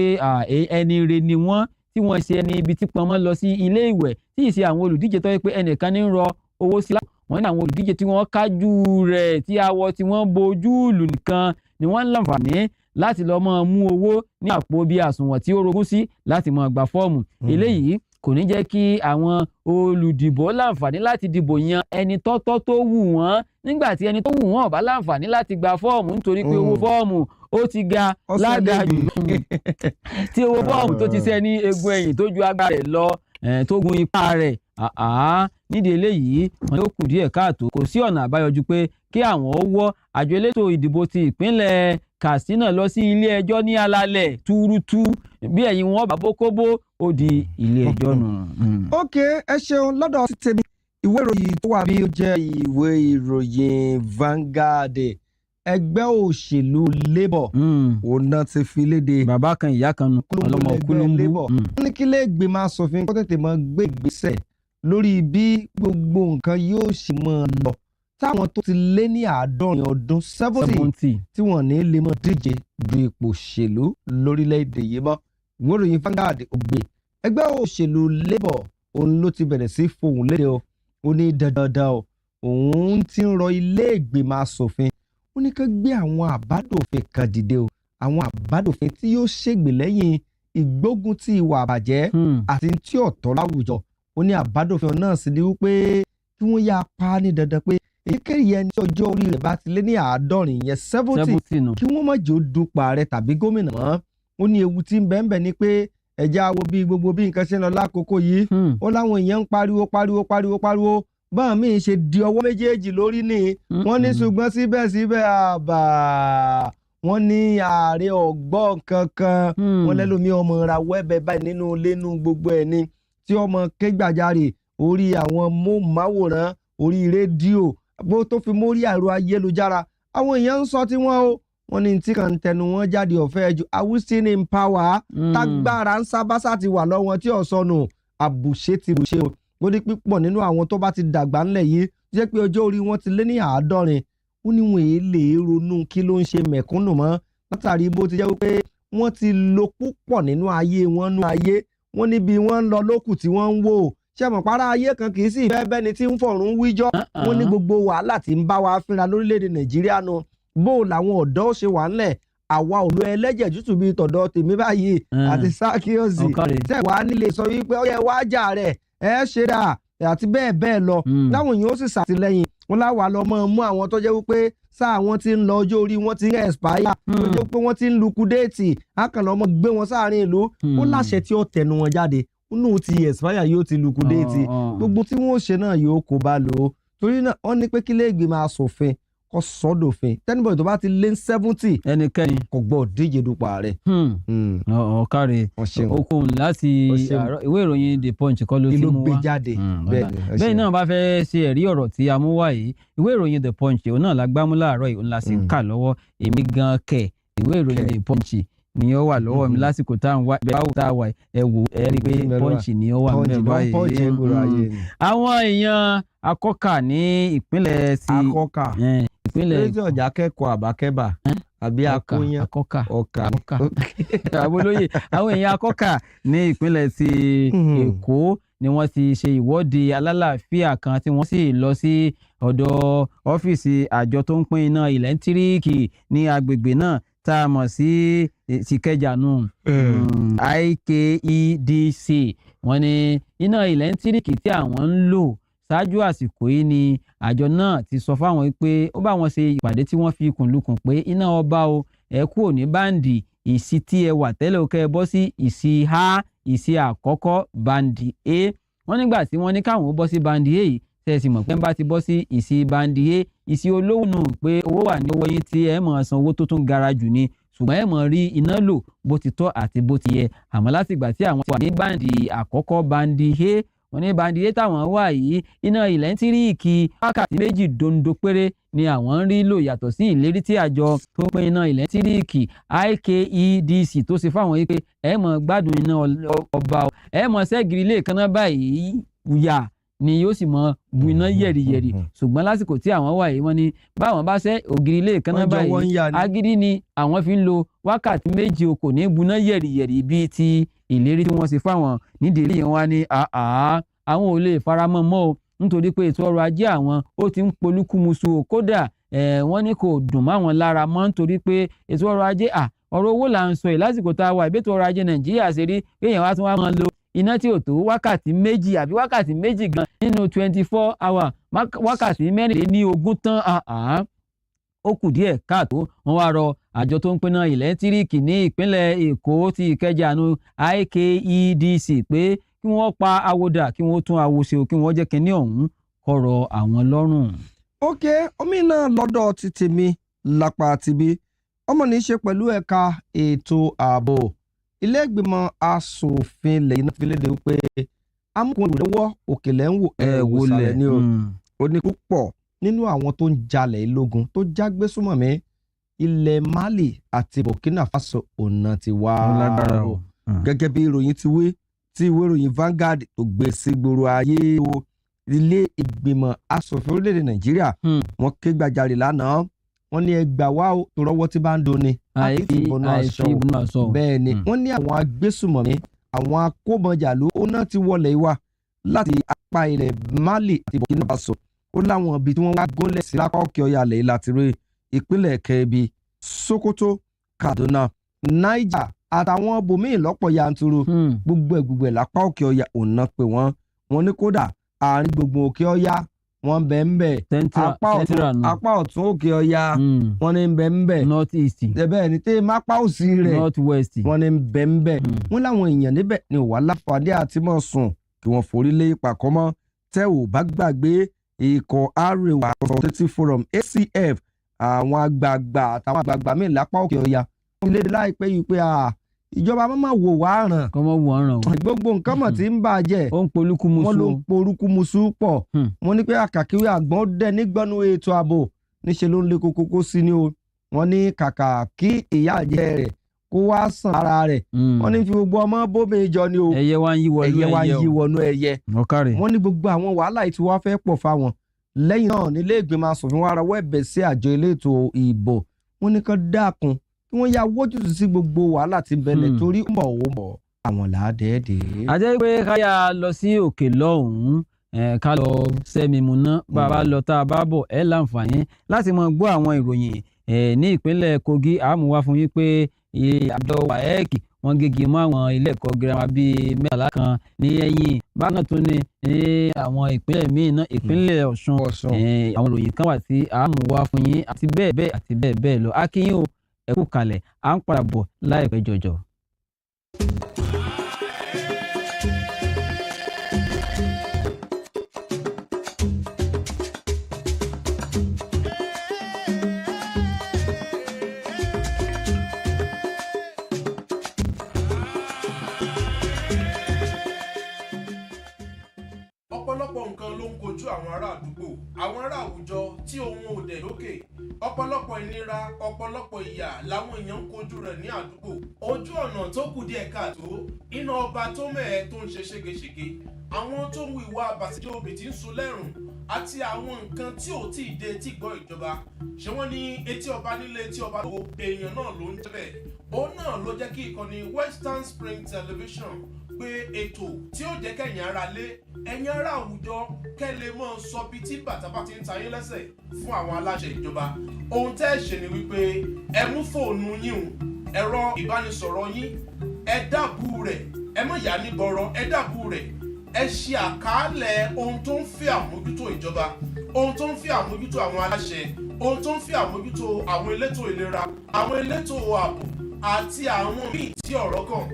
ẹni re ni wọ́n tí wọ́n ṣe ẹni ibi tí pọnmọ́ lọ sí ilé ìwẹ̀ tí ì ṣe àwọn olùdíje tó yẹ pé ẹnìkan ní ń rọ owó sí wọ́n ní àwọn olùdíje tí wọ́n kájú rẹ̀ tí awọ tí wọ́n bojú ìlú nìkan ni wọ́n ń láǹfààní láti lọ́ọ́ máa mú owó ní àpò bíi àsùnwọ̀n tí ó rogún sí láti máa gba fọ́ọ̀mù eléyìí kò ní jẹ́ kí àwọn olùdìbò láǹfààní láti dìbò yan ẹni tọ́tọ́ tó wù wọ́n nígbà tí ẹni tó wù wọ́n ò bá láǹfààní láti gba fọ́ọ̀mù nítorí pé owó fọ́ọ̀mù ó ti ga ládàjù tí owó fọ́ọ̀mù tó ti sẹ́ ní egun ẹ̀yìn tó ju agbára rẹ̀ lọ tó gun ipá rẹ̀ nídìí eléyìí wọn ló kù díẹ̀ káàtó kò sí ọ̀nà àbáyọ ju pé kí àwọn ó wọ́ àjọ elétò ìdìbò ti ìpínlẹ̀ Katsina lọ sí ilé ẹjọ́ ní alalẹ̀ túrútú bí ẹ̀yin wọn bá bókóbó ó di ilé ẹjọ́ nù. ok ẹ ṣeun lọ́dọ̀ ti tèmi ìwé ìròyìn tó wà bí ó jẹ́ ìwé ìròyìn Vanguard ẹgbẹ́ òṣèlú Labour òun náà ti fi léde. bàbá kan ìyá kan nu ọlọmọ kúlóńgbò. wọ́n ní kí lè gbìmọ̀ aṣòfin kó tètè mọ́ gbé ìgbésẹ̀ lórí bí gbogbo nǹkan yóò ṣe máa lọ táwọn tó ti lé ní 70 ọdún 70 tí wọ́n ní lè mọ́ díje du ipò òṣèlú lórílẹ̀‐èdè yìí mọ́. ìwé ìròyìn Vanguard ògbé ẹgbẹ́ òṣèlú Labour òun ló ti bẹ̀rẹ̀ sí fohùn lédè o ó ní dandan o òun ti ń rọ ilé ìgbìmọ̀ aṣòfin ó ní ká gbé àwọn àbádòfin kan dìde o àwọn àbádòfin tí yóò ṣègbè lẹ́yìn ìgbógun ti ìwà àbàjẹ́ àti tí ọ̀tọ̀ láwùjọ ó ní àbádòfin náà sì ni wípé kí wọ́n yá pa ní dandan pé èyíkéyìí ẹni tí ọjọ́ orí rẹ̀ bá ti lé ní 70 yẹn 70 kí wọ́n má jẹ́ ó dupò ààrẹ tàbí gómìnà mọ́ ó ní ewu tí ń bẹ́ẹ̀ ní pé ẹ̀já wo bí gbogbo bí nǹkan ṣe ń lọ lákòókò yìí ó láwọn èèyàn ń pariwo báwọn míì ṣe di ọwọ́ méjèèjì lórí ni wọ́n ní ṣùgbọ́n síbẹ̀síbẹ̀ àbà wọ́n ní ààrẹ ọ̀gbọ́n kankan wọ́n lẹ́lòmí ọmọ ra wẹ́bẹ̀ báyìí nínú lẹ́nu gbogbo ẹ̀ ni tí ọmọ kégbàjarè orí àwọn móhùnmáwòrán orí rédíò bó tó fi mórí ẹ̀rọ ayélujára àwọn èèyàn ń sọ tí wọ́n o wọ́n ní tí kan tẹnu wọn jáde ọ̀fẹ́ ju awúsín in power tágbára ń sábàṣà ti wà lọ́wọ́ tí ọ̀sọ́nù àbùṣe ti bùṣe o ó ní pípọ̀ nínú àwọn tó bá ti dàgbà ńlẹ̀ yìí jẹ́ pé ọjọ́ orí wọn ti lé ní 70 ó ní wọn èé lè ronú kí ló ń ṣe mẹ̀kúnnù mọ́ látàrí bó ti jẹ́ wípé wọ́n ti lo púpọ̀ nínú ayé wọn nú ayé wọ́n níbi wọ́n ń lọ lókù tí wọ́n ń wò ṣé mọ̀ para ayé kan kì í sì fẹ́ bẹ́ni tí ń fọ̀rùn wíjọ́ wọ́n ní gbogbo wàhálà tí ń bá wa fínra lórílẹ̀‐èdè Nàìjíríà nu bó làwọn ọ̀dọ́ ṣe wà ńlẹ̀ àwa ò lo ẹlẹ́jẹ̀ tútù bíi tọ̀dọ̀ tèmi báyìí àti sákíọ́sì tẹ̀ wá nílé sọ wípé ó yẹ wá jà rẹ̀ ẹ ṣe dà àti bẹ́ẹ̀ lọ láwọn èèyàn ó sì ṣàtìlẹ́yìn wọn láwa lọ mú àwọn tó jẹ́ wípé sáà wọn ti ń lọ ọjọ́ orí wọn ti ń expire tó jẹ́ pé wọ́n ti ń lukudéètì àkànlọ́ mọ́ gbé wọn sáàrin ìlú ó láṣẹ tí ó tẹnu wọn jáde nínú ti expire yóò ti lukudéètì gbogbo tí wọ́n ṣe náà yóò kó bá lò ó torí náà wọ́n ní pé kí lè gbìmọ̀ aṣòfin kó sọ́dọ̀fin tẹ́nibọ̀ tó bá ti lé 70 ẹnikẹ́ni kò gbọ́ díje dupò ààrẹ. ọ̀kàrẹ̀ okun láti ìwé ìròyìn The Punch kọ́ ló ti mú wá. ìlú gbé jáde bẹ́ẹ̀ náà bá fẹ́ ṣe ẹ̀rí ọ̀rọ̀ tí a mú wá yìí ìwé ìròyìn The Punch òun náà la gbámú láàárọ̀ yìí òun la sì ń kà lọ́wọ́ èmi gan kẹ̀ ìwé ìròyìn The Punch ni ó wà lọ́wọ́ mi lásìkò tá a wà ẹ wò ẹ rí i pé Punch ni ó wà níbẹ̀ báyìí. àwọn èèyàn akọ́kà ní ìpínlẹ̀ sí ìpínlẹ̀ tí ọjà kẹ́kọ̀ọ́ àbákẹ́bà àbí akóyán akọ́kà ọkà àbólóyè àwọn èèyàn akọ́kà ní ìpínlẹ̀ sí Èkó ni wọ́n ti ṣe ìwọ́de alálàáfíà kan tí wọ́n sì lọ sí ọ̀dọ̀ ọ́fíìsì àjọ tó ń pín iná ẹ̀lẹ́ńtíríìkì ní agbègbè náà tá a mọ̀ sí Ìkẹjà IKEDC wọ́n ní iná ẹ̀lẹ́ńtíríìkì tí àwọn ń lò ṣáájú àsìkò yìí ni àjọ náà ti sọ fáwọn pé ó bá wọn ṣe ìpàdé tí wọ́n fi kùnlùkùn pé iná ọba o ẹ kúrò ní báǹdì ìsí tí ẹ wà tẹ́lẹ̀ ó kẹ́ ẹ bọ́ sí ìsí A ìsí àkọ́kọ́ báǹdì A wọ́n nígbà tí wọ́n ní káwọn ó bọ́ sí báǹdì A yìí tẹ̀sí mọ̀ pé ń bá ti bọ́ sí ìsí báǹdì A ìsí olówó nù pé owó wà ní owó yín tí ẹ mọ̀ san owó tó tún gara jù ni ṣùgbọ́n ẹ mọ̀ rí iná lò bó ti tọ́ àti bó ti yẹ àmọ́ látìgbà tí àwọn ti wà ní báǹdì àkọ́kọ́ báǹdì A wọ́n ní báǹdì A táwọn wà yìí iná ẹ̀lẹ́ńtíríìkì wákàtí 2 dondo péré ni àwọn ń rí lò yàtọ̀ sí ìlérí tí àjọ tó ń pín iná ẹ̀lẹ́ńtíríìkì IKEDC tó ṣe fáwọn yìí pé ẹ mọ̀ gbádùn iná ọba ẹ mọ̀ ṣẹ́gìrì ilé kan náà báyìí yà ni yóò sì mọ bu iná yẹ̀rìyẹ̀rì ṣùgbọ́n lásìkò tí àwọn wà yìí wọ́n ní báwọn bá ṣẹ́ ògiri ilé kan náà báyìí agídí ni àwọn fi ń lo wákàtí 2 kò ní buná yẹ̀rìyẹ̀rì bíi ti ìlérí tí wọ́n ṣe fáwọn nídìí èyí wọ́n ní àwọn ò lè faramọ́ mọ́ o nítorí pé ètò ọrọ̀ ajé àwọn ó ti ń polúkúmuṣu kódà wọ́n ní kò dùn mọ́ àwọn lára mọ́ nítorí pé ètò ọrọ̀ ajé ọ̀rọ̀ owó là ń sọ yìí lásìkò tá a wà ìbétò ọrọ̀ ajé Nàìjíríà ṣe rí kéèyàn wá tún wá máa lo iná tí ò tó wákàtí méjì àbí wákàtí méjì gan nínú 24 hour wákàtí mẹ́rìnlélógún tán ó kù díẹ̀ káàtó wọ́n wá rọ àjọ tó ń pinná ẹ̀lẹ́tíríkì ní ìpínlẹ̀ Èkó ti Ìkẹjà IKEDC pé kí wọ́n pa àwòdà kí wọ́n tún àwò ṣe kí wọ́n jẹ́ kínní ọ̀hún kọ̀rọ̀ àwọn lọ́rùn. ok omi náà lọ́dọ̀ ti tèmi lápá tibí ọmọ ní í ṣe pẹ̀lú ẹ̀ka ètò ààbò ilé ìgbìmọ̀ asòfin lẹ́yìn náà fi léde wípé amúkùnrin lọ́wọ́ òkèlè ń wò wòlẹ̀ ní o ní púpọ̀ nínú àwọn tó ń jalè lógun tó jágbésùmọ̀mí ilẹ̀ Mali àti Burkina Faso ọ̀nà ti wá o gẹ́gẹ́ bí ìròyìn ti wí tí ìwé ìròyìn Vanguard tó gbé sí gbòòrò ayé o ilé ìgbìmọ̀ asòfin orílẹ̀-èdè Nàìjíríà wọ́n ké gbàjarè lánàá wọ́n ní ẹgbàá wá o tó rọ́wọ́ tí bá ń doni àìfìbọnú aṣọ bẹ́ẹ̀ ni wọ́n ní àwọn agbésùmọ̀mí àwọn akóbọnjàlú ó náà ti wọlé wá láti apá ilẹ̀ Mali àti Burkina Faso ó láwọn ibi tí wọ́n wá gúnlẹ̀ sí lápá òkè ọ̀yà lẹ̀ láti rí ìpínlẹ̀ Kebbi Sokoto Kaduna Niger àtàwọn bòmíì lọ́pọ̀ yanturu gbogbo ẹ̀ lápá òkè ọ̀yà òun pé wọ́n ní kódà àárín gbogbo òkè ọ̀yà wọ́n bẹ̀ ń bẹ̀ apá ọ̀tún òkè ọ̀yà wọ́n ní bẹ̀ ń bẹ̀ north east bẹ́ẹ̀ ni tẹ́ mápá òsì rẹ̀ north west wọ́n ní bẹ̀ ń bẹ̀ wọ́n láwọn èèyàn níbẹ̀ ni wà láǹfààní àti mọ̀ sùn kí wọ́n forí lé ìpàkọ́ mọ́ tẹ́ ò bá gbàgbé ikọ̀ Arewa Consultative Forum ACF àwọn àgbààgbà àtàwọn àgbààgbà míì lápá òkè ọ̀yà wọ́n lédè láìpẹ́ yìí pé ìjọba máa wò wá ràn gbogbo nǹkan mọ̀ tí ń bàjẹ́ wọ́n ló ń porúkúmuṣu pọ̀ wọ́n ní pé àkàkíwé àgbọ̀n dẹ̀ nígbọ́nú ètò ààbò níṣẹ́ ló ń lé kókó sí ni o wọ́n ní kàkà kí ìyá àjẹ́ rẹ̀ kó wá sàn ara rẹ̀ wọ́n ní fi gbogbo ọmọ bóbe jọ ni o ẹyẹ wá ń yí wọnú ẹyẹ wọ́n ní gbogbo àwọn wàhálà yìí tí wọ́n fẹ́ pọ̀ fáwọn lẹ́yìn náà nílé ìgbìmọ̀ asòfin wa rawọ́ ẹ̀bẹ̀ sí àjọ elétò ìbò wọ́n ní kán dákun kí wọ́n ya wójútùú sí gbogbo wàhálà tí bẹ̀lẹ̀ torí ń bọ̀ àwọn làádẹ́ẹ̀dẹ́. àjẹ́ pé ká yà lọ sí òkè lọ́hùn-ún ká lọ sẹ́mi mu ná bá a bá lọ tá a bá bọ̀ ẹ́ láǹfààní láti máa gbọ́ àwọn ìròyìn ní ìpínlẹ̀ Kogi àmúwá fún yín pé àjọ WAEC wọ́n gègé mọ́ àwọn ilé ẹ̀kọ́ girama bíi mẹ́tàlá kan ní ẹ̀yìn bákan tó ní àwọn ìpínlẹ̀ míì náà ìpínlẹ̀ Ọ̀ṣun àwọn ìròyìn kan wà tí àmúwá fún yín àti bẹ́ẹ̀ bẹ́ẹ̀ lọ akínyìn o ẹ kú kalẹ̀ à ń padà bọ̀ láìpẹ́ jọjọ. ọ̀pọ̀lọpọ̀ nǹkan ló ń kojú àwọn ará àdúgbò àwọn ará àwùjọ tí ohun ò dẹ̀ lókè ọ̀pọ̀lọpọ̀ ìnira ọ̀pọ̀lọpọ̀ ìyà làwọn èèyàn ń kojú rẹ̀ ní àdúgbò ojú ọ̀nà tó kù díẹ̀ káàtó iná ọba tó mẹ́ẹ̀ tó ń ṣe ségesège àwọn tó ń hu ìwà àbàṣejẹ́ obì tí ń sun lẹ́rùn àti àwọn nǹkan tí ò tí ì dé tí gbọ́ ìjọba ṣé wọ́n ní etí ọba nílé etí ọba tó èèyàn náà ló ń tẹ́lẹ̀ òun náà ló jẹ́ kí ìkànnì Western Spring Television pé ètò tí ó jẹ́ kẹ́yìn ara lé ẹ̀yin ará àwùjọ kẹ́lẹ́ mọ́ sọ bí tí bàtà bá ti ń ta yín lẹ́sẹ̀ fún àwọn aláṣẹ ìjọba ohun tẹ́ ẹ ṣe ni wípé ẹ mú fóònù yín ẹ̀rọ ìbánisọ̀rọ̀ yín ẹ dábù rẹ̀ ẹ mọ̀ yá ní bọ̀rọ̀ ẹ dábù rẹ̀ ẹ ṣe àkàálẹ̀ ohun tó ń fẹ́ àmójútó ìjọba ohun tó ń fẹ́ àmójútó àwọn aláṣẹ ohun tó ń fẹ́ àmójútó àwọn elétò ìlera àwọn elétò ààbò àti àwọn míì tí ọ̀rọ̀ kàn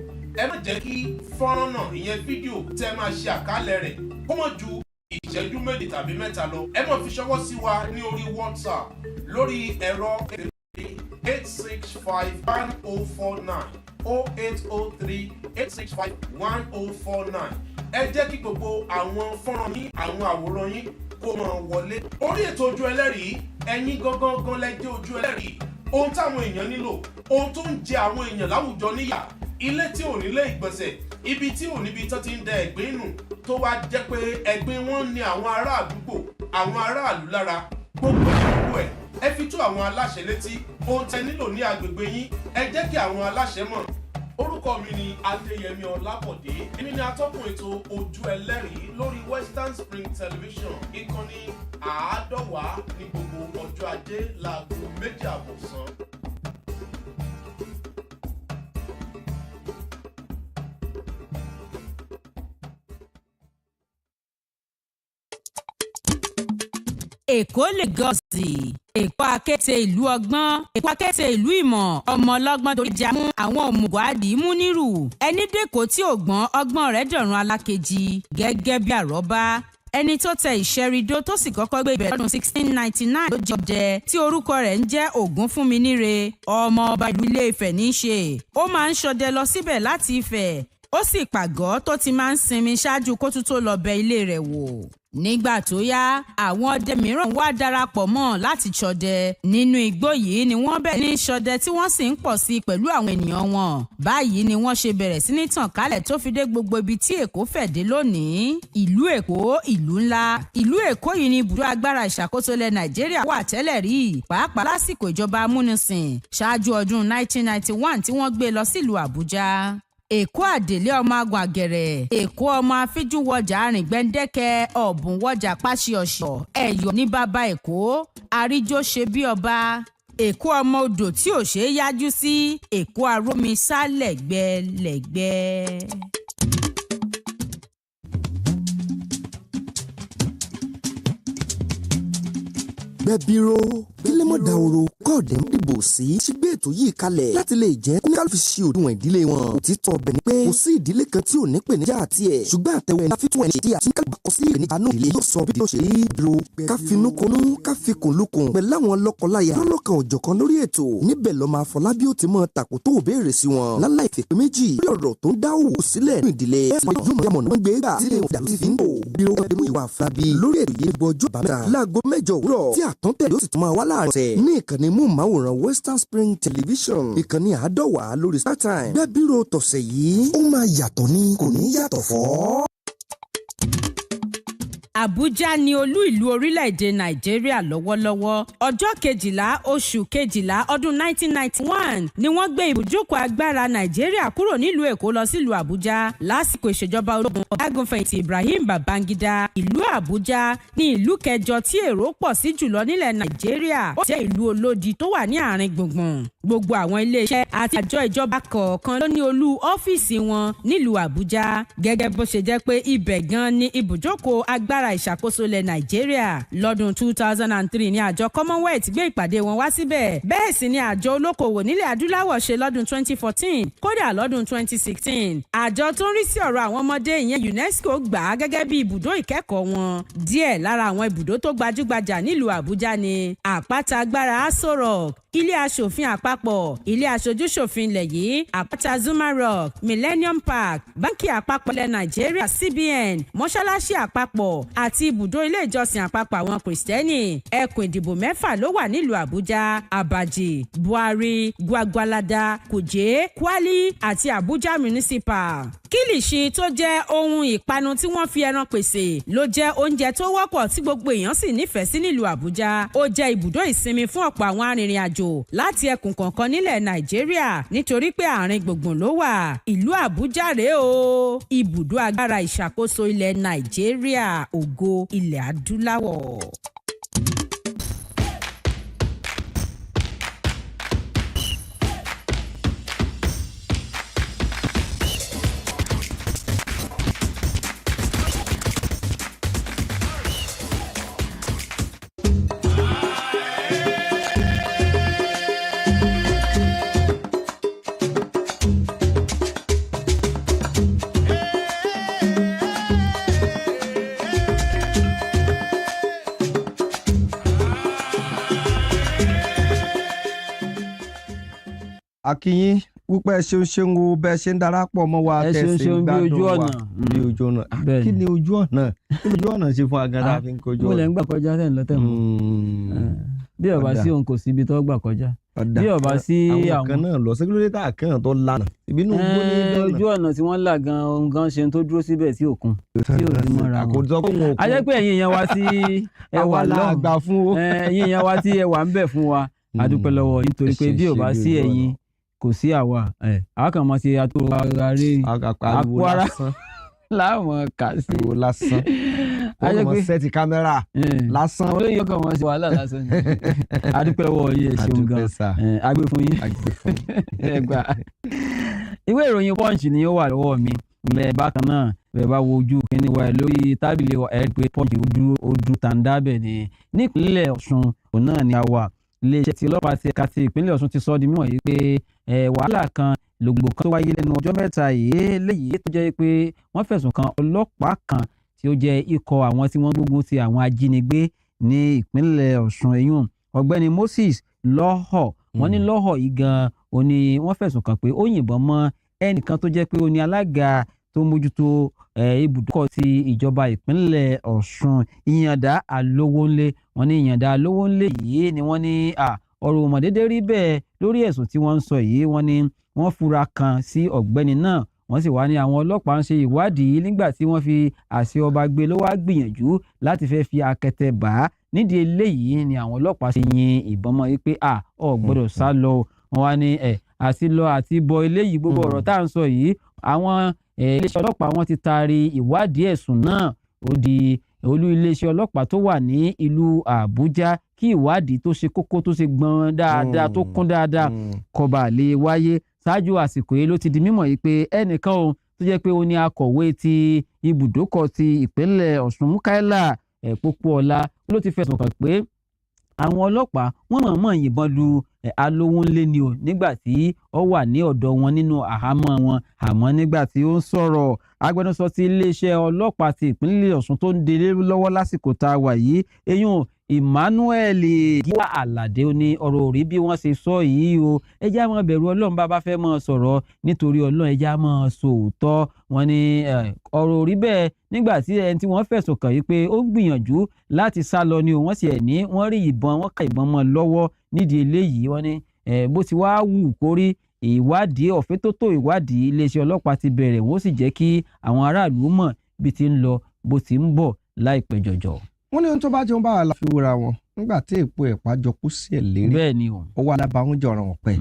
ẹ má jẹ́ kí fọ́nrán náà ìyẹn fídíò tẹ́ máa ṣe àkàálẹ̀ rẹ̀ kó mọ̀ ju ìṣẹ́jú méjì tàbí mẹ́ta lọ ẹ má fi ṣọwọ́ sí wa ní orí WhatsApp lórí ẹ̀rọ 8651049 0803-865-1049 ẹ jẹ́ kí gbogbo àwọn fọ́nrán yín àwọn àwòrán yín kó máa wọlé orí ètò ojú ẹlẹ́rìí ẹ̀yin gangan lẹ jẹ́ ojú ẹlẹ́rìí ohun táwọn èèyàn nílò ohun tó ń jẹ àwọn èèyàn láwùjọ níyà ilé tí ò nílé ìgbọ̀nsẹ̀ ibi tí ò níbi tó ti ń da ẹ̀gbin nù tó wá jẹ́ pé ẹ̀gbin wọn ní àwọn ará àdúgbò àwọn aráàlú lára gbogbo ẹ̀ ẹ fi tó àwọn aláṣẹ létí ohun tẹ́ nílò ní agbègbè yín ẹ jẹ́ kí àwọn aláṣẹ mọ̀ orúkọ mi ni Adéyẹmí Ọlábọ̀dé èmi ni atọ́kùn ètò Ojú Ẹlẹ́rìí lórí Western Spring Television ìkànnì 100 ní gbogbo ọjọ́ ajé láago 2:30 ọ̀sán. Èkó Lagosì, Èkó akéte ìlú ọgbọ́n, Èkó akéte ìlú ìmọ̀, ọmọ ọlọ́gbọ́n torí jà mú àwọn òmùgọ̀ àdìmú nírù. Ẹni dẹ́kọ̀ tí ò gbọ́n ọgbọ́n rẹ̀ dọ̀run alákejì gẹ́gẹ́ bí àrọ́bá. Ẹni tó tẹ ìṣẹ́ridó tó sì kọ́kọ́ gbé ibẹ̀ lọ́dún 1699 ló jẹ́ ọdẹ tí orúkọ rẹ̀ ń jẹ́ Ògúnfúnminíre, ọmọ ọba ìlú Ilé Ifẹ̀ ní í ṣe. Ó máa ń ṣọdẹ lọ síbẹ̀ láti Ifẹ̀. Ó sì pàgọ́ tó ti máa ń sinmi ṣáájú kó tún tó lọ bẹ ilé rẹ̀ wò. Nígbà tó yá àwọn ọdẹ mìíràn wá darapọ̀ mọ́ láti ṣọdẹ nínú igbó yìí ni wọ́n bẹ̀rẹ̀ ní ṣọdẹ tí wọ́n sì ń pọ̀ sí pẹ̀lú àwọn ènìyàn wọn. Báyìí ni wọ́n ṣe bẹ̀rẹ̀ sí ní tàn kálẹ̀ tó fi dé gbogbo ibi tí Èkó fẹ̀ dé lónìí. Ìlú Èkó ìlú ńlá. Ìlú Èkó yìí ni ibùdó agbára ìṣàkóso ilẹ̀ Nàìjíríà wà tẹ́lẹ̀ rí pàápàá lásìkò ìjọba amúnisìn ṣáájú ọdún 1991 tí wọ́n gbé lọ sílùú Àbújá. Èkó àdèlé ọmọ agun àgẹ̀rẹ̀, Èkó ọmọ afíjú wọjà arìn gbẹ́ndẹ́kẹ́, ọ̀bùn wọjà páṣí ọ̀ṣọ́, ẹ̀yọ̀ ní bàbá Èkó, àríjó ṣe bí ọba. Èkó ọmọ odò tí ò ṣeé yájú sí, Èkó arómi sá lẹ́gbẹ́lẹ́gbẹ́. Gbẹ̀bíró bílẹ̀mọ̀dàwòrò kọ́ọ̀dẹ̀ ń dìbò sí ṣígbé ètò yìí kalẹ̀ láti lè jẹ́ kó ní ká fi ṣe òdiwọ̀n ìdílé wọn. Òtítọ́ ọbẹ̀ ni pé kò sí ìdílé kan tí ò ní ìpèníjà àti ẹ̀ ṣùgbọ́n àtẹ̀wẹ̀ ní àfitún ẹni tí àti kálíbà kọ sí ìpèníjà náà ìdílé yóò sọ bí ó ṣe rí dúró. Ká finú konú ká fi kùn lukùn pẹ̀lú àwọn lọ́kọláya lọ́lọ́kan òjọ̀kan lórí ètò níbẹ̀ lọ́mọ Afọlábí ó ti mọ tàkò tó béèrè sí wọn láláì fèpè méjì bí ọ̀rọ̀ tó ń dá òwò sílẹ̀ nínú ìdílé yóò gbé gbà tí ìwọ̀n ti fi ń bò bí ó ẹnu ìwà Afọlábí lórí ètò yìí gbọ́ ọjọ́ àbámẹ́ta láago 8 òwúrọ̀ tí àtúntẹ̀ yóò sì tún máa wá láàrin ọ̀sẹ̀ ní ìkànnì móhùnmáwòrán Western Spring Television ìkànnì 100 lórí StarTime. Gbẹ̀bíró tọ̀sẹ̀ yìí ó máa yàtọ̀ ní kò ní yàtọ̀ fọ́. Àbújá ni olú ìlú orílẹ̀-èdè Nàìjíríà lọ́wọ́lọ́wọ́. Ọjọ́ 12 oṣù 12 ọdún 1991 ni wọ́n gbé ibùjókòó agbára Nàìjíríà kúrò nílùú Èkó lọ sílùú Àbújá lásìkò ìṣèjọba ológun ọ̀gágun-fẹ̀yìntì Ibrahim Babangida. Ìlú Àbújá ní ìlú kẹjọ tí èrò pọ̀ sí jùlọ nílẹ̀ Nàìjíríà. Ó jẹ́ ìlú olódi tó wà ní àárín gbùngbùn. Gbogbo àwọn iléeṣẹ́ àti àjọ ìjọba kọ̀ọ̀kan ló ní olú ọ́fíìsì wọn nílùú Àbújá. Gẹ́gẹ́ bó ṣe jẹ́ pé ibẹ̀ gan ni ibùjókòó agbára ìṣàkóso ilẹ̀ Nàìjíríà. Lọ́dún 2003 ni àjọ Commonwealth gbé ìpàdé wọn wá síbẹ̀. Bẹ́ẹ̀ sì ni àjọ olókoòwò nílẹ̀ adúláwọ̀ ṣe lọ́dún 2014 kódà lọ́dún 2016. Àjọ tó ń rí sí ọ̀rọ̀ àwọn ọmọdé ìyẹn UNESCO gbà á gẹ́gẹ́ bí ibùdó ìkẹ́kọ̀ọ́ wọn. Díẹ̀ lára àwọn ibùdó tó gbajúgbajà nílùú Àbújá ni àpáta agbára Aso Rock, ilé aṣòfin àpapọ̀, ilé aṣojúṣòfin ilẹ̀ yìí, àpáta Zuma Rock, Millennium Park, báńkì àpapọ̀ ilẹ̀ Nàìjíríà CBN, mọ́ṣáláṣí àpapọ̀ àti ibùdó ilé ìjọsìn àpapọ̀ àwọn Kìrìsìtẹ́nì. Ẹkùn ìdìbò 6 ló wà nílùú Àbújá: Abaji, Buhari, Gwagwalada, Kuje, Kwali àti Abuja Municipal. Kílìṣì tó jẹ́ ohun ìpanu tí wọ́n fi ẹran pèsè ló jẹ́ oúnjẹ tó wọ́pọ̀ tí gbogbo èèyàn sì nífẹ̀ẹ́ sí nílùú Àbújá. Ó jẹ́ ibùdó ìsinmi fún ọ̀pọ̀ àwọn arìnrìn-àjò láti ẹkùn kọ̀ọ̀kan nílẹ̀ Nàìjíríà nítorí pé àárín gbùngbùn ló wà. Ìlú Àbújá rèé o, ibùdó agbára ìṣàkóso ilẹ̀ Nàìjíríà, ògo ilẹ̀ adúláwọ̀. Akínyín wípé ṣeun o bẹ́ẹ̀ ṣe ń darapọ̀ mọ́ wa tẹ̀sí gbádùn wa bí ojú ọ̀nà. Kí ni ojú ọ̀nà? Kí ni ojú ọ̀nà ṣe fún agada fi ń kojú ọ̀nà? mo lè ń gbà kọjá tẹ̀ ń lọ tẹ̀ mọ́. Bí ó bá sí òun kò síbi tó gbà kọjá. Bí ó bá sí àwọn kan náà lọ sí kílódé tá a kàn tó lánàá. Ìbínú gbó ní lọ́nà. Ojú ọ̀nà tí wọ́n là gan-an gan ṣe tó dúró síbẹ̀ tí òkun tí ò ní mọ́ra wọn. A jẹ́ pé ẹ̀yin èèyàn wa tí ẹ wà lọ́hùn, ẹ̀yin èèyàn wa tí ẹ wà ń bẹ̀ fún wa, a dúpẹ́ lọ́wọ́ nítorí pé bí ó bá sí ẹ̀yin kò sí àwa àwọn kan mọ̀ sí àtòrárẹ̀ àpòara láwọn kà sí. ìwò lásán wọ́n mọ̀ sẹ́ẹ̀tì kámẹ́rà lásán. olóyè ọkàn wọn sí wàhálà lásán ni adúpẹ́ wọ yìí ẹ ṣeun gan agbé fún yín ẹ gbà. ìwé ìròyìn Punch ni ó wà lọ́wọ́ mi ilẹ̀ bákan náà bẹ́ẹ̀ bá wo ojú kínní wa lórí tábìlì ẹgbẹ́ Punch ó dúró tàǹdà bẹ́ẹ̀ ni nípínlẹ̀ Ọ̀ṣun òun náà ni a wà. iléeṣẹ́ ti ọlọ́pàá ti ẹ̀ka ti ìpínlẹ̀ Ọ̀ṣun ti sọ di mímọ̀ yìí pé wàhálà kan lògbò kan tó wáyé lẹ́nu ọjọ́ mẹ́ta yìí léyìí tó jẹ́ pé wọ́n fẹ̀sùn kan ọlọ́pàá kan tí ó jẹ́ ikọ̀ àwọn tí wọ́n gbógun ti àwọn ajínigbé ní ìpínlẹ̀ Ọ̀ṣun eyín ọ̀gbẹ́ni Moses Lọ́họ̀ wọ́n ní Lọ́họ̀ yìí gan-an ó ní wọ́n fẹ̀sùn kàn pé ó yìnbọn mọ́ ẹnìkan tó jẹ́ pé ó ní alága tó mójútó ibùdókọ̀ ti ìjọba ìpínlẹ̀ Ọ̀ṣun Ìyàndá Alówónlé wọ́n ní Ìyàndá Alówónlé yìí ni wọ́n ní ọ̀rọ̀ òmòdédé rí bẹ́ẹ̀ lórí ẹ̀sùn tí wọ́n ń sọ yìí wọ́n ní wọ́n fura kan sí ọ̀gbẹ́ni náà wọ́n sì wá ní àwọn ọlọ́pàá ń ṣe ìwádìí nígbà tí wọ́n fi àṣẹ ọba gbé ló wá gbìyànjú láti fẹ́ fi akẹtẹ bà á nídìí eléyìí ni àwọn ọlọ́pàá ṣe yin ìbọn mọ́ wípé ò gbọ́dọ̀ sá lọ wọ́n wá ní àti lọ àti bọ eléyìí gbogbo ọ̀rọ̀ tá à ń sọ yìí àwọn iléeṣẹ́ ọlọ́pàá wọn ti taari ìwádìí ẹ̀sùn náà ó di olú iléeṣẹ́ ọlọ́pàá tó wà ní ìlú Àbújá kí ìwádìí tó ṣe kókó tó ṣe gbọ́n dáadáa tó kún dáadáa kó bá lè wáyé ṣáájú àsìkò yìí ló ti di mímọ̀ yìí pé ẹnìkan ohun tó jẹ́ pé ó ní akọ̀wé ti ibùdókọ̀ ti ìpínlẹ̀ Ọ̀ṣun Mukaila Pópóọlá ló ti fẹ̀sùn kàn pé àwọn ọlọ́pàá wọ́n mọ̀ọ́mọ̀ yìnbọn lu Alówónlé ni o nígbà tí ó wà ní ọ̀dọ̀ wọn nínú àhámọ́ wọn àmọ́ nígbà tí ó ń sọ̀rọ̀ agbẹnusọ ti iléeṣẹ́ ọlọ́pàá ti ìpínlẹ̀ Ọ̀ṣun tó ń délé lọ́wọ́ lásìkò tá a wà yìí eyín Emmanuel Gíwá Àlàdé ní ọ̀rọ̀ òrí bí wọ́n ṣe sọ yìí o ẹ já máa bẹ̀rù Ọlọ́run bá fẹ́ máa sọ̀rọ̀ nítorí Ọlọ́run ẹ já máa sòótọ́ wọn ní ọ̀rọ̀ òrí bẹ́ẹ̀ nígbà tí ẹni tí wọ́n fẹ̀sùn kàn yìí pé ó ń gbìyànjú láti sá lọ ni o wọ́n sì ẹ̀ ní wọ́n rí ìbọn wọ́n ka ìbọn mọ́ lọ́wọ́ nídìí eléyìí wọ́n ní bó ti wá wù kórí ìwádìí ọ̀fíntótó ìwádìí iléeṣẹ́ ọlọ́pàá ti bẹ̀rẹ̀ wọ́n sì jẹ́ kí àwọn aráàlú mọ̀ bí ti ń lọ bó ti ń bọ̀ láìpẹ́ jọjọ. wọ́n ní ohun tó bá jẹun bá wà láfi wúra wọn nígbà tí èpo ẹ̀pá jọ kú sí ẹ̀ lérí bẹ́ẹ̀ ni o ó wà lábàá oúnjẹ ọ̀ràn ọ̀pẹ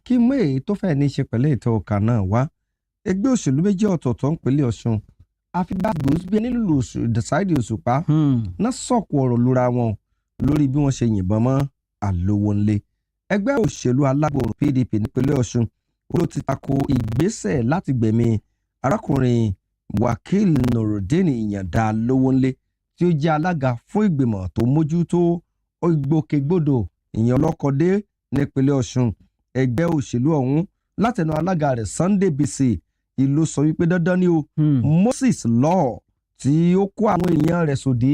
kí mú èyí tó fẹ́ ní í ṣe pẹ̀lú ètò ọkà náà wá ẹgbẹ́ òṣèlú méjì ọ̀tọ̀ọ̀tọ̀ ńpínlẹ̀ Ọ̀ṣun àfibá gbòósì nílùú Saheed Òṣùpá náà sọ̀kò ọ̀rọ̀ lura wọn lórí bí wọ́n ṣe yìnbọn mọ́ Alówónlé ẹgbẹ́ òṣèlú alágbòrò PDP nípínlẹ̀ Ọ̀ṣun ó ti tako ìgbésẹ̀ láti gbẹ̀mí arákùnrin Wakil Nurudeen Ìyàndá Alówónlé tí ó jẹ́ alága fún ìgbìmọ̀ tó mójútó ìgbòkègbodò ìyẹn ọlọ́kọ̀dé nípínlẹ̀ Ọ̀ṣun ẹgbẹ́ òṣèlú ọ̀hún látẹnu alága rẹ̀ Sunday BC ìlú sọ wípé dandan ni o Moses Law tí ó kó àwọn èèyàn rẹ̀ sòdí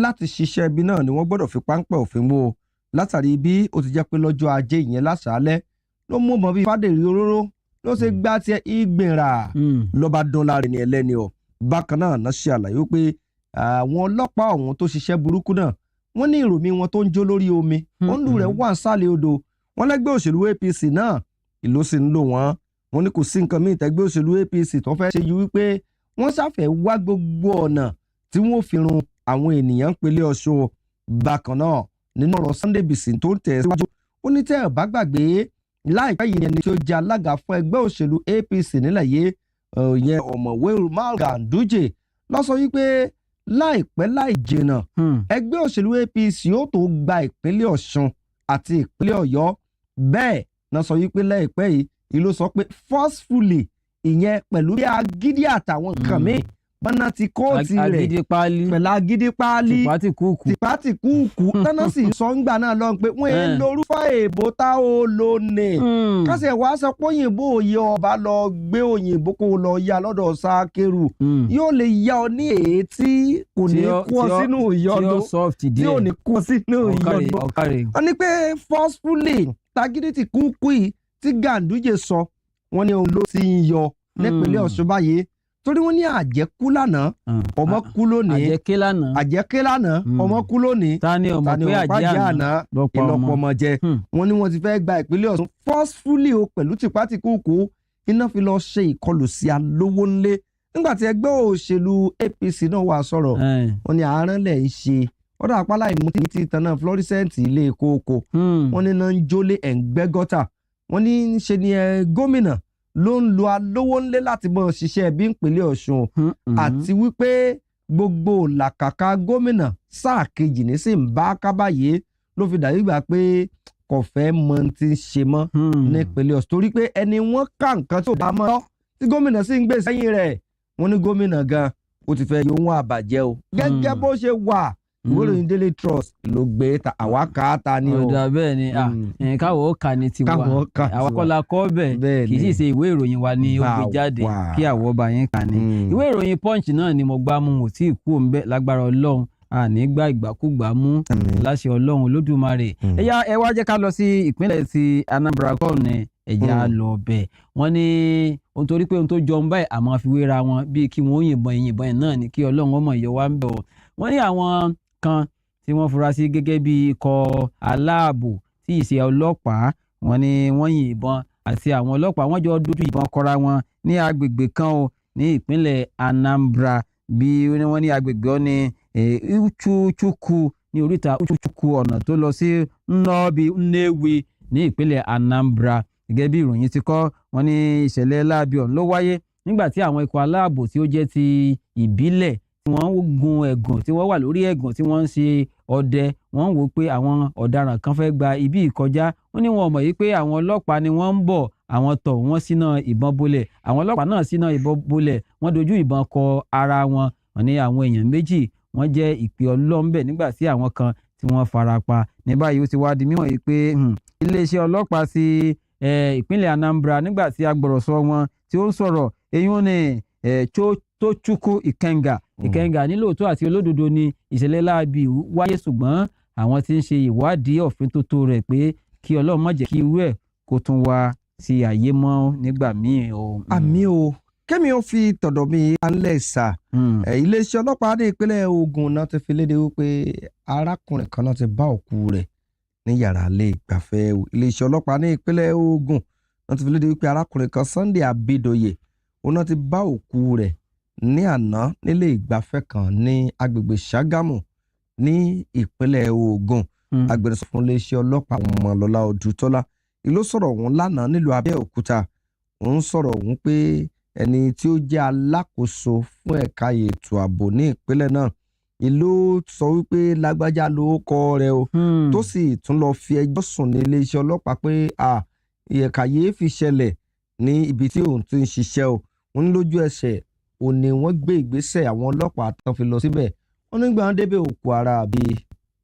láti ṣiṣẹ́ ibi náà ni wọ́n gbọ́dọ̀ fi páńpẹ́ òfin mú o látàrí bí ó ti jẹ́ pé lọ́jọ́ ajé ìyẹn láṣálẹ́ ló mú ọmọ bíi Fádèrí Òróró ló ṣe gbá tiẹ̀ ìgbìnrà lọ́ba dán láre ní ẹlẹ́ni o bákan náà náà ṣe àlàyé pé àwọn ọlọ́pàá ọ̀hún tó ṣiṣẹ́ burúkú náà wọ́n ní ìròmí wọn tó ń jó lórí omi wọ́n lù rẹ̀ wà ń sálẹ̀ odò wọ́n lẹ́gbẹ́ òṣèlú APC náà ìlú sì ń lò wọ́n ní kò sí nǹkan míì tẹ́gbẹ́ òṣèlú APC tó fẹ́ ṣe ju wípé wọ́n ṣàfẹ́ wá gbogbo ọ̀nà tí wọ́n fi run àwọn ènìyàn ń pelé Ọ̀ṣun bákan náà nínú ọ̀rọ̀ Sunday BC tó ń tẹ̀ síwájú ó ní tẹ́ ẹ̀ bá gbàgbé láìpẹ́ yìí ẹni tí ó jẹ́ alága fún ẹgbẹ́ òṣèlú APC nílẹ̀ yìí ìyẹn ọ̀mọ̀wé Umar Ganduje ló sọ wípé láìpẹ́ láì jìnnà ẹgbẹ́ òṣèlú APC yóò tó gba ìpínlẹ̀ Ọ̀ṣun àti ìpínlẹ̀ Ọ̀yọ́ bẹ́ẹ̀ náà sọ wípé láìpẹ́ yìí ìlú sọ pé forcefully ìyẹn pẹ̀lú bí agídí àtàwọn nǹkan míì bọ́nà ti kóòtù rẹ̀ pẹ̀lú agídí páálí tìpátìkúùkù tọ́nà sì sọ ń gbà náà lọ pé wọ́n ń lorúfà èèbó tá ó lò ní. kásẹ̀ wá sọ pé òyìnbó òye ọba lọ gbé òyìnbó kó lọ ya lọ́dọ̀ Sákérù yóò lè ya ọ ní èyí tí kò ní kú ọ sínú ìyọnu tí ò ní kú ọ sínú ìyọnu. wọ́n ní pé forcefully tagídí ti kúùkù yìí tí Ganduje sọ wọ́n ní òun ló ti ń yọ nípínlẹ̀ Ọ̀ṣun báyìí torí wọ́n ní àjẹkú lánàá ọmọ kú lónìí àjẹké lánàá ọmọ kú lónìí tani ọmọ pé àjẹ àná ìlọpọmọ jẹ wọ́n ní wọ́n ti fẹ́ gba ìpínlẹ̀ Ọ̀ṣun forcefully o pẹ̀lú tìpátìkúùkù iná fi lọ ṣe ìkọlù sí Alówónlé nígbà tí ẹgbẹ́ òṣèlú APC náà wà sọ̀rọ̀ wọ́n ní àárán lẹ̀ ń ṣe ọ̀dọ̀ apálá ìmúti ti tanná fluorescent ilé kókó wọ́n ní náà ń jólé ẹ̀ ń gbẹ́ gọ́tà wọ́n ní ṣe ni gómìnà ló ń lo alówó ńlé láti mọ̀ ṣiṣẹ́ bí ìpínlẹ̀ Ọ̀ṣun àti wípé gbogbo làkàkà gómìnà sáà kejì ní sì ń bá kábàyé ló fi dàbí gbà pé kò fẹ́ mọ ti ń ṣe mọ́ nípínlẹ̀ Ọ̀ṣun torí pé ẹni wọ́n ká nǹkan tó bá mọ́ tí gómìnà sì ń gbé sẹ́yìn rẹ̀ wọ́n ní gómìnà gan ó ti fẹ́ yọ ohun àbàjẹ́ o gẹ́gẹ́ bó ṣe wà ìwé ìròyìn Daily Trust ló gbé àwa kà á ta ni o. ọ̀dà bẹ́ẹ̀ ni káwọ́ ó kà ní tiwa àwa kọ́la kọ́ bẹ́ẹ̀ kì í sì ṣe ìwé ìròyìn wa ni ó gbé jáde kí àwọ̀ bá yín kà ní. ìwé ìròyìn Punch náà ni mo gbá mú mo tí ì kú òun bẹ́ẹ̀ lágbára Ọlọ́run ànígbà ìgbàkúgbà mú láṣẹ Ọlọ́run Olódùmarè. ẹ wá jẹ́ ká lọ sí ìpínlẹ̀ ti Anambra kọ́ ni ẹ̀já lọ bẹ̀ wọ́n ní ohun torí pé ohun tó jọ ń báyìí àmọ́ fi wéra wọn bíi kí wọ́n yìnbọn náà ni kí Ọlọ́run ọmọ ìyọ wa ń bẹ̀ wọ́n ní àwọn kan tí wọ́n fura sí gẹ́gẹ́ bí ikọ̀ aláàbò tí ìṣe ọlọ́pàá wọ́n ní wọ́n yìnbọn àti àwọn ọlọ́pàá wọ́n jọ dojú ìbọn kọra wọn ní agbègbè kan o ní ìpínlẹ̀ Anambra bí wọ́n ní agbègbè ọ ní Uchuchukwu ní oríta Uchuchukwu ọ̀nà tó lọ sí Nnobi Nnewi ní ìpínlẹ̀ Anambra gẹ́gẹ́ bí ìròyìn ti kọ wọ́n ní ìṣẹ̀lẹ̀ láabi ọ̀hún ló wáyé nígbà tí àwọn ikọ̀ aláàbò tí ó jẹ́ ti ìbílẹ̀ tí wọ́n gun ẹ̀gàn tí wọ́n wà lórí ẹ̀gàn tí wọ́n ń ṣe ọdẹ wọ́n wò pé àwọn ọ̀daràn kan fẹ́ gba ibi ìkọjá wọ́n ní wọn mọ̀ yìí pé àwọn ọlọ́pàá ni wọ́n ń bọ̀ àwọn tọ̀ wọ́n síná ìbọn bolẹ̀ àwọn ọlọ́pàá náà síná ìbọn bolẹ̀ wọ́n dojú ìbọn kọ ara wọn wọ́n ní àwọn èèyàn méjì wọ́n jẹ́ ìpè ọlọ́mbẹ̀ nígbà tí àwọn kan tí wọ́n fara pa ní báyìí ó ti wá di mímọ̀ yìí pé iléeṣẹ́ ọlọ́pàá sí ìpínlẹ̀ Anambra nígbà tí agbọ̀rọ̀sọ wọn tí ó ń sọ̀rọ̀ eyín ní Tochukwu Ikenga nílòótọ́ àti olódodo ni ìṣẹ̀lẹ̀ láabi wáyé ṣùgbọ́n àwọn tí ń ṣe ìwádìí ọ̀fíntótó rẹ̀ pé kí Ọlọ́run má jẹ́ kí irú ẹ̀ kó tún wá sí àyè mọ́ nígbà míì o. àmì o kẹ́mi ó fi tọ̀dọ̀ mi alẹ́ sà iléeṣẹ́ ọlọ́pàá ní ìpínlẹ̀ Ògùn náà ti fi léde wípé arákùnrin kan náà ti bá òkú rẹ̀ ní yàrá ilé ìgbafẹ́ iléeṣẹ́ ọlọ́pàá ní ìpínlẹ̀ Ògùn náà ti fi léde wípé arákùnrin kan Sunday Abidoye òun náà ti bá òkú rẹ̀ ní àná nílé ìgbafẹ́ kan ní agbègbè Ṣàgámù ní ìpínlẹ̀ Ògùn agbẹnusọ fún iléeṣẹ́ ọlọ́pàá Ọmọlọ́lá Odùtọ́lá ló sọ̀rọ̀ ọ̀hún lánàá nílùú Abẹ́òkúta òun sọ̀rọ̀ ọ̀hún pé ẹni tí ó jẹ́ alákòóso fún ẹ̀ka ètò ààbò ní ìpínlẹ̀ náà ló sọ wípé lágbájá ló kọ rẹ̀ o tó sì tún lọ fi ẹjọ́ sùn ní iléeṣẹ́ ọlọ́pàá pé ìkàyéfì ṣẹlẹ̀ ní ibi tí òun ti ń ṣiṣẹ́ o wọ́n ní lójú ẹsẹ̀ ò ní wọ́n gbé ìgbésẹ̀ àwọn ọlọ́pàá tán fi lọ síbẹ̀ wọ́n nígbà wọn débẹ̀ òkú ara àbí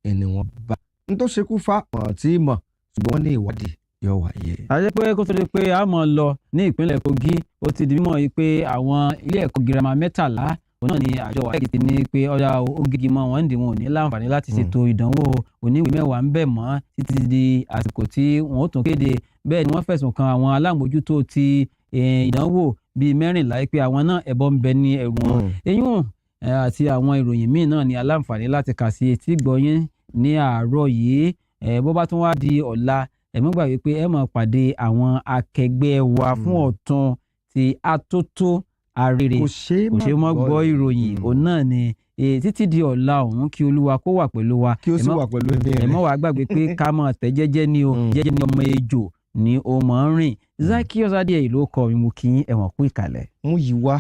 ẹni wọn bá n tó ṣekú fa ọ̀hún tí mọ̀ ṣùgbọ́n wọ́n ní ìwádìí yóò wáyé. àti pé kó tó di pé a mọ̀ lọ ní ìpínlẹ̀ Kogi ó ti di mímọ̀ yìí pé àwọn ilé ẹ̀kọ́ girama 13 òun náà ni àjọ WAEC ti ní pé ọjà ogigi mọ́ wọn ń dì wọn ò ní láǹfààní láti ṣètò ìdánwò oníwèé mẹ́wàá ń bẹ̀ mọ́ títí di àsìkò tí wọn ó tún kéde bẹ́ẹ̀ ni wọ́n fẹ̀sùn kan àwọn alámòójútó ti ìdánwò bíi 14 pé àwọn náà ẹbọ ń bẹ ní ẹrù wọn eyín àti àwọn ìròyìn míì náà ni aláǹfààní láti kà sí etí gbọ̀yìn ní àárọ̀ yìí bó bá tún wá di ọ̀la ẹ má gbàgbé pé ẹ máa pàdé àwọn akẹgbẹ́ wa fún ọ̀tun ti atótó arére kò ṣe mọ́ gbọ́ ìròyìn òun náà ni títí di ọ̀la ọ̀hún kí Olúwa kó wà pẹ̀lú wa kí ó sì wà pẹ̀lú ẹni rẹ̀ ẹ má wàá gbàgbé pé ká máa tẹ̀ jẹ́jẹ́ ní o jẹ́jẹ́ ní ọmọ ejò ni ó máa ń rìn Zaccheaus Adéyẹyè ló kọ mi mú kí ẹ̀wọ̀n kú ìkàlẹ̀. Múyìwá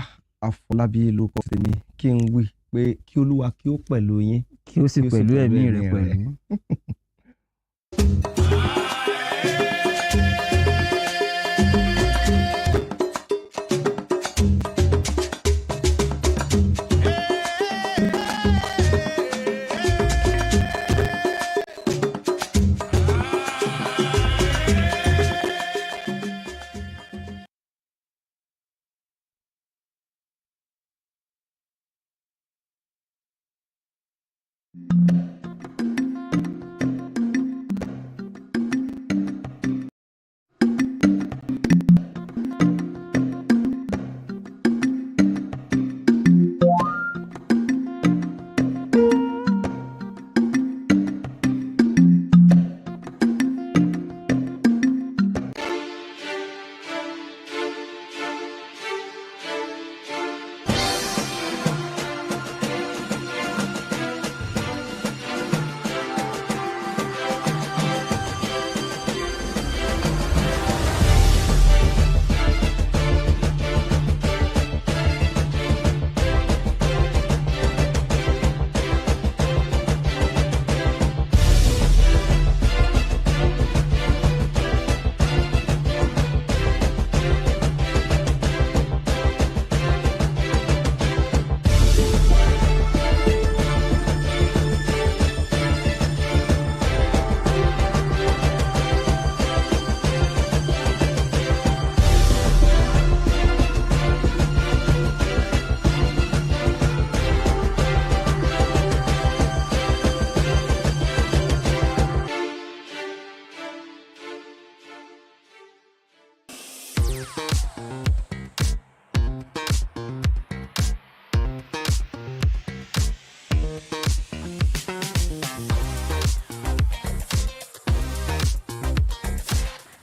Àfọlábí ló kọ tèmi kí n wí pé kí Olúwa kí ó pẹ̀lú yín kí ó sì pẹ̀lú ẹ̀mí rẹ̀ pẹ̀lú.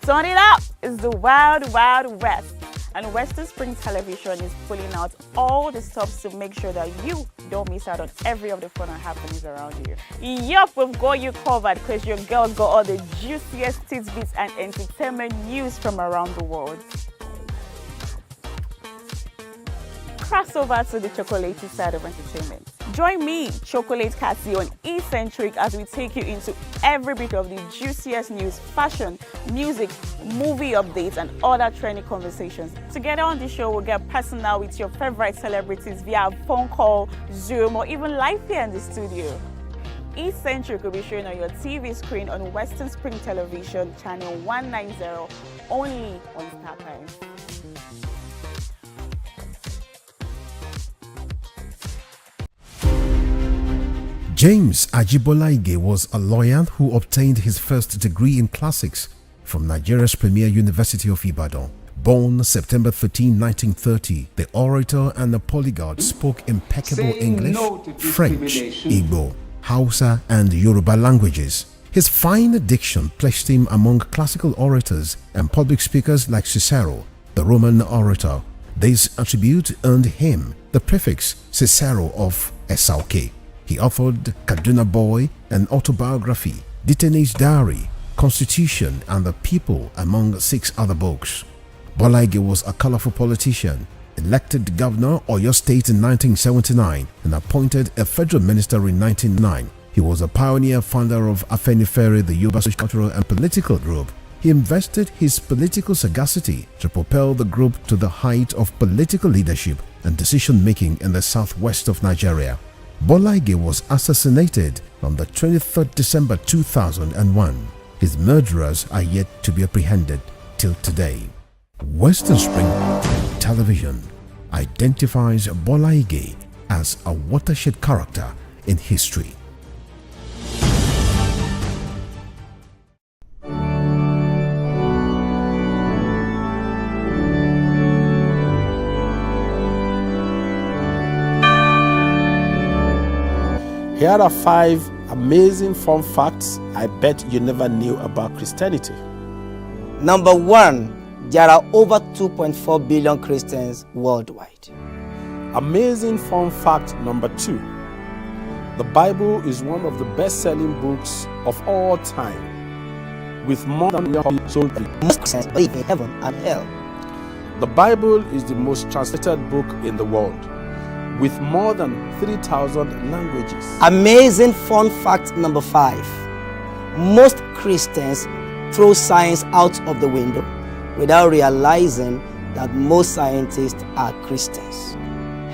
Turn it up! It's the Wild Wild West. And Western Spring Television is pulling out all the stops to make sure that you don't miss out on every of the fun and happenings around you. Yup, we've got you covered because your girl got all the juiciest tidbits and entertainment news from around the world. Cross over to the chocolatey side of entertainment. Join me, Chocolate Cassie, on Eccentric as we take you into every bit of the juiciest news, fashion, music, movie updates, and other trending conversations. Together on the show, we'll get personal with your favorite celebrities via phone call, Zoom, or even live here in the studio. Eccentric will be shown on your TV screen on Western Spring Television, channel 190, only on StarTimes. James Ajibolaige was a lawyer who obtained his first degree in classics from Nigeria's premier University of Ibadan. Born September 13, 1930, the orator and the polyglot spoke impeccable English, French, Igbo, Hausa, and Yoruba languages. His fine diction placed him among classical orators and public speakers like Cicero, the Roman orator. This attribute earned him the prefix Cicero of Esauke. He authored Kaduna Boy, an autobiography, Detainage Diary, Constitution, and The People, among 6 other books. Bolaige was a colorful politician, elected governor of Oyo State in 1979 and appointed a federal minister in 1999. He was a pioneer founder of Afenifere, the Yoruba social, cultural, and political group. He invested his political sagacity to propel the group to the height of political leadership and decision-making in the southwest of Nigeria. Bolaige was assassinated on the 23rd December 2001. His murderers are yet to be apprehended till today. Western Spring Television identifies Bolaige as a watershed character in history. Here are 5 amazing fun facts I bet you never knew about Christianity. Number 1, there are over 2.4 billion Christians worldwide. Amazing fun fact number 2. The Bible is one of the best-selling books of all time, with more than 1 million copies sold. Most Christians believe in heaven and hell. The Bible is the most translated book in the world, with more than 3,000 languages. Amazing fun fact number 5. Most Christians throw science out of the window without realizing that most scientists are Christians.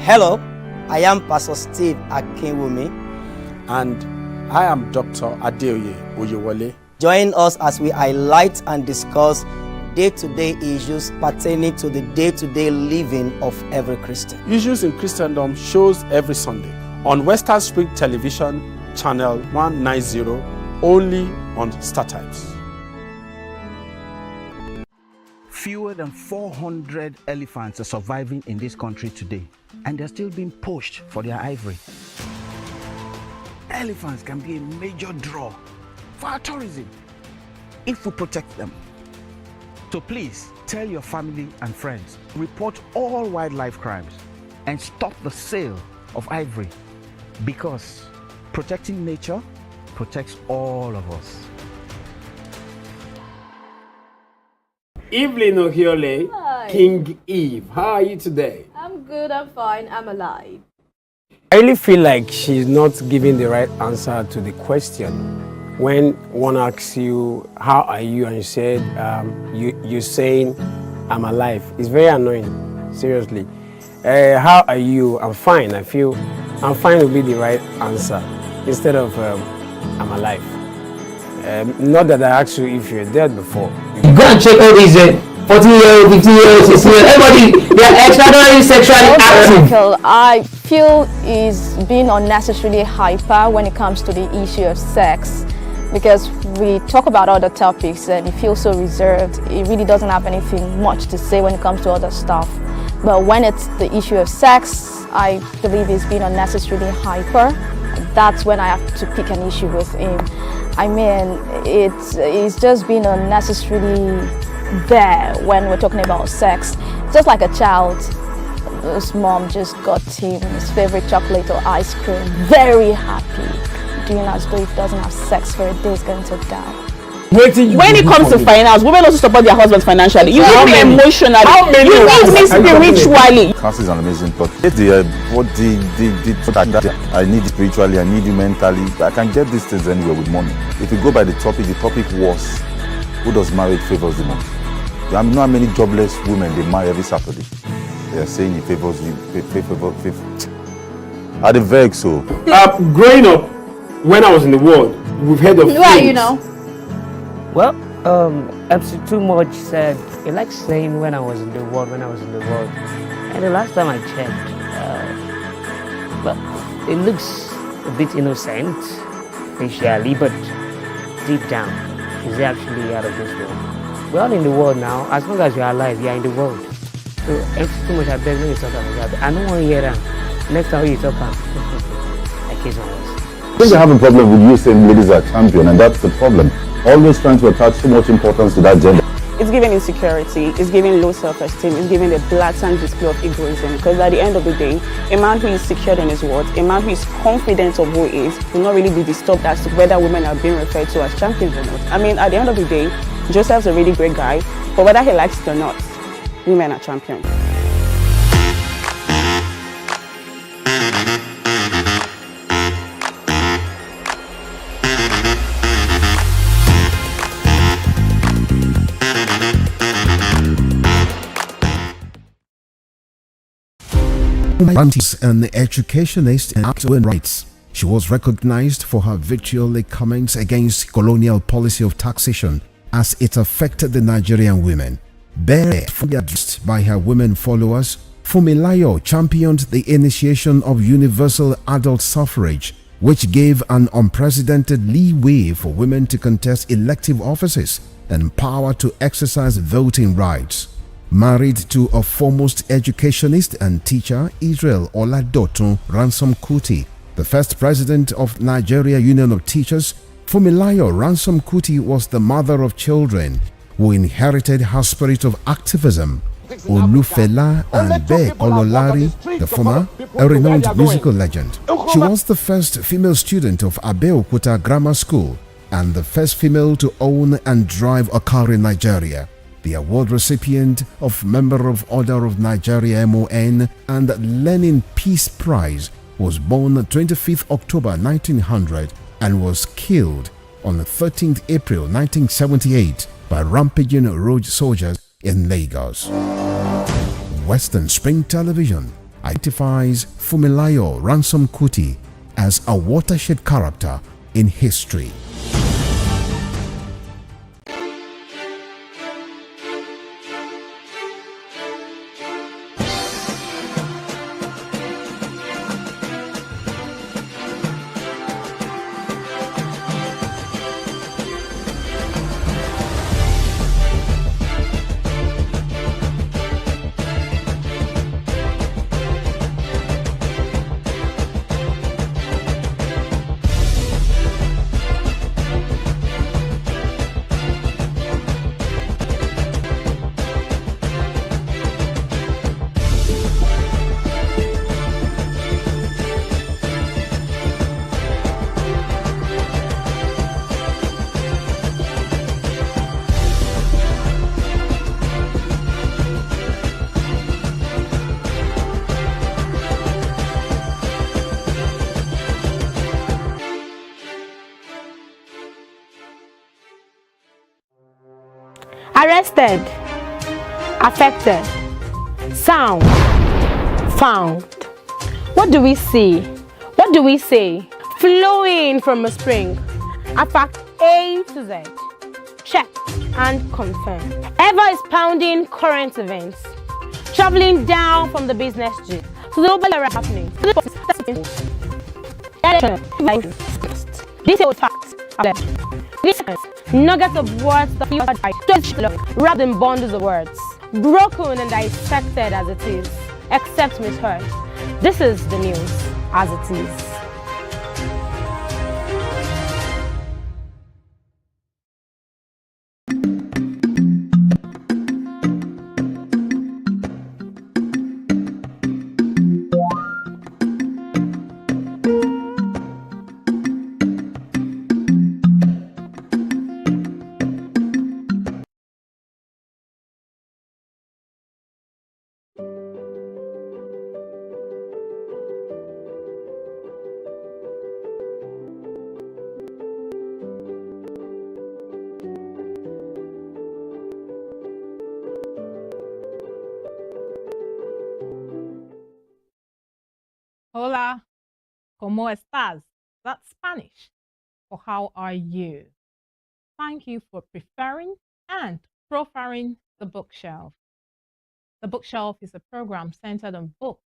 Hello, I am Pastor Steve Akinwumi. And I am Dr. Adeoye Oyewole. Join us as we highlight and discuss day-to-day issues pertaining to the day-to-day living of every Christian. Issues in Christendom shows every Sunday on Western Spring Television, channel 190, only on StarTimes. Fewer than 400 elephants are surviving in this country today, and they're still being poached for their ivory. Elephants can be a major draw for our tourism if we protect them. So please tell your family and friends, report all wildlife crimes and stop the sale of ivory, because protecting nature protects all of us. Evelyn Ohiole, Hi. King Eve, how are you today? I'm good, I'm fine, I'm alive. I really feel like she's not giving the right answer to the question. When one asks you, how are you? And you said, you're saying, I'm alive. It's very annoying, seriously. How are you? I'm fine. I feel I'm fine would be the right answer instead of I'm alive. Not that I asked you if you're dead before. Go and check all these 14-year-old, 15-year-old, 16-year-old, everybody, they are extraordinarily sexually active. I feel is being unnecessarily hyper when it comes to the issue of sex, because we talk about other topics and he feels so reserved. He really doesn't have anything much to say when it comes to other stuff. But when it's the issue of sex, I believe he's being unnecessarily hyper. That's when I have to pick an issue with him. I mean, it's just been unnecessarily there when we're talking about sex. Just like a child, his mom just got him his favorite chocolate or ice cream. Very happy. Doing as though if he doesn't have sex for a day, he's going to die. When it comes to finance, women also support their husbands financially. You need me emotionally. You need me spiritually. Class is an amazing thought. I need it spiritually, I need you mentally. I can get these things anywhere with money. If you go by the topic was, who does marriage favors the most? I know how many jobless women they marry every Saturday. They are saying it favors you. Are they vague so? Growing up, when I was in the world, we've heard of Who are you now? Well, MC Too Much said he likes saying when I was in the world, and the last time I checked, well, it looks a bit innocent facially, but deep down, he's actually out of this world. We're all in the world now. As long as you're alive, you're in the world. So MC Too Much, I beg you to talk about that. I don't want to hear that. Next time you talk about I kiss my ass. I think they have a problem with you saying ladies are champion, and that's the problem. Always trying to attach so much importance to that gender. It's giving insecurity, it's giving low self-esteem, it's giving a blatant display of egoism. Because at the end of the day, a man who is secure in his words, a man who is confident of who he is, will not really be disturbed as to whether women are being referred to as champions or not. I mean, at the end of the day, Joseph's a really great guy, but whether he likes it or not, women are champions. An educationist and women's rights. She was recognized for her vitriolic comments against colonial policy of taxation as it affected the Nigerian women. Fully addressed by her women followers, Funmilayo championed the initiation of universal adult suffrage, which gave an unprecedented leeway for women to contest elective offices and power to exercise voting rights. Married to a foremost educationist and teacher, Israel Oladotun Ransom Kuti, the first president of Nigeria Union of Teachers, Funmilayo Ransom Kuti was the mother of children who inherited her spirit of activism. Olufela and Be Ololari, the former, a renowned musical legend. She was the first female student of Abeokuta Grammar School and the first female to own and drive a car in Nigeria. The award recipient of Member of Order of Nigeria MON and Lenin Peace Prize was born 25th October 1900 and was killed on 13th April 1978 by rampaging road soldiers in Lagos. Western Spring Television identifies Funmilayo Ransom Kuti as a watershed character in history. Arrested, affected, sound, found. What do we see? What do we say? Flowing from a spring. A fact A to Z. Check and confirm. Ever is pounding current events. Traveling down from the business jet to the global era happening. Detailed facts are there. Nuggets of words that feel wrapped in bundles of words, broken and dissected as it is, except misheard. This is the news as it is. Como estas? That's Spanish for how are you? Thank you for preferring and profiling the bookshelf. The bookshelf is a program centered on books,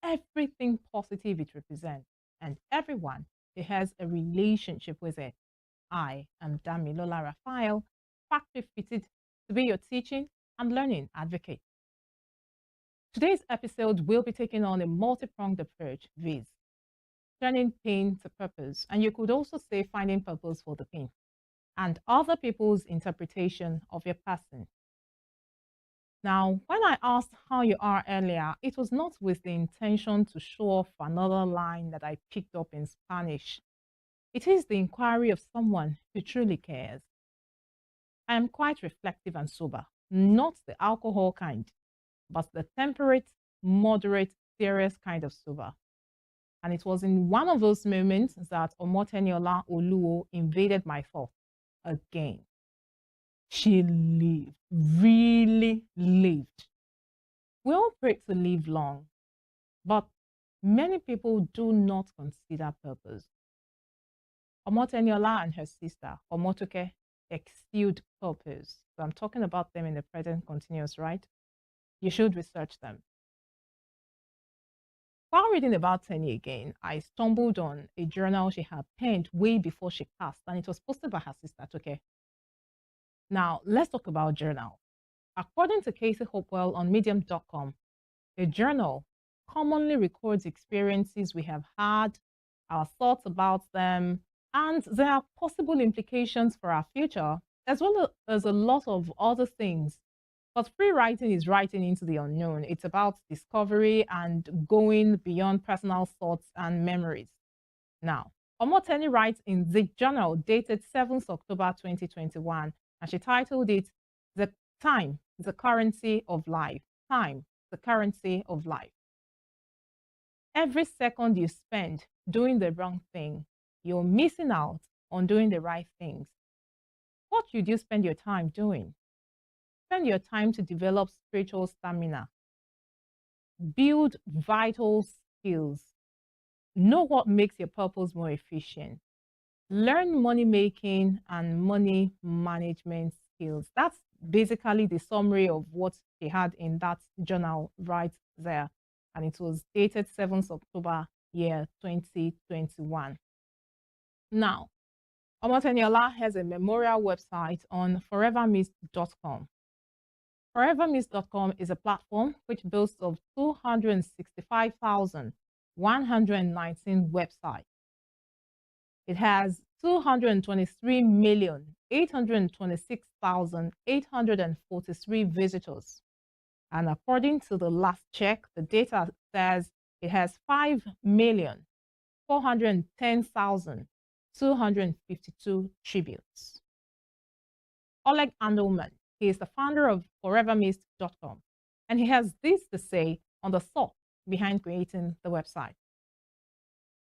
everything positive it represents, and everyone who has a relationship with it. I am Damilola Raphael, factory fitted to be your teaching and learning advocate. Today's episode will be taking on a multi-pronged approach, viz. Turning pain to purpose, and you could also say finding purpose for the pain, and other people's interpretation of your person. Now, when I asked how you are earlier, it was not with the intention to show off another line that I picked up in Spanish. It is the inquiry of someone who truly cares. I am quite reflective and sober, not the alcohol kind, but the temperate, moderate, serious kind of sober. And it was in one of those moments that Omoteniola Oluo invaded my thoughts again. She lived, really lived. We all pray to live long, but many people do not consider purpose. Omoteniola and her sister, Omotoke, exuded purpose. So I'm talking about them in the present continuous, right? You should research them. While reading about Tenny again, I stumbled on a journal she had penned way before she passed, and it was posted by her sister, Toke. Now, let's talk about journal. According to Casey Hopewell on Medium.com, a journal commonly records experiences we have had, our thoughts about them, and their possible implications for our future, as well as a lot of other things. But free writing is writing into the unknown. It's about discovery and going beyond personal thoughts and memories. Now, Omoteni writes in the journal dated 7th October 2021, and she titled it, "The Time, the Currency of Life." Time, the currency of life. Every second you spend doing the wrong thing, you're missing out on doing the right things. What should you spend your time doing? Spend your time to develop spiritual stamina. Build vital skills. Know what makes your purpose more efficient. Learn money making and money management skills. That's basically the summary of what she had in that journal right there. And it was dated 7th October, year 2021. Now, Omoteniola has a memorial website on forevermist.com. Forevermist.com is a platform which boasts of 265,119 websites. It has 223,826,843 visitors. And according to the last check, the data says it has 5,410,252 tributes. Oleg Andelman, he is the founder of forevermist.com, and he has this to say on the thought behind creating the website.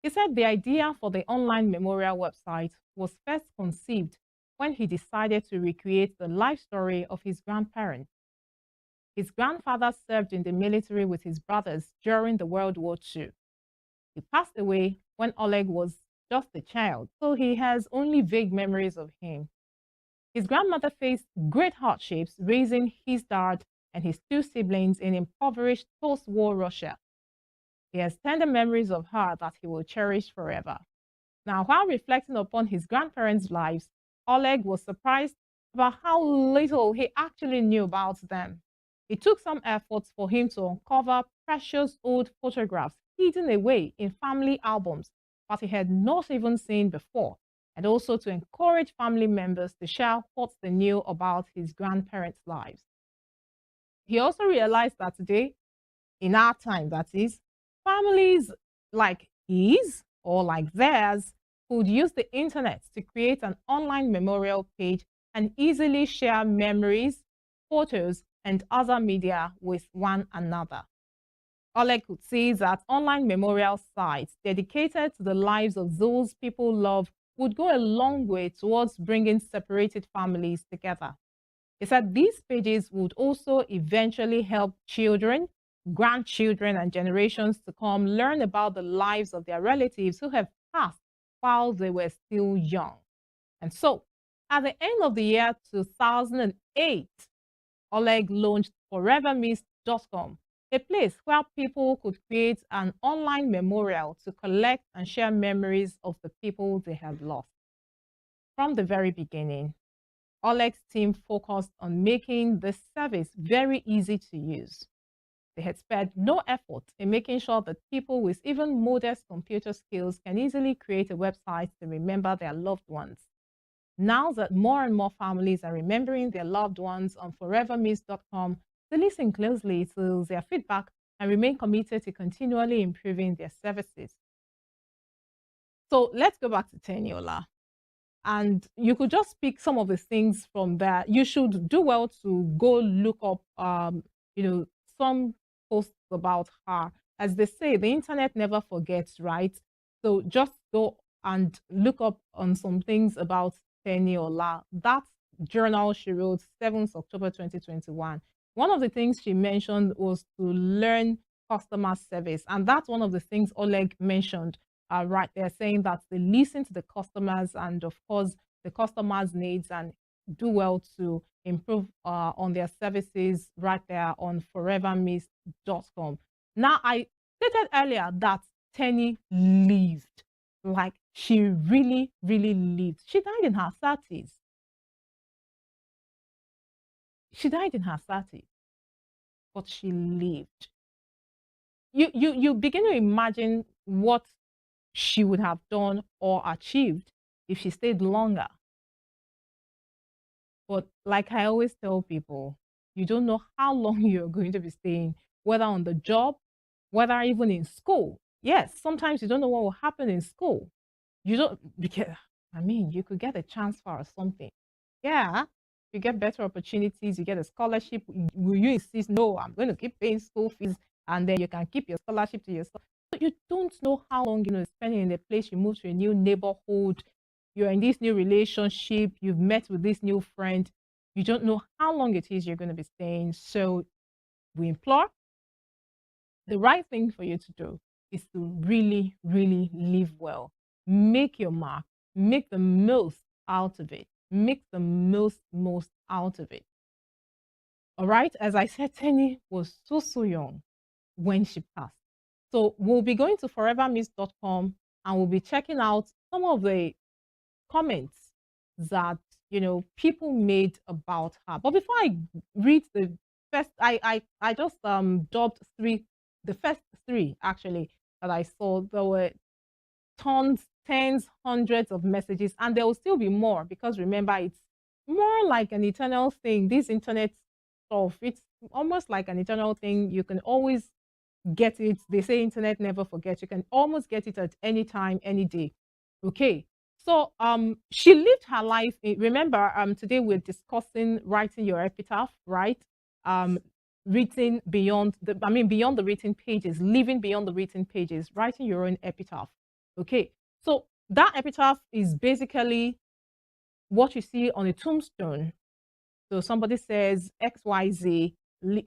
He said the idea for the online memorial website was first conceived when he decided to recreate the life story of his grandparents. His grandfather served in the military with his brothers during the World War II. He passed away when Oleg was just a child, so he has only vague memories of him. His grandmother faced great hardships raising his dad and his two siblings in impoverished post-war Russia. He has tender memories of her that he will cherish forever. Now, while reflecting upon his grandparents' lives, Oleg was surprised about how little he actually knew about them. It took some efforts for him to uncover precious old photographs hidden away in family albums that he had not even seen before, and also to encourage family members to share what they knew about his grandparents' lives. He also realized that today, in our time that is, families like his or like theirs could use the internet to create an online memorial page and easily share memories, photos, and other media with one another. Oleg could see that online memorial sites dedicated to the lives of those people love would go a long way towards bringing separated families together. He said these pages would also eventually help children grandchildren and generations to come learn about the lives of their relatives who have passed while they were still young. And so, at the end of the year 2008, Oleg launched forevermissed.com, a place where people could create an online memorial to collect and share memories of the people they had lost. From the very beginning, Oleg's team focused on making this service very easy to use. They had spared no effort in making sure that people with even modest computer skills can easily create a website to remember their loved ones. Now that more and more families are remembering their loved ones on forevermissed.com, they listen closely to their feedback and remain committed to continually improving their services. So let's go back to Teniola. And you could just pick some of the things from there. You should do well to go look up, some posts about her. As they say, the internet never forgets, right? So just go and look up on some things about Teniola. That journal she wrote, 7th October 2021. One of the things she mentioned was to learn customer service. And that's one of the things Oleg mentioned right there, saying that they listen to the customers and, of course, the customers' needs and do well to improve on their services right there on forevermissed.com. Now, I stated earlier that Tenny lived. Like, she really, really lived. She died in her 30s. She died in her 30s, but she lived. You begin to imagine what she would have done or achieved if she stayed longer. But like I always tell people, you don't know how long you're going to be staying, whether on the job, whether even in school. Yes, sometimes you don't know what will happen in school. You don't, because, I mean, you could get a transfer or something. Yeah, you get better opportunities, you get a scholarship. Will you insist, no, I'm going to keep paying school fees, and then you can keep your scholarship to yourself? But you don't know how long you're spending in a place. You move to a new neighborhood, you're in this new relationship, you've met with this new friend. You don't know how long it is you're going to be staying. So we implore, the right thing for you to do is to really, really live well. Make your mark. Make the most out of it. Make the most out of it. All right? As I said, Tenny was so young when she passed. So we'll be going to forevermissed.com and we'll be checking out some of the comments that, people made about her. But before I read the first, I just dubbed the first three actually that I saw. There were tens, hundreds of messages, and there will still be more, because remember, it's more like an eternal thing. This internet stuff, it's almost like an eternal thing. You can always get it. They say internet never forgets. You can almost get it at any time, any day. Okay. So she lived her life. Remember, today we're discussing writing your epitaph, right? Written beyond beyond the written pages, living beyond the written pages, writing your own epitaph. Okay. So that epitaph is basically what you see on a tombstone. So somebody says XYZ,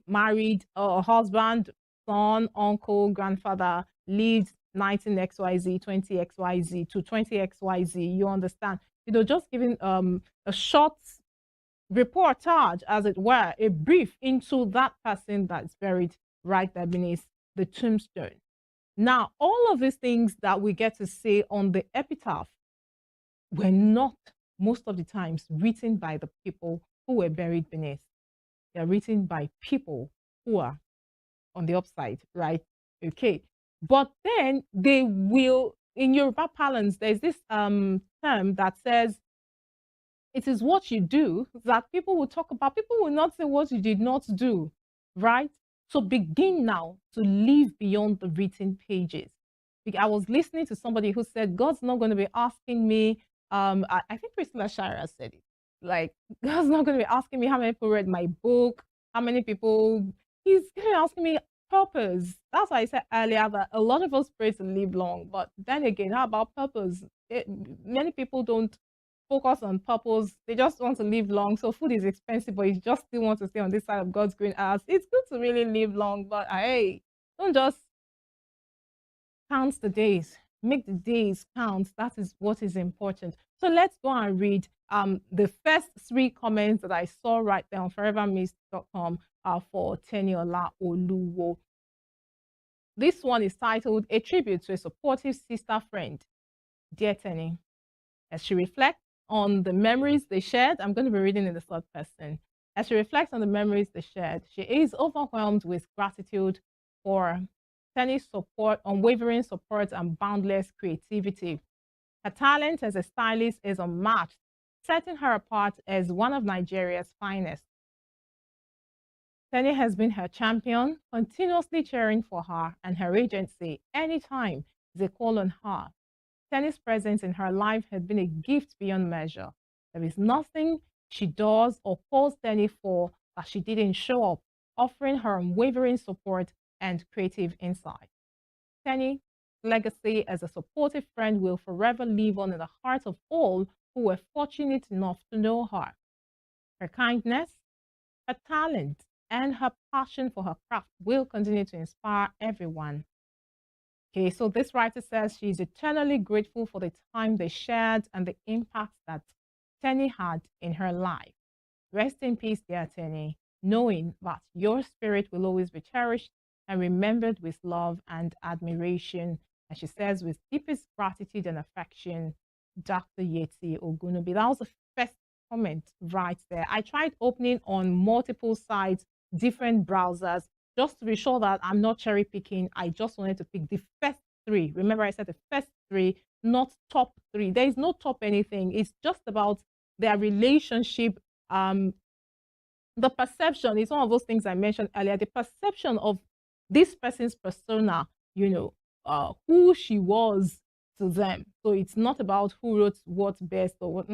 married, husband, son, uncle, grandfather, lived 19XYZ, 20XYZ to 20XYZ. You understand? Just giving a short reportage, as it were, a brief into that person that's buried right there beneath the tombstone. Now, all of these things that we get to say on the epitaph were not, most of the times, written by the people who were buried beneath. They're written by people who are on the upside, right? Okay. But then they will, in Yoruba parlance, there's this term that says, it is what you do that people will talk about. People will not say what you did not do, right? So begin now to live beyond the written pages. I was listening to somebody who said, God's not going to be asking me, I think Priscilla Shira said it, like, God's not going to be asking me how many people read my book, how many people, he's going to be asking me purpose. That's why I said earlier that a lot of us pray to live long, but then again, how about purpose? Many people don't focus on purpose. They just want to live long. So food is expensive, but you just still want to stay on this side of God's green earth. It's good to really live long, but hey, don't just count the days. Make the days count. That is what is important. So let's go and read the first 3 comments that I saw right there on forevermist.com for Teniola Oluwo. This one is titled, A Tribute to a Supportive Sister Friend. Dear Tenny, as she reflects on the memories they shared, I'm going to be reading in the third person. As she reflects on the memories they shared, she is overwhelmed with gratitude for Tenny's support, unwavering support, and boundless creativity. Her talent as a stylist is unmatched, setting her apart as one of Nigeria's finest. Tenny has been her champion, continuously cheering for her and her agency anytime they call on her. Tenny's presence in her life has been a gift beyond measure. There is nothing she does or calls Tenny for that she didn't show up, offering her unwavering support and creative insight. Tenny's legacy as a supportive friend will forever live on in the hearts of all who were fortunate enough to know her. Her kindness, her talent, and her passion for her craft will continue to inspire everyone. Okay, so this writer says she is eternally grateful for the time they shared and the impact that Tenny had in her life. Rest in peace, dear Tenny, knowing that your spirit will always be cherished and remembered with love and admiration. And she says, with deepest gratitude and affection, Dr. Yeti Ogunubi. That was the first comment right there. I tried opening on multiple sites, different browsers, just to be sure that I'm not cherry picking. I just wanted to pick the first 3. Remember, I said the first 3, not top 3. There is no top anything. It's just about their relationship. The perception is one of those things I mentioned earlier. The perception of this person's persona, you know, who she was to them. So it's not about who wrote what best or what.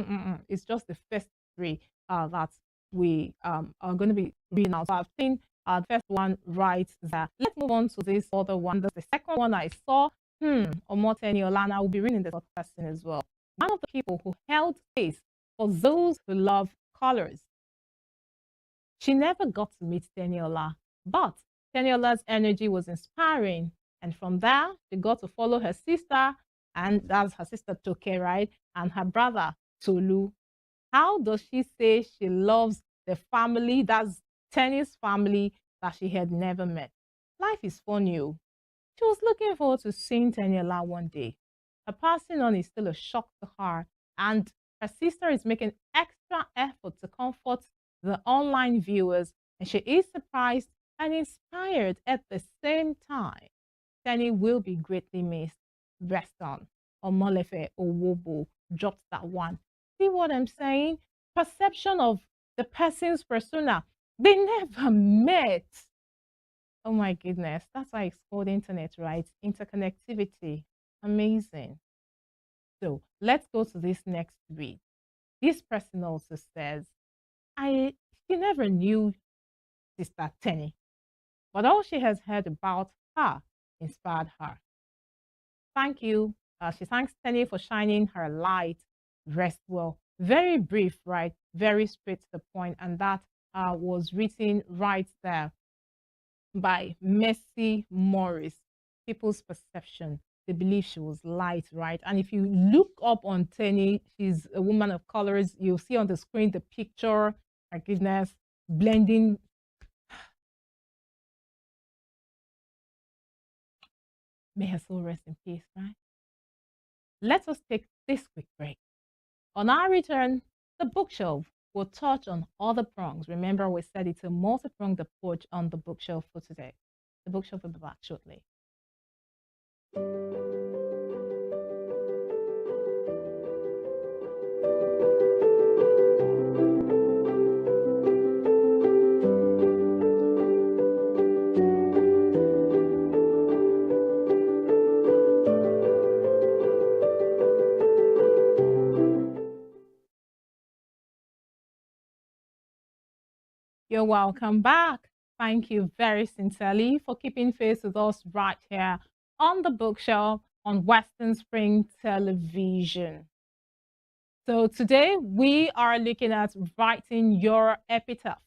It's just the first 3 that we are going to be reading out. So I've seen the first one right there. Let's move on to this other one. The second one I saw, Omoteni Olana, will be reading this other person as well. One of the people who held space for those who love colors. She never got to meet Teniola, but Teniola's energy was inspiring. And from there, she got to follow her sister, and that's her sister Toke, right? And her brother Tolu. How does she say she loves the family, that's Tenny's family, that she had never met? Life is funny. She was looking forward to seeing Teniola one day. Her passing on is still a shock to her, and her sister is making extra effort to comfort the online viewers, and she is surprised and inspired at the same time. Tenny will be greatly missed. Rest on. Omolefe Owobo dropped that one. See what I'm saying? Perception of the person's persona. They never met. Oh my goodness. That's why it's called internet, right? Interconnectivity. Amazing. So let's go to this next read. This person also says, she never knew Sister Tenny, but all she has heard about her inspired her. Thank you. She thanks Tenny for shining her light. Rest well. Very brief, right? Very straight to the point. And that was written right there by Mercy Morris. People's perception. They believe she was light, right? And if you look up on Tenny, she's a woman of colors. You'll see on the screen the picture. My goodness, blending. May her soul rest in peace, right? Let us take this quick break. On our return, the bookshelf will touch on other prongs. Remember, we said it's a multi-pronged approach on the bookshelf for today. The bookshelf will be back shortly. You're welcome back. Thank you very sincerely for keeping faith with us right here on the bookshelf on Western Spring Television. So today we are looking at writing your epitaph.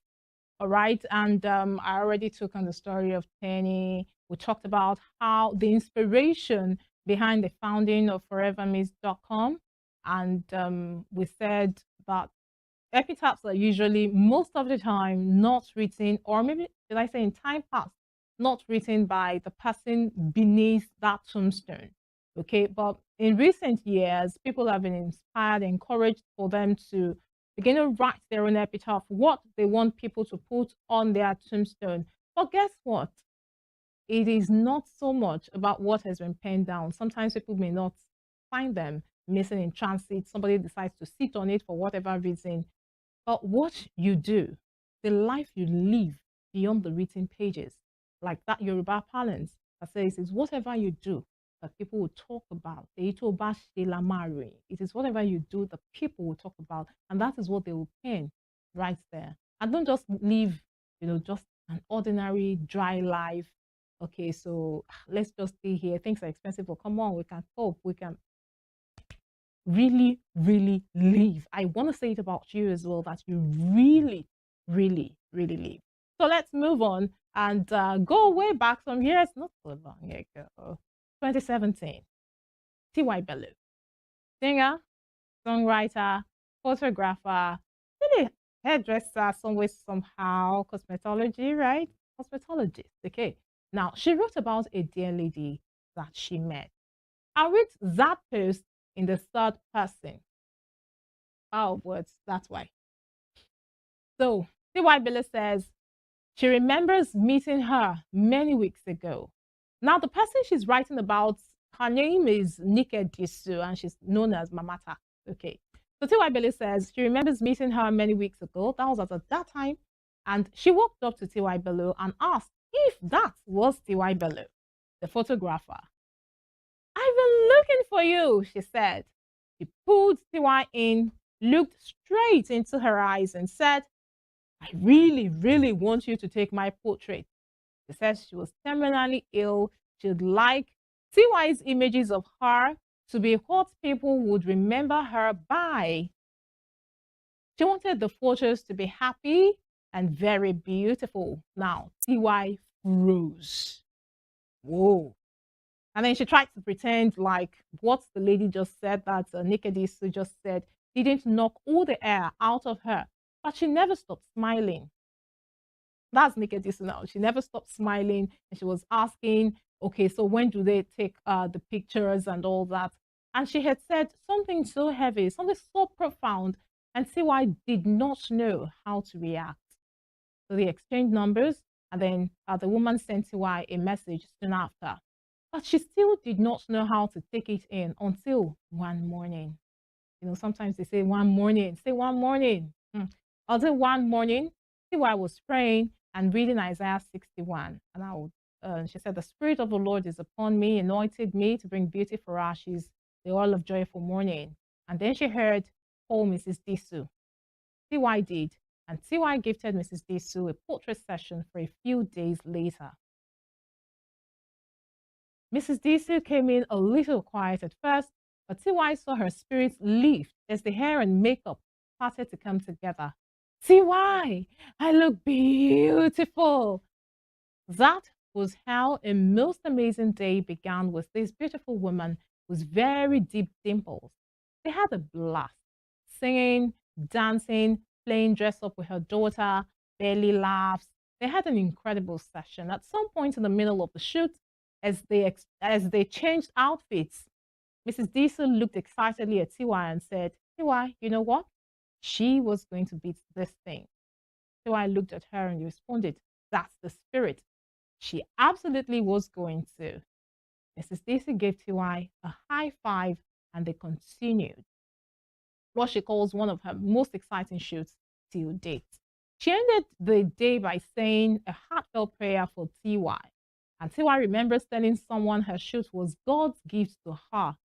All right. And I already took on the story of Penny. We talked about how the inspiration behind the founding of forevermiss.com. And we said that epitaphs are usually, most of the time, not written, or maybe, did I say in time past, not written by the person beneath that tombstone. Okay. But in recent years, people have been inspired, encouraged for them to begin to write their own epitaph, what they want people to put on their tombstone. But guess what? It is not so much about what has been penned down. Sometimes people may not find them missing in transit. Somebody decides to sit on it for whatever reason. But what you do, the life you live beyond the written pages, like that Yoruba parlance that says, is whatever you do that people will talk about. It is whatever you do that people will talk about, and that is what they will pen right there. And don't just live, just an ordinary dry life. Okay, so let's just stay here. Things are expensive, but come on, we can cope. We can really, really live. I want to say it about you as well, that you really, really, really live. So let's move on and go way back some years, not so long ago. 2017, T.Y. Bello, singer, songwriter, photographer, really hairdresser, some way, somehow, cosmetology, right? Cosmetologist, okay. Now, she wrote about a dear lady that she met. I read that post in the third person. Oh, words, that's why. So, T.Y. Bello says she remembers meeting her many weeks ago. Now, the person she's writing about, her name is Nika Disu, and she's known as Mamata. Okay. So T.Y. Bello says she remembers meeting her many weeks ago. That was at that time. And she walked up to T.Y. Bello and asked if that was T.Y. Bello, the photographer. I've been looking for you, she said. She pulled T.Y. in, looked straight into her eyes and said, I really, really want you to take my portrait. She says she was terminally ill. She'd like T.Y.'s images of her to be what people would remember her by. She wanted the photos to be happy and very beautiful. Now, T.Y. froze. Whoa. And then she tried to pretend like what the lady just said, that Nika Disu just said, didn't knock all the air out of her. But she never stopped smiling. That's Nika Disu now. She never stopped smiling, and she was asking, okay, so when do they take the pictures and all that? And she had said something so heavy, something so profound, and T.Y. did not know how to react. So they exchanged numbers, and then the woman sent T.Y. a message soon after. But she still did not know how to take it in until one morning. Sometimes they say one morning, say one morning. Until one morning, T.Y. was praying and reading Isaiah 61. And she said, the Spirit of the Lord is upon me, anointed me to bring beauty for ashes, the oil of joy for mourning. And then she heard, call Mrs. Disu. T.Y. did, and T.Y. gifted Mrs. Disu a portrait session for a few days later. Mrs. Disu came in a little quiet at first, but T.Y. saw her spirits lift as the hair and makeup started to come together. T.Y., I look beautiful. That was how a most amazing day began with this beautiful woman with very deep dimples. They had a blast, singing, dancing, playing dress up with her daughter, belly laughs. They had an incredible session. At some point in the middle of the shoot, as they changed outfits, Mrs. Disu looked excitedly at T.Y. and said, T.Y., you know what? She was going to beat this thing. T.Y. looked at her and responded, that's the spirit. She absolutely was going to. Mrs. Disu gave T.Y. a high five, and they continued what she calls one of her most exciting shoots till date. She ended the day by saying a heartfelt prayer for T.Y. And T.Y. remembers telling someone her shoot was God's gift to her.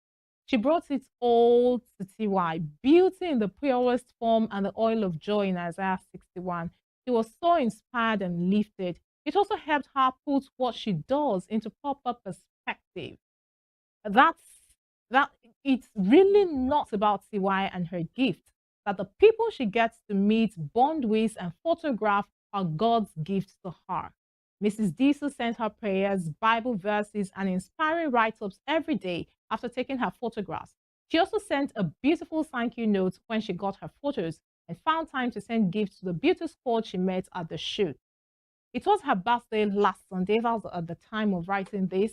She brought it all to T.Y. Beauty in the purest form and the oil of joy in Isaiah 61. She was so inspired and lifted. It also helped her put what she does into proper perspective. it's really not about CY and her gift, that the people she gets to meet, bond with, and photograph are God's gifts to her. Mrs. Diesel sent her prayers, Bible verses, and inspiring write-ups every day after taking her photographs. She also sent a beautiful thank you note when she got her photos and found time to send gifts to the beauty squad she met at the shoot. It was her birthday last Sunday, that was at the time of writing this.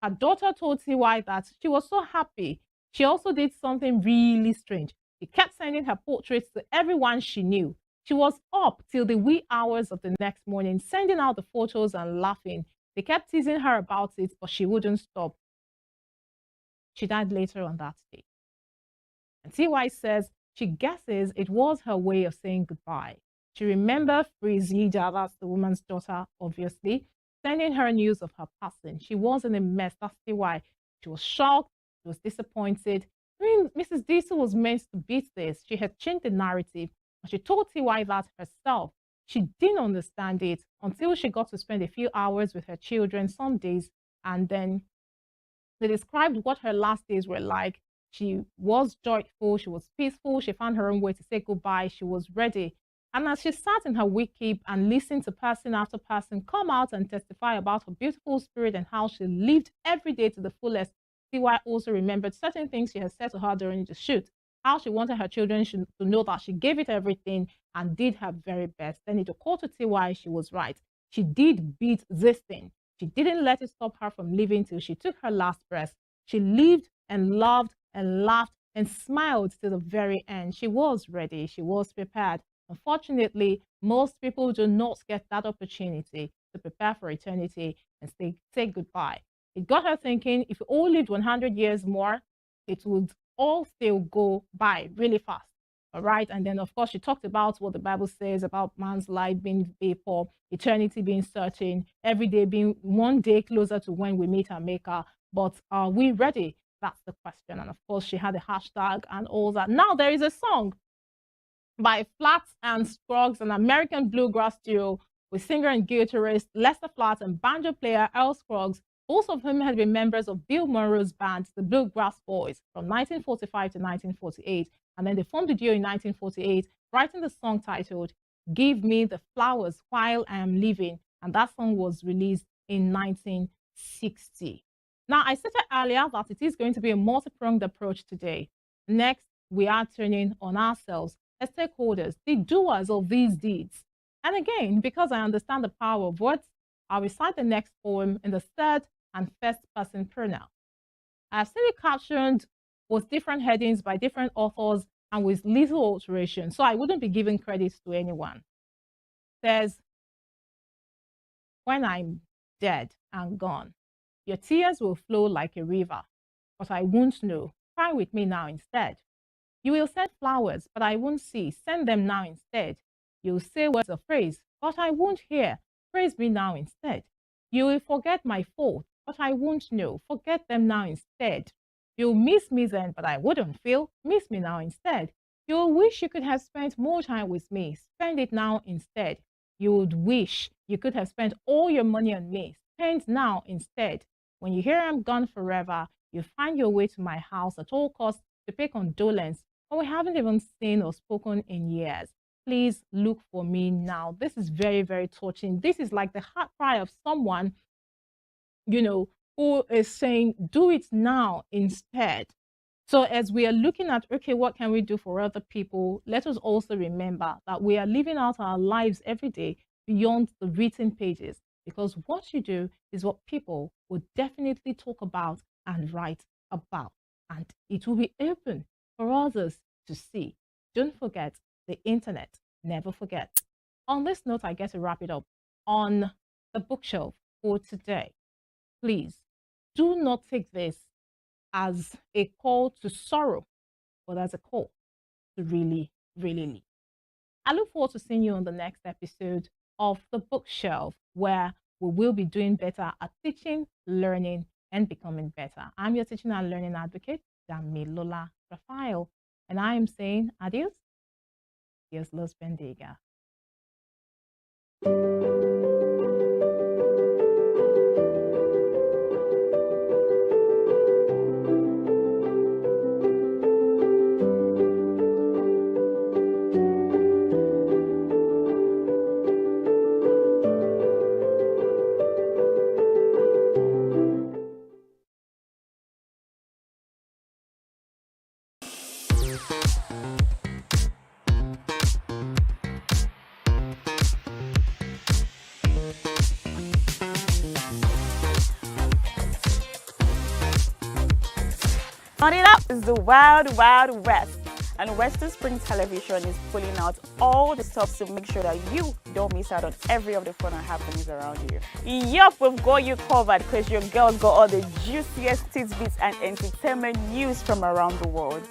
Her daughter told CY that she was so happy. She also did something really strange. She kept sending her portraits to everyone she knew. She was up till the wee hours of the next morning, sending out the photos and laughing. They kept teasing her about it, but she wouldn't stop. She died later on that day. And CY says she guesses it was her way of saying goodbye. She remembers Frizida, that's the woman's daughter, obviously, sending her news of her passing. She was in a mess, that's CY. She was shocked, she was disappointed. I mean, Mrs. Diesel was meant to beat this. She had changed the narrative. And she told CY that herself. She didn't understand it until she got to spend a few hours with her children some days, and then they described what her last days were like. She was joyful, she was peaceful, she found her own way to say goodbye, she was ready. And as she sat in her wake and listened to person after person come out and testify about her beautiful spirit and how she lived every day to the fullest, CY also remembered certain things she had said to her during the shoot, how she wanted her children to know that she gave it everything and did her very best. Then it occurred to CY she was right. She did beat this thing. She didn't let it stop her from living till she took her last breath. She lived and loved and laughed and smiled to the very end. She was ready. She was prepared. Unfortunately, most people do not get that opportunity to prepare for eternity and say goodbye. It got her thinking, if we all lived 100 years more, it would all still go by really fast. All right. And then, of course, she talked about what the Bible says about man's life being vapor, eternity being certain, every day being one day closer to when we meet our maker. But are we ready? That's the question. And of course, she had a hashtag and all that. Now there is a song by Flats and Scruggs, an American bluegrass duo with singer and guitarist Lester Flatt and banjo player Earl Scruggs, both of whom had been members of Bill Monroe's band, the Bluegrass Boys, from 1945 to 1948. And then they formed a duo in 1948, writing the song titled Give Me the Flowers While I Am Living. And that song was released in 1960. Now, I stated earlier that it is going to be a multi-pronged approach today. Next, we are turning on ourselves as stakeholders, the doers of these deeds. And again, because I understand the power of words, I'll recite the next poem in the third and first person pronoun. I've seen it captioned with different headings by different authors and with little alteration, so I wouldn't be giving credits to anyone. It says, when I'm dead and gone, your tears will flow like a river, but I won't know. Cry with me now instead. You will send flowers, but I won't see. Send them now instead. You'll say words of praise, but I won't hear. Praise me now instead. You will forget my fault, but I won't know. Forget them now instead. You'll miss me then, but I wouldn't feel. Miss me now instead. You'll wish you could have spent more time with me. Spend it now instead. You would wish you could have spent all your money on me. Spend now instead. When you hear I'm gone forever, you find your way to my house at all costs to pay condolence, but we haven't even seen or spoken in years. Please look for me now. This is very, very touching. This is like the heart cry of someone, you know, who is saying, do it now instead. So as we are looking at, okay, what can we do for other people? Let us also remember that we are living out our lives every day beyond the written pages, because what you do is what people will definitely talk about and write about, and it will be open for others to see. Don't forget the internet. Never forget. On this note, I get to wrap it up. On the bookshelf for today, please do not take this as a call to sorrow, but as a call to really, really live. I look forward to seeing you on the next episode of The Bookshelf, where we will be doing better at teaching, learning, and becoming better. I'm your teaching and learning advocate, Damilola Raphael, and I am saying adios. Dios los bendiga. On it up is the Wild Wild West, and Western Spring Television is pulling out all the stops to make sure that you don't miss out on every of the fun and happenings around you. Yup, we've got you covered because your girls got all the juiciest tidbits and entertainment news from around the world.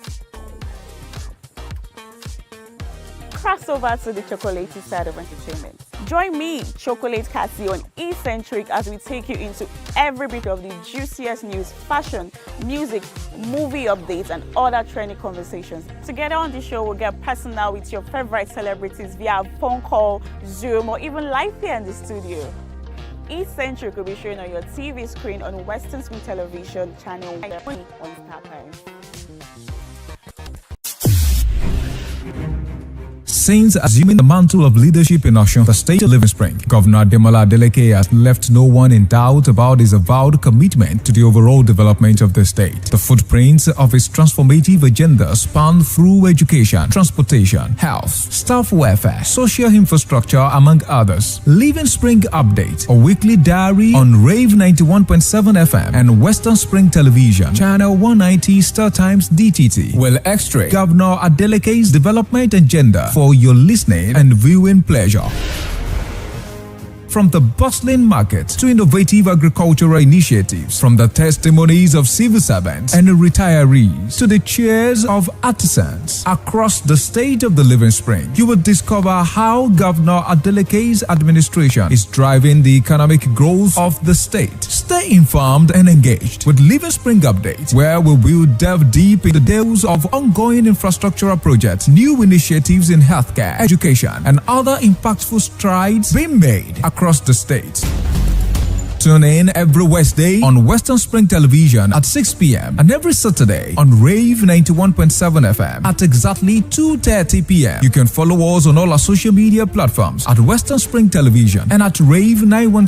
Cross over to the chocolatey side of entertainment. Join me, Chocolate Cassie, on Eccentric as we take you into every bit of the juiciest news, fashion, music, movie updates, and other trending conversations. Together on the show, we'll get personal with your favorite celebrities via phone call, Zoom, or even live here in the studio. Eccentric will be showing on your TV screen on Western Spring Television, channel 1 on Star Times. Since assuming the mantle of leadership in Osun, the state of Living Spring, Governor Demola Adeleke has left no one in doubt about his avowed commitment to the overall development of the state. The footprints of his transformative agenda span through education, transportation, health, staff welfare, social infrastructure, among others. Living Spring Update, a weekly diary on Rave 91.7 FM and Western Spring Television, Channel 190 Star Times DTT, will extract Governor Adeleke's development agenda for your listening and viewing pleasure. From the bustling market to innovative agricultural initiatives, from the testimonies of civil servants and retirees to the cheers of artisans across the state of the Living Spring, you will discover how Governor Adeleke's administration is driving the economic growth of the state. Stay informed and engaged with Living Spring Update, where we will delve deep into the details of ongoing infrastructural projects, new initiatives in healthcare, education, and other impactful strides being made across the state. Tune in every Wednesday on Western Spring Television at 6 p.m. and every Saturday on Rave 91.7 FM at exactly 2:30 p.m. You can follow us on all our social media platforms at Western Spring Television and at Rave 917.